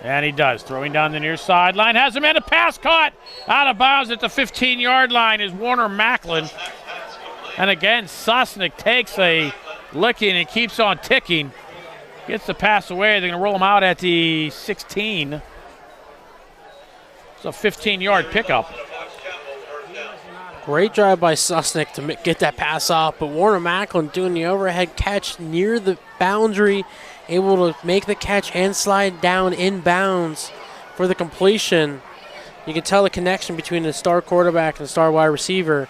And he does. Throwing down the near sideline. Has him in a pass caught. Out of bounds at the 15-yard line is Warner Macklin. And again, Susnick takes a licking and keeps on ticking. Gets the pass away. They're going to roll him out at the 16. It's a 15-yard pickup. Great drive by Susnick to get that pass off, but Warner Macklin doing the overhead catch near the boundary, able to make the catch and slide down in bounds for the completion. you can tell the connection between the star quarterback and the star wide receiver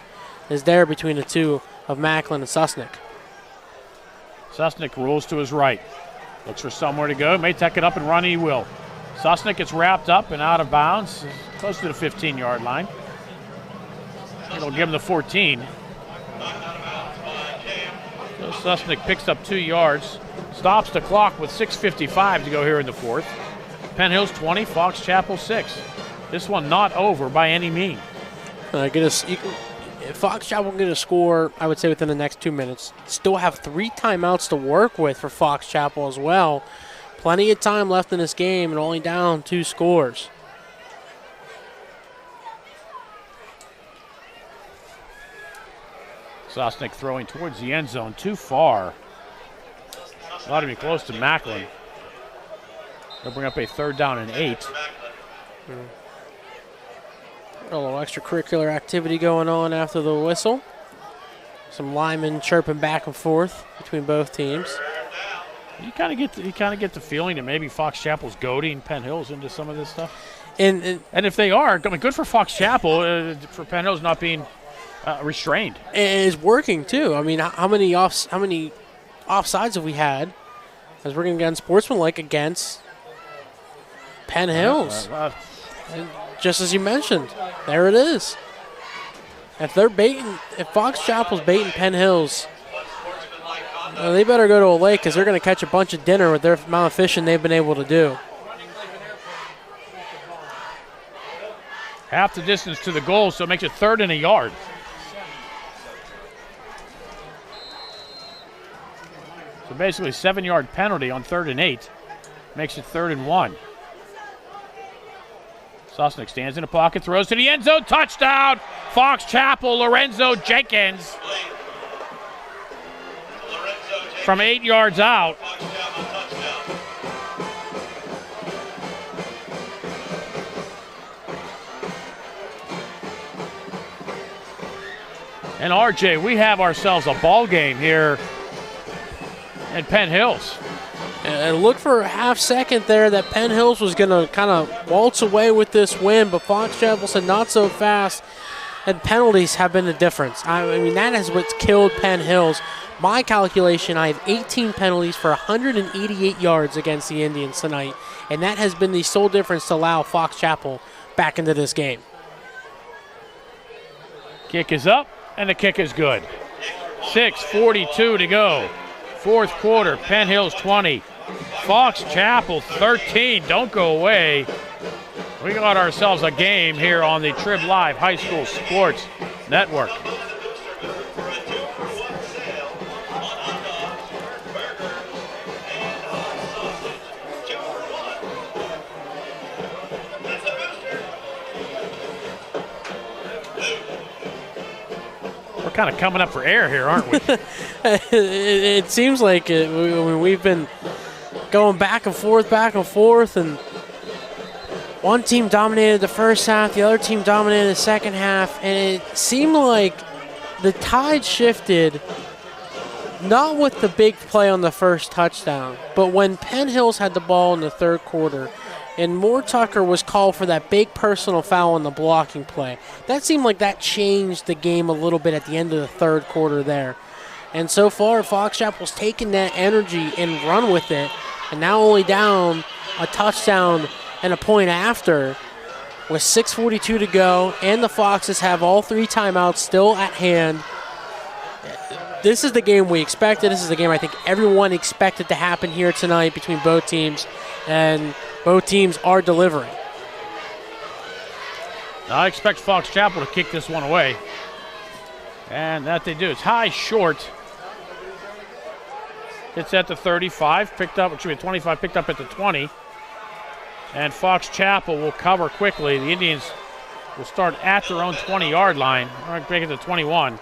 is there between the two of Macklin and Susnick. Susnick rolls to his right. Looks for somewhere to go. May take it up and run, he will. Susnick gets wrapped up and out of bounds, close to the 15-yard line. It'll give him the 14. So Susnick picks up 2 yards, stops the clock with 6:55 to go here in the fourth. Penn Hills 20, Fox Chapel 6. This one not over by any means. Fox Chapel can get a score, I would say, within the next 2 minutes. Still have 3 timeouts to work with for Fox Chapel as well. Plenty of time left in this game and only down 2 scores. Susnick throwing towards the end zone, too far. Not even close to Macklin. They'll bring up a 3rd down and 8. A little extracurricular activity going on after the whistle. Some linemen chirping back and forth between both teams. You kind of get the feeling that maybe Fox Chapel's goading Penn Hills into some of this stuff. And if they are, I mean, good for Fox Chapel for Penn Hills not being restrained. And it's working too. I mean, how many offsides have we had as we're going to get unsportsmanlike against Penn Hills? Just as you mentioned, there it is. If Fox Chapel's baiting Penn Hills, they better go to a lake because they're going to catch a bunch of dinner with their amount of fishing they've been able to do. Half the distance to the goal, so it makes it 3rd and a yard. So basically 7-yard penalty on 3rd and 8. Makes it 3rd and 1. Susnick stands in the pocket, throws to the end zone, touchdown! Fox Chapel, Lorenzo Jenkins. From 8 yards out. And RJ, we have ourselves a ball game here at Penn Hills. And look for a half second there that Penn Hills was going to kind of waltz away with this win, but Fox Chapel said not so fast, and penalties have been the difference. I mean, that is what's killed Penn Hills. My calculation, I have 18 penalties for 188 yards against the Indians tonight, and that has been the sole difference to allow Fox Chapel back into this game. Kick is up, and the kick is good. 6:42 to go. Fourth quarter, Penn Hills 20. Fox Chapel 13. Don't go away. We got ourselves a game here on the Trib Live High School Sports Network. We're kind of coming up for air here, aren't we? It seems like it. We've been going back and forth, and one team dominated the first half, the other team dominated the second half, and it seemed like the tide shifted, not with the big play on the first touchdown, but when Penn Hills had the ball in the third quarter, and Moore Tucker was called for that big personal foul on the blocking play. That seemed like that changed the game a little bit at the end of the third quarter there. And so far, Fox Chapel's taken that energy and run with it, and now only down a touchdown and a point after with 6:42 to go, and the Foxes have all 3 timeouts still at hand. This is the game we expected. This is the game I think everyone expected to happen here tonight between both teams, and both teams are delivering. I expect Fox Chapel to kick this one away, and that they do. It's high, short. It's at the 35, picked up, 25, picked up at the 20. And Fox Chapel will cover quickly. The Indians will start at their own 20-yard line. All right, make it to 21.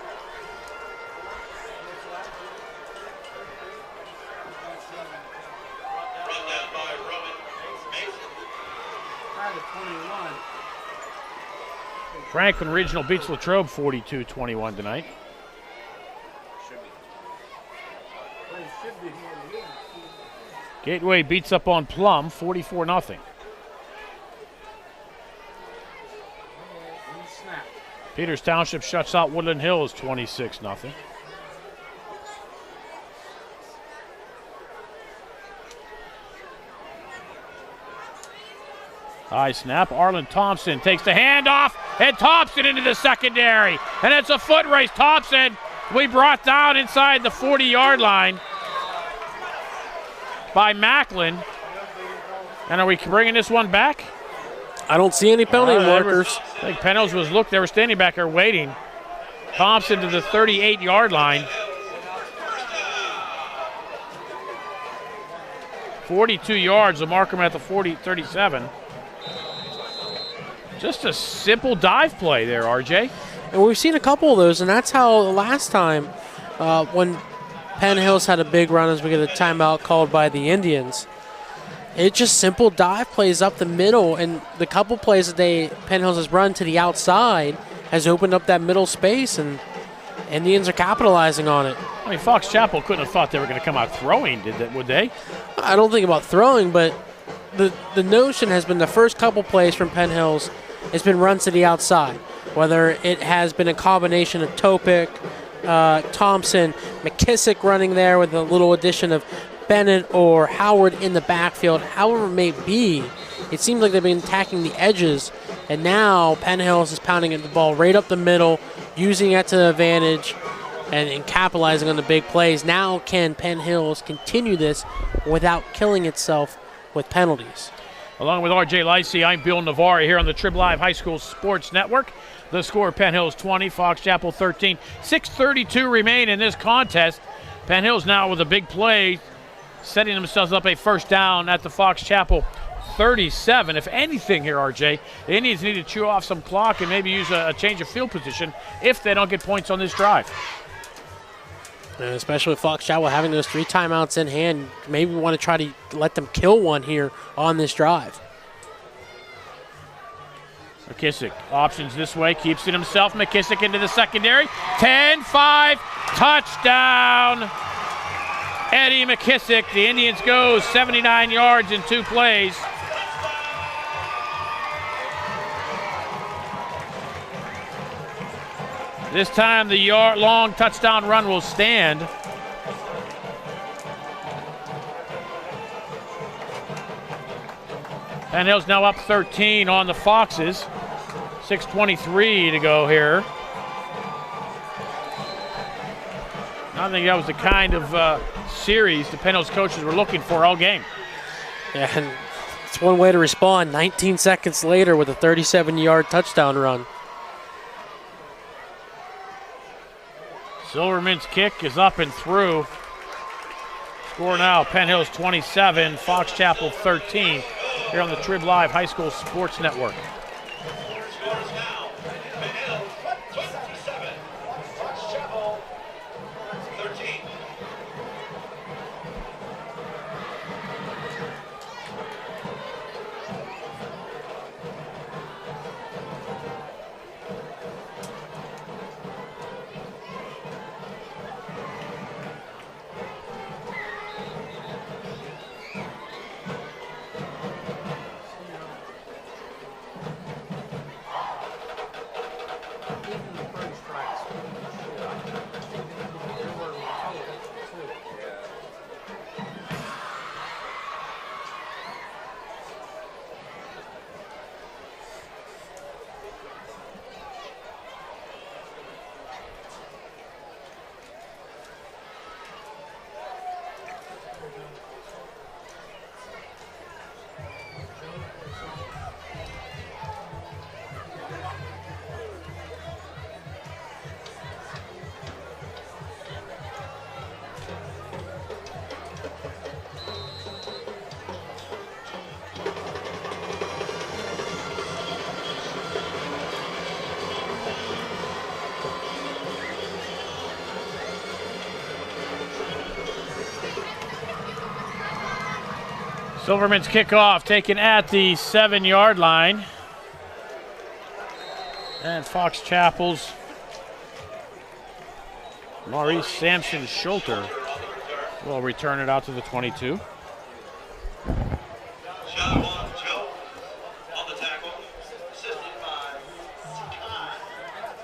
Franklin Regional beats Latrobe 42-21 tonight. Gateway beats up on Plum 44-0. Peters Township shuts out Woodland Hills 26-0. High snap. Arlen Thompson takes the handoff, and Thompson into the secondary. And it's a foot race. Thompson will be brought down inside the 40-yard line by Macklin. And are we bringing this one back? I don't see any penalty markers. I think Penn Hills was they were standing back there waiting. Thompson to the 38-yard line. 42 yards, the marker at the 37. Just a simple dive play there, RJ. And we've seen a couple of those, and that's how last time when Penn Hills had a big run as we get a timeout called by the Indians. It's just simple dive plays up the middle, and the couple plays that Penn Hills has run to the outside has opened up that middle space, and Indians are capitalizing on it. I mean, Fox Chapel couldn't have thought they were going to come out throwing, would they? I don't think about throwing, but the notion has been the first couple plays from Penn Hills has been runs to the outside, whether it has been a combination of Topic, Thompson, McKissick running there with a little addition of Bennett or Howard in the backfield. However it may be, it seems like they've been attacking the edges, and now Penn Hills is pounding the ball right up the middle, using it to the advantage, and capitalizing on the big plays. Now can Penn Hills continue this without killing itself with penalties? Along with RJ Licey, I'm Bill Navarre here on the Trib Live High School Sports Network. The score, Penn Hills 20, Fox Chapel 13. 6:32 remain in this contest. Penn Hills now with a big play, setting themselves up a first down at the Fox Chapel 37. If anything here, RJ, the Indians need to chew off some clock and maybe use a change of field position if they don't get points on this drive. And especially with Fox Chapel having those 3 timeouts in hand, maybe we want to try to let them kill one here on this drive. McKissick options this way, keeps it himself. McKissick into the secondary. 10-5, touchdown. Eddie McKissick. The Indians go 79 yards in 2 plays. This time the long touchdown run will stand. Penn Hills now up 13 on the Foxes. 6:23 to go here. I think that was the kind of series the Penn Hills coaches were looking for all game. Yeah, and it's one way to respond 19 seconds later with a 37-yard touchdown run. Silverman's kick is up and through. Score now, Penn Hills 27, Fox Chapel 13, here on the Trib Live High School Sports Network. Scores now, Penn Hills 27, Fox Chapel 13. Silverman's kickoff taken at the 7-yard line. And Fox Chapel's Maurice Sampson Schulter will return it out to the 22. Shot one, Joe on the tackle, assisted by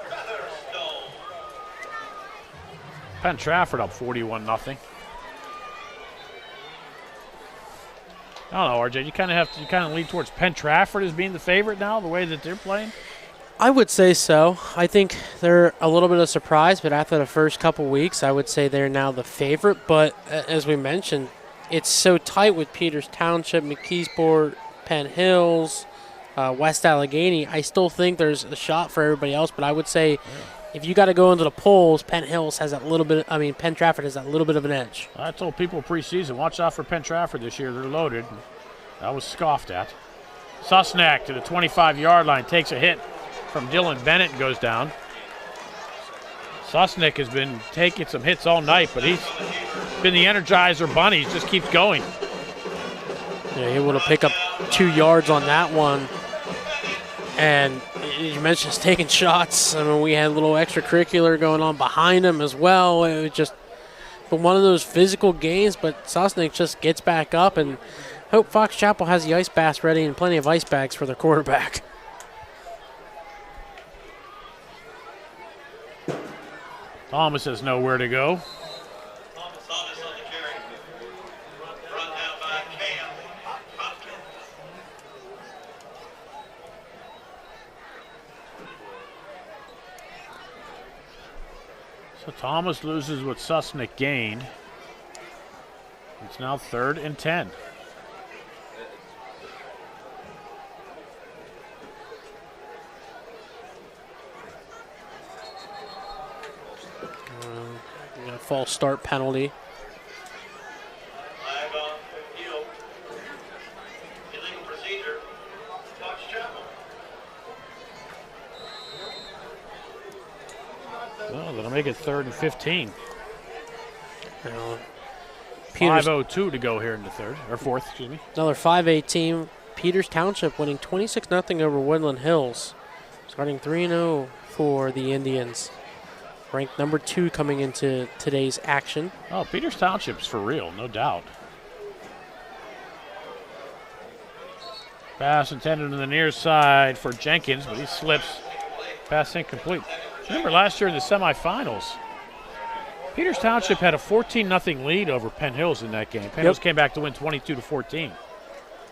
Ty. Penn Trafford up 41-0. I don't know, RJ. You kind of lean towards Penn Trafford as being the favorite now, the way that they're playing. I would say so. I think they're a little bit of a surprise, but after the first couple weeks, I would say they're now the favorite. But as we mentioned, it's so tight with Peters Township, McKeesport, Penn Hills, West Allegheny. I still think there's a shot for everybody else, but I would say if you got to go into the polls, Penn Trafford has that little bit of an edge. I told people preseason, watch out for Penn Trafford this year. They're loaded. That was scoffed at. Susnack to the 25-yard line, takes a hit from Dylan Bennett and goes down. Susnick has been taking some hits all night, but he's been the Energizer Bunny. He just keeps going. Yeah, able to pick up 2 yards on that one. And you mentioned he's taking shots. I mean, we had a little extracurricular going on behind him as well. It was just one of those physical games, but Susnick just gets back up, and hope Fox Chapel has the ice bath ready and plenty of ice bags for their quarterback. Thomas has nowhere to go. Thomas on the carry. Run down by Cam Hopkins. So Thomas loses what Susnick gained. It's now 3rd and 10. False start penalty. Flag on the field. Illegal procedure. Fox Chapel. Well, that'll make it 3rd and 15. Peters, 5:02 to go here in the 4th, excuse me. another 5A team. Peters Township winning 26-0 over Woodland Hills. Starting 3-0 for the Indians. Ranked number 2 coming into today's action. Oh, Peters Township's for real, no doubt. Pass intended to the near side for Jenkins, but he slips. Pass incomplete. Remember last year in the semifinals, Peters Township had a 14-0 lead over Penn Hills in that game. Penn Hills came back to win 22-14.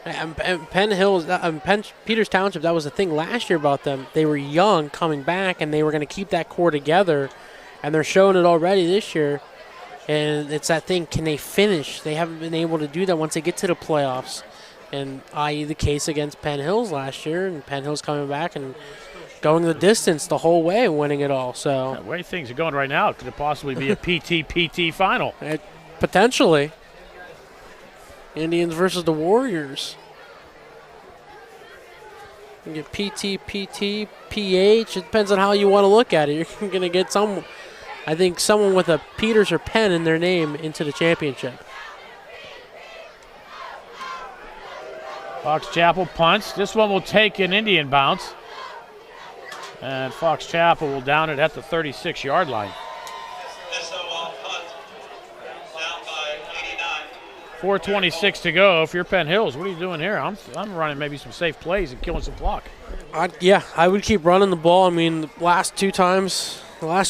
And Penn Hills, Peters Township, that was the thing last year about them. They were young coming back, and they were going to keep that core together, and they're showing it already this year. And it's that thing, can they finish? They haven't been able to do that once they get to the playoffs, and i.e. the case against Penn Hills last year, and Penn Hills coming back and going the distance the whole way and winning it all. So The way things are going right now, could it possibly be a PT final? Potentially. Indians versus the Warriors. You get PT, PH. It depends on how you want to look at it. You're going to get someone with a Peters or Penn in their name into the championship. Fox Chapel punts. This one will take an Indian bounce. And Fox Chapel will down it at the 36-yard line. SOL punt. Down by 89. 4:26 to go. If you're Penn Hills, what are you doing here? I'm running maybe some safe plays and killing some clock. I would keep running the ball. I mean, the last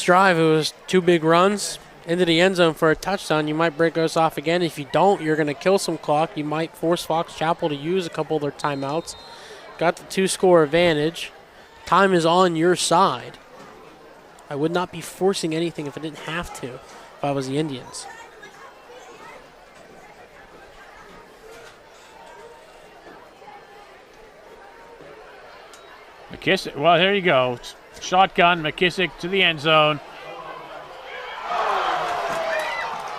drive, it was 2 big runs into the end zone for a touchdown. You might break us off again. If you don't, you're going to kill some clock. You might force Fox Chapel to use a couple of their timeouts. Got the 2-score advantage. Time is on your side. I would not be forcing anything if I didn't have to, if I was the Indians. McKissick, well, there you go. Shotgun, McKissick to the end zone.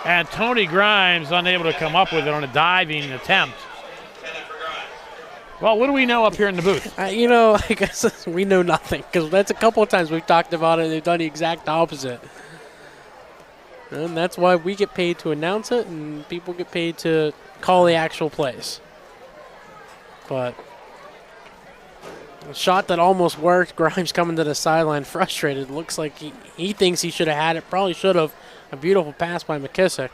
And Tony Grimes unable to come up with it on a diving attempt. Well, what do we know up here in the booth? I guess we know nothing, because that's a couple of times we've talked about it and they've done the exact opposite. And that's why we get paid to announce it and people get paid to call the actual plays. But a shot that almost worked, Grimes coming to the sideline frustrated. Looks like he thinks he should have had it, probably should have. A beautiful pass by McKissick.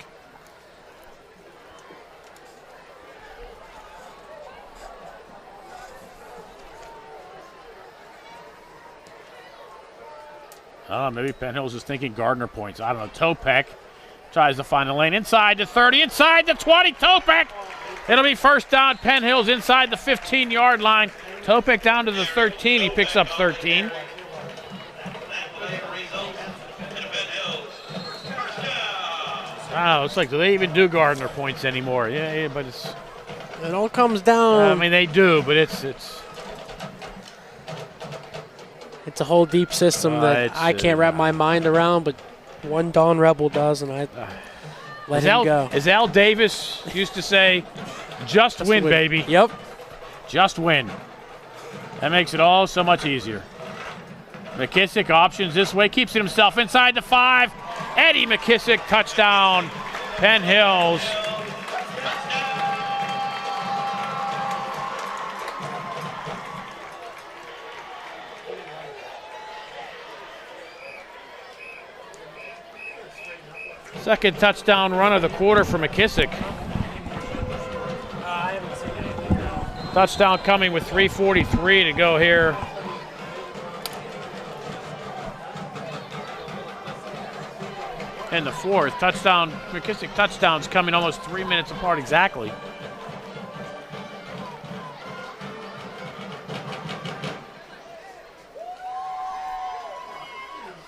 Maybe Penn Hills is thinking Gardner points. I don't know. Topek tries to find the lane inside the 30, inside the 20. Topek. It'll be first down. Penn Hills inside the 15-yard line. Topek down to the 13. He picks up 13. Oh, it's like, do they even do Gardner points anymore? Yeah, but it's. It all comes down. I mean, they do, but it's a whole deep system that I can't wrap my mind around, but one Don Rebel does, and I let him go. As Al Davis used to say, just win, baby. Yep. Just win. That makes it all so much easier. McKissick options this way, keeps it himself inside the 5. Eddie McKissick, touchdown, Penn Hills. Second touchdown run of the quarter for McKissick. Touchdown coming with 3:43 to go here. In the fourth. Touchdown, McKissick touchdowns coming almost 3 minutes apart exactly.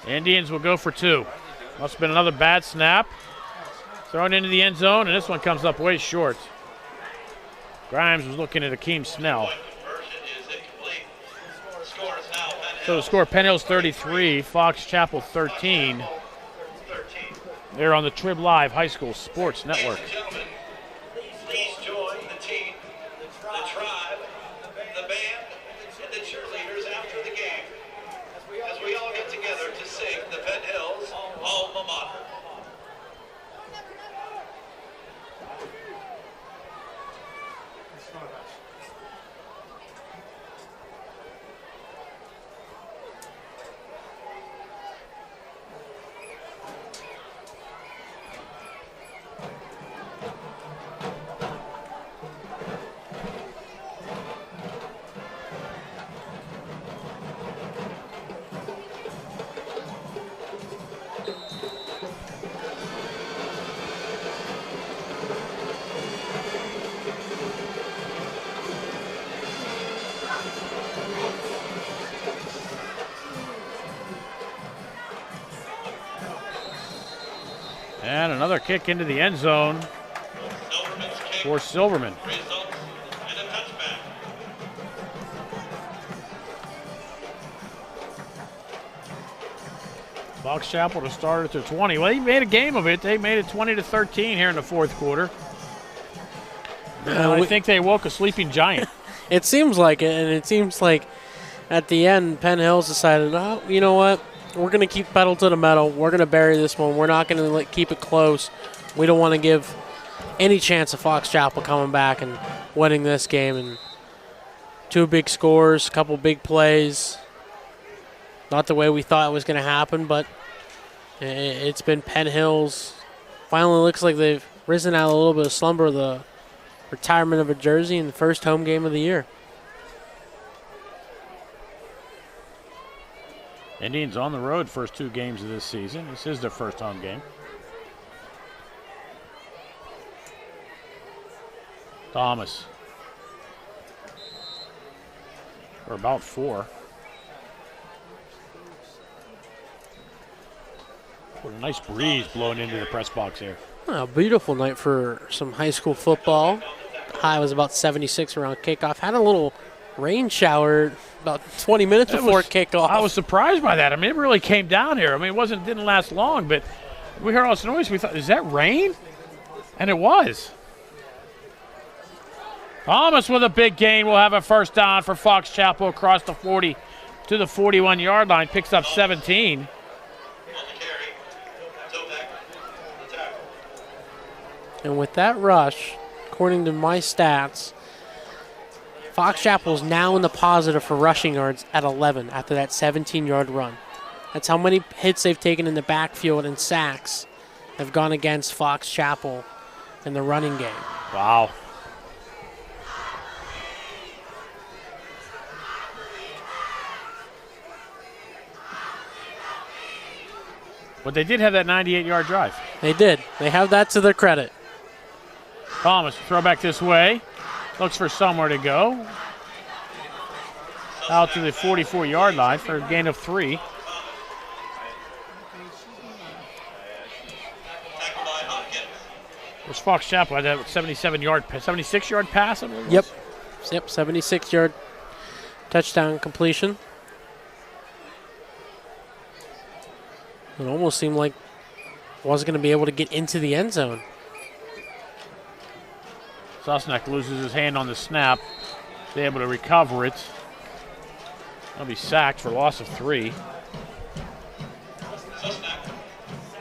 Indians will go for 2. Must have been another bad snap. Thrown into the end zone, and this one comes up way short. Grimes was looking at Akeem Snell. So the score, Penn Hills 33, Fox Chapel 13. They're on the Trib Live High School Sports Network. Please join the team, the tribe, the band, and the cheerleaders after the game as we all get together to sing the Penn Hills alma mater. And another kick into the end zone for Silverman. Fox Chapel to start at their 20. Well, they made a game of it. They made it 20-13 here in the fourth quarter. I think they woke a sleeping giant. It seems like it, and it seems like at the end, Penn Hills decided, oh, you know what? We're going to keep pedal to the metal. We're going to bury this one. We're not going to keep it close. We don't want to give any chance of Fox Chapel coming back and winning this game. And 2 big scores, a couple big plays. Not the way we thought it was going to happen, but it's been Penn Hills. Finally looks like they've risen out of a little bit of slumber of the retirement of a jersey in the first home game of the year. Indians on the road first 2 games of this season. This is their first home game. Thomas. For about 4. What a nice breeze blowing into the press box here. A beautiful night for some high school football. The high was about 76 around kickoff. Had a little rain shower about 20 minutes before kickoff. I was surprised by that. I mean, it really came down here. I mean, it didn't last long, but we heard all this noise. We thought, is that rain? And it was. Thomas with a big gain will have a first down for Fox Chapel across the 40 to the 41-yard line. Picks up 17. And with that rush, according to my stats, Fox Chapel's now in the positive for rushing yards at 11 after that 17-yard run. That's how many hits they've taken in the backfield and sacks have gone against Fox Chapel in the running game. Wow. But they did have that 98-yard drive. They did. They have that to their credit. Thomas, throw back this way. Looks for somewhere to go. Out to the 44-yard line for a gain of 3. There's Fox Chapel had that 76-yard pass. I believe it was. Yep, 76-yard touchdown completion. It almost seemed like wasn't going to be able to get into the end zone. Sosnak loses his hand on the snap. They're able to recover it. He'll be sacked for loss of 3. Sosnak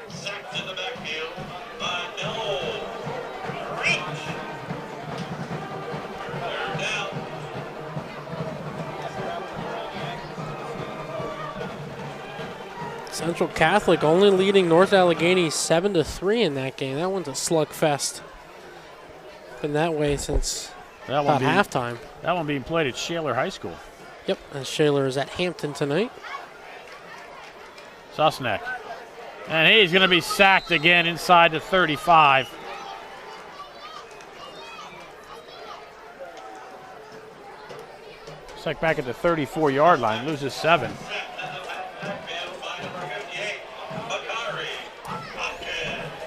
sacked in the backfield by no reach. Third down. Central Catholic only leading North Allegheny 7-3 in that game. That one's a slugfest. Been that way since about halftime. That one being played at Shaler High School. Yep, and Shaler is at Hampton tonight. Sosnak. And he's going to be sacked again inside the 35. Looks like back at the 34-yard line, loses 7.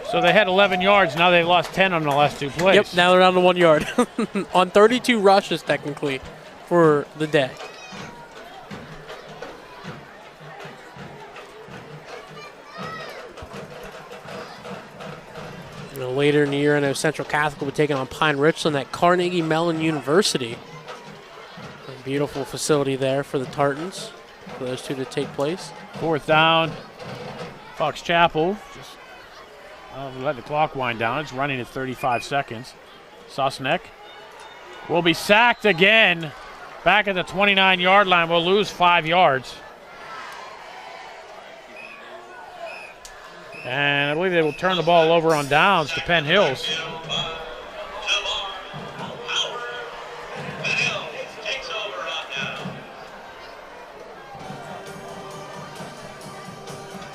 So they had 11 yards, now they've lost 10 on the last 2 plays. Yep, now they're down to 1 yard. On 32 rushes, technically, for the day. And later in the year, I know Central Catholic will be taking on Pine Richland at Carnegie Mellon University. A beautiful facility there for the Tartans, for those two to take place. 4th down, Fox Chapel. Let the clock wind down. It's running at 35 seconds. Sosnek will be sacked again. Back at the 29-yard line. We'll lose 5 yards. And I believe they will turn the ball over on downs to Penn Hills.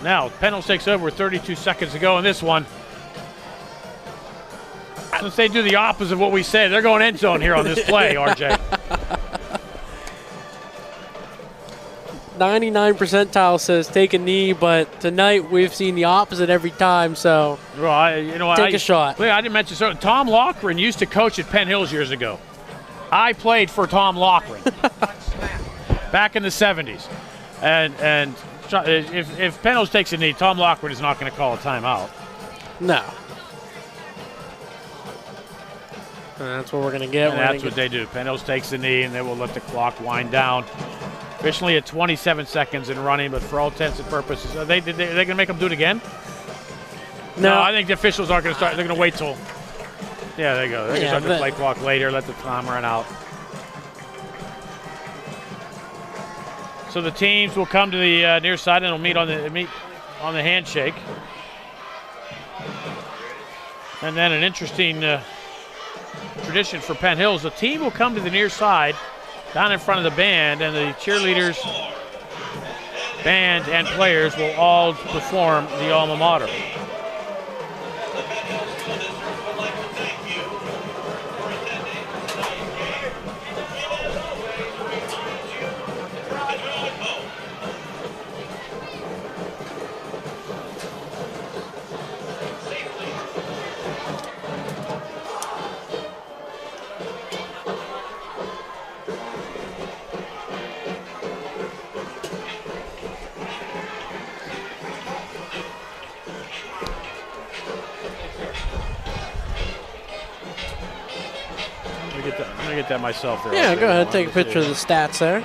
Now, Penn Hills takes over with 32 seconds to go in this one. Since they do the opposite of what we say, they're going end zone here on this play, RJ. 99 percentile says take a knee, but tonight we've seen the opposite every time, so well, take a shot. I didn't mention, so Tom Loughran used to coach at Penn Hills years ago. I played for Tom Loughran back in the 70s. And if Penn Hills takes a knee, Tom Loughran is not going to call a timeout. No. And that's what we're going to get. And that's what they do. Penn Hills takes the knee, and they will let the clock wind down. Officially at 27 seconds in running, but for all intents and purposes, are they going to make them do it again? No, I think the officials aren't going to start. They're going to wait till. Yeah, there you go. They're going to start the play clock later, let the time run out. So the teams will come to the near side and will meet on the handshake. And then an interesting tradition for Penn Hills: the team will come to the near side, down in front of the band, and the cheerleaders, band, and players will all perform the alma mater. I'm going to get that myself there. Yeah, go ahead. Take a picture of the stats there.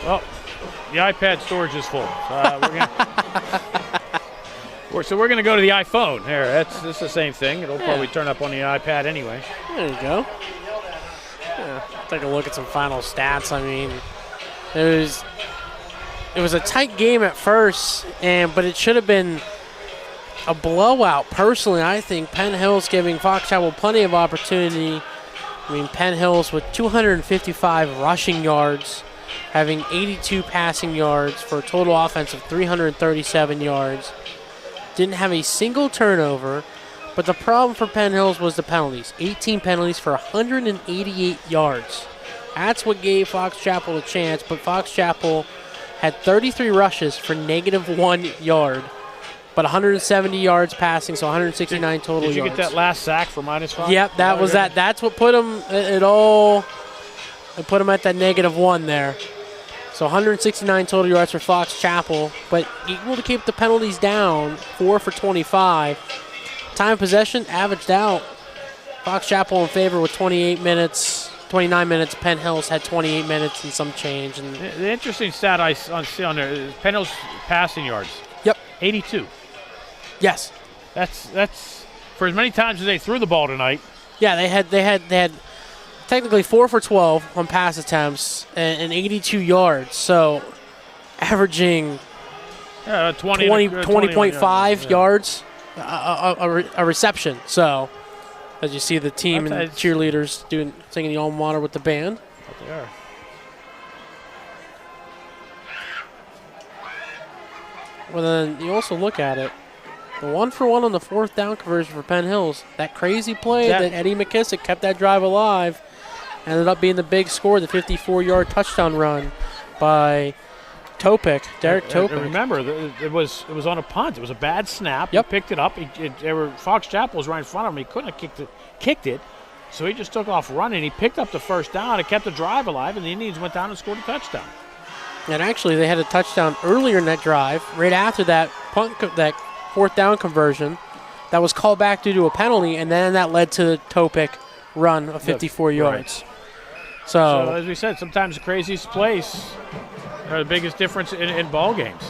Well, the iPad storage is full. So we're going to go to the iPhone. Here, this is the same thing. It'll probably turn up on the iPad anyway. There you go. Yeah, take a look at some final stats. I mean, it was a tight game at first, but it should have been a blowout. Personally, I think Penn Hills giving Fox Chapel plenty of opportunity. I mean, Penn Hills with 255 rushing yards, having 82 passing yards for a total offense of 337 yards. Didn't have a single turnover, but the problem for Penn Hills was the penalties. 18 penalties for 188 yards. That's what gave Fox Chapel a chance, but Fox Chapel had 33 rushes for -1 yard, but 170 yards passing, so 169 total yards. Did you get that last sack for -5? Yep, that was that. That's what put him at all. It put him at that -1 there. So 169 total yards for Fox Chapel, but able to keep the penalties down, 4 for 25. Time of possession averaged out. Fox Chapel in favor with 29 minutes. Penn Hills had 28 minutes and some change. And the interesting stat I see on there is Penn Hills passing yards. Yep. 82. Yes. That's for as many times as they threw the ball tonight. Yeah, they had technically 4 for 12 on pass attempts and 82 yards. So averaging 20.5 yards a reception. So as you see the team and cheerleaders singing the alma mater with the band. But they are. Well, then you also look at it. The 1-for-1 on the 4th down conversion for Penn Hills. That crazy play that Eddie McKissick kept that drive alive. Ended up being the big score, the 54-yard touchdown run by Derek Topic. Remember, it was on a punt. It was a bad snap. Yep. He picked it up. Fox Chapel was right in front of him. He couldn't have kicked it. So he just took off running. He picked up the first down. It kept the drive alive, and the Indians went down and scored a touchdown. And actually, they had a touchdown earlier in that drive, right after that that 4th down conversion. That was called back due to a penalty, and then that led to the Topic run of 54 yards. So as we said, sometimes the craziest plays are the biggest difference in ball games.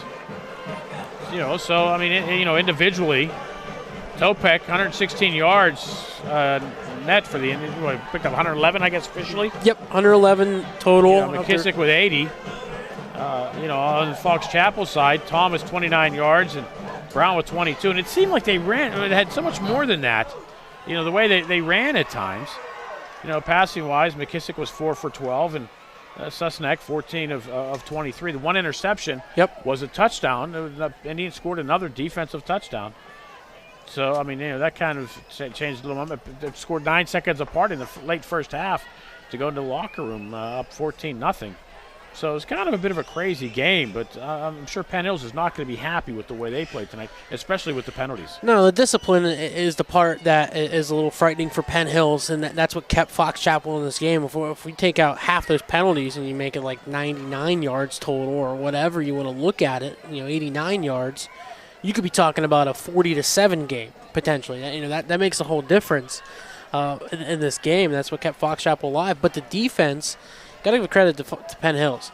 So I mean, individually, Topic 116 yards net for the Indians. Picked up 111, I guess, officially. Yep, 111 total. McKissick with 80. On the Fox Chapel side, Thomas 29 yards and Brown with 22. And it seemed like they had so much more than that. The way they ran at times. Passing-wise, McKissick was 4 for 12, and Susneck 14 of 23. The one interception was a touchdown. The Indians scored another defensive touchdown. So, I mean, that kind of changed a little moment. They scored 9 seconds apart in the late first half to go into the locker room up 14-0. So it's kind of a bit of a crazy game, but I'm sure Penn Hills is not going to be happy with the way they played tonight, especially with the penalties. No, the discipline is the part that is a little frightening for Penn Hills, and that's what kept Fox Chapel in this game. If we take out half those penalties and you make it like 99 yards total or whatever you want to look at it, 89 yards, you could be talking about a 40-7 game potentially. That makes a whole difference in this game. That's what kept Fox Chapel alive. But the defense, got to give credit to Penn Hills,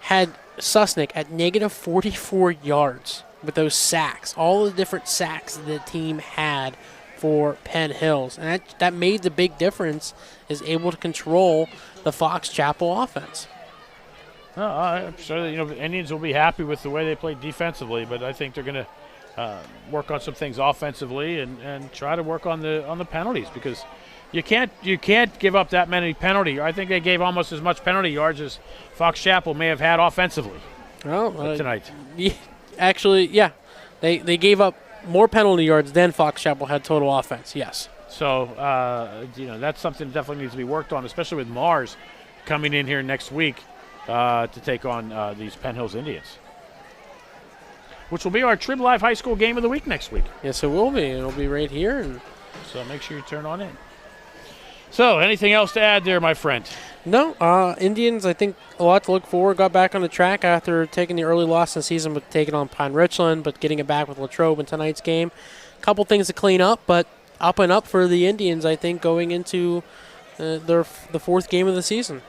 had Susneck at -44 yards with those sacks, all the different sacks the team had for Penn Hills. And that made the big difference, is able to control the Fox Chapel offense. I'm sure the Indians will be happy with the way they played defensively, but I think they're going to work on some things offensively and try to work on the penalties, because you can't give up that many penalty. I think they gave almost as much penalty yards as Fox Chapel may have had offensively tonight. Actually, yeah. They gave up more penalty yards than Fox Chapel had total offense, yes. So, that's something that definitely needs to be worked on, especially with Mars coming in here next week to take on these Penn Hills Indians, which will be our Trib Live High School game of the week next week. Yes, it will be. It'll be right here. So make sure you turn on in. So, anything else to add there, my friend? No. Indians, I think, a lot to look forward. Got back on the track after taking the early loss in the season with taking on Pine Richland, but getting it back with Latrobe in tonight's game. A couple things to clean up, but up and up for the Indians, I think, going into the 4th game of the season.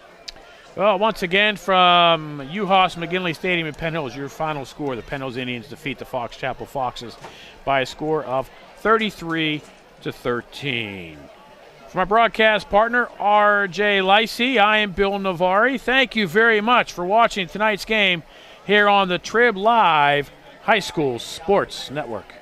Well, once again, from UHAS McGinley Stadium in Penn Hills, your final score: the Penn Hills Indians defeat the Fox Chapel Foxes by a score of 33-13. For my broadcast partner, R.J. Licey, I am Bill Navari. Thank you very much for watching tonight's game here on the Trib Live High School Sports Network.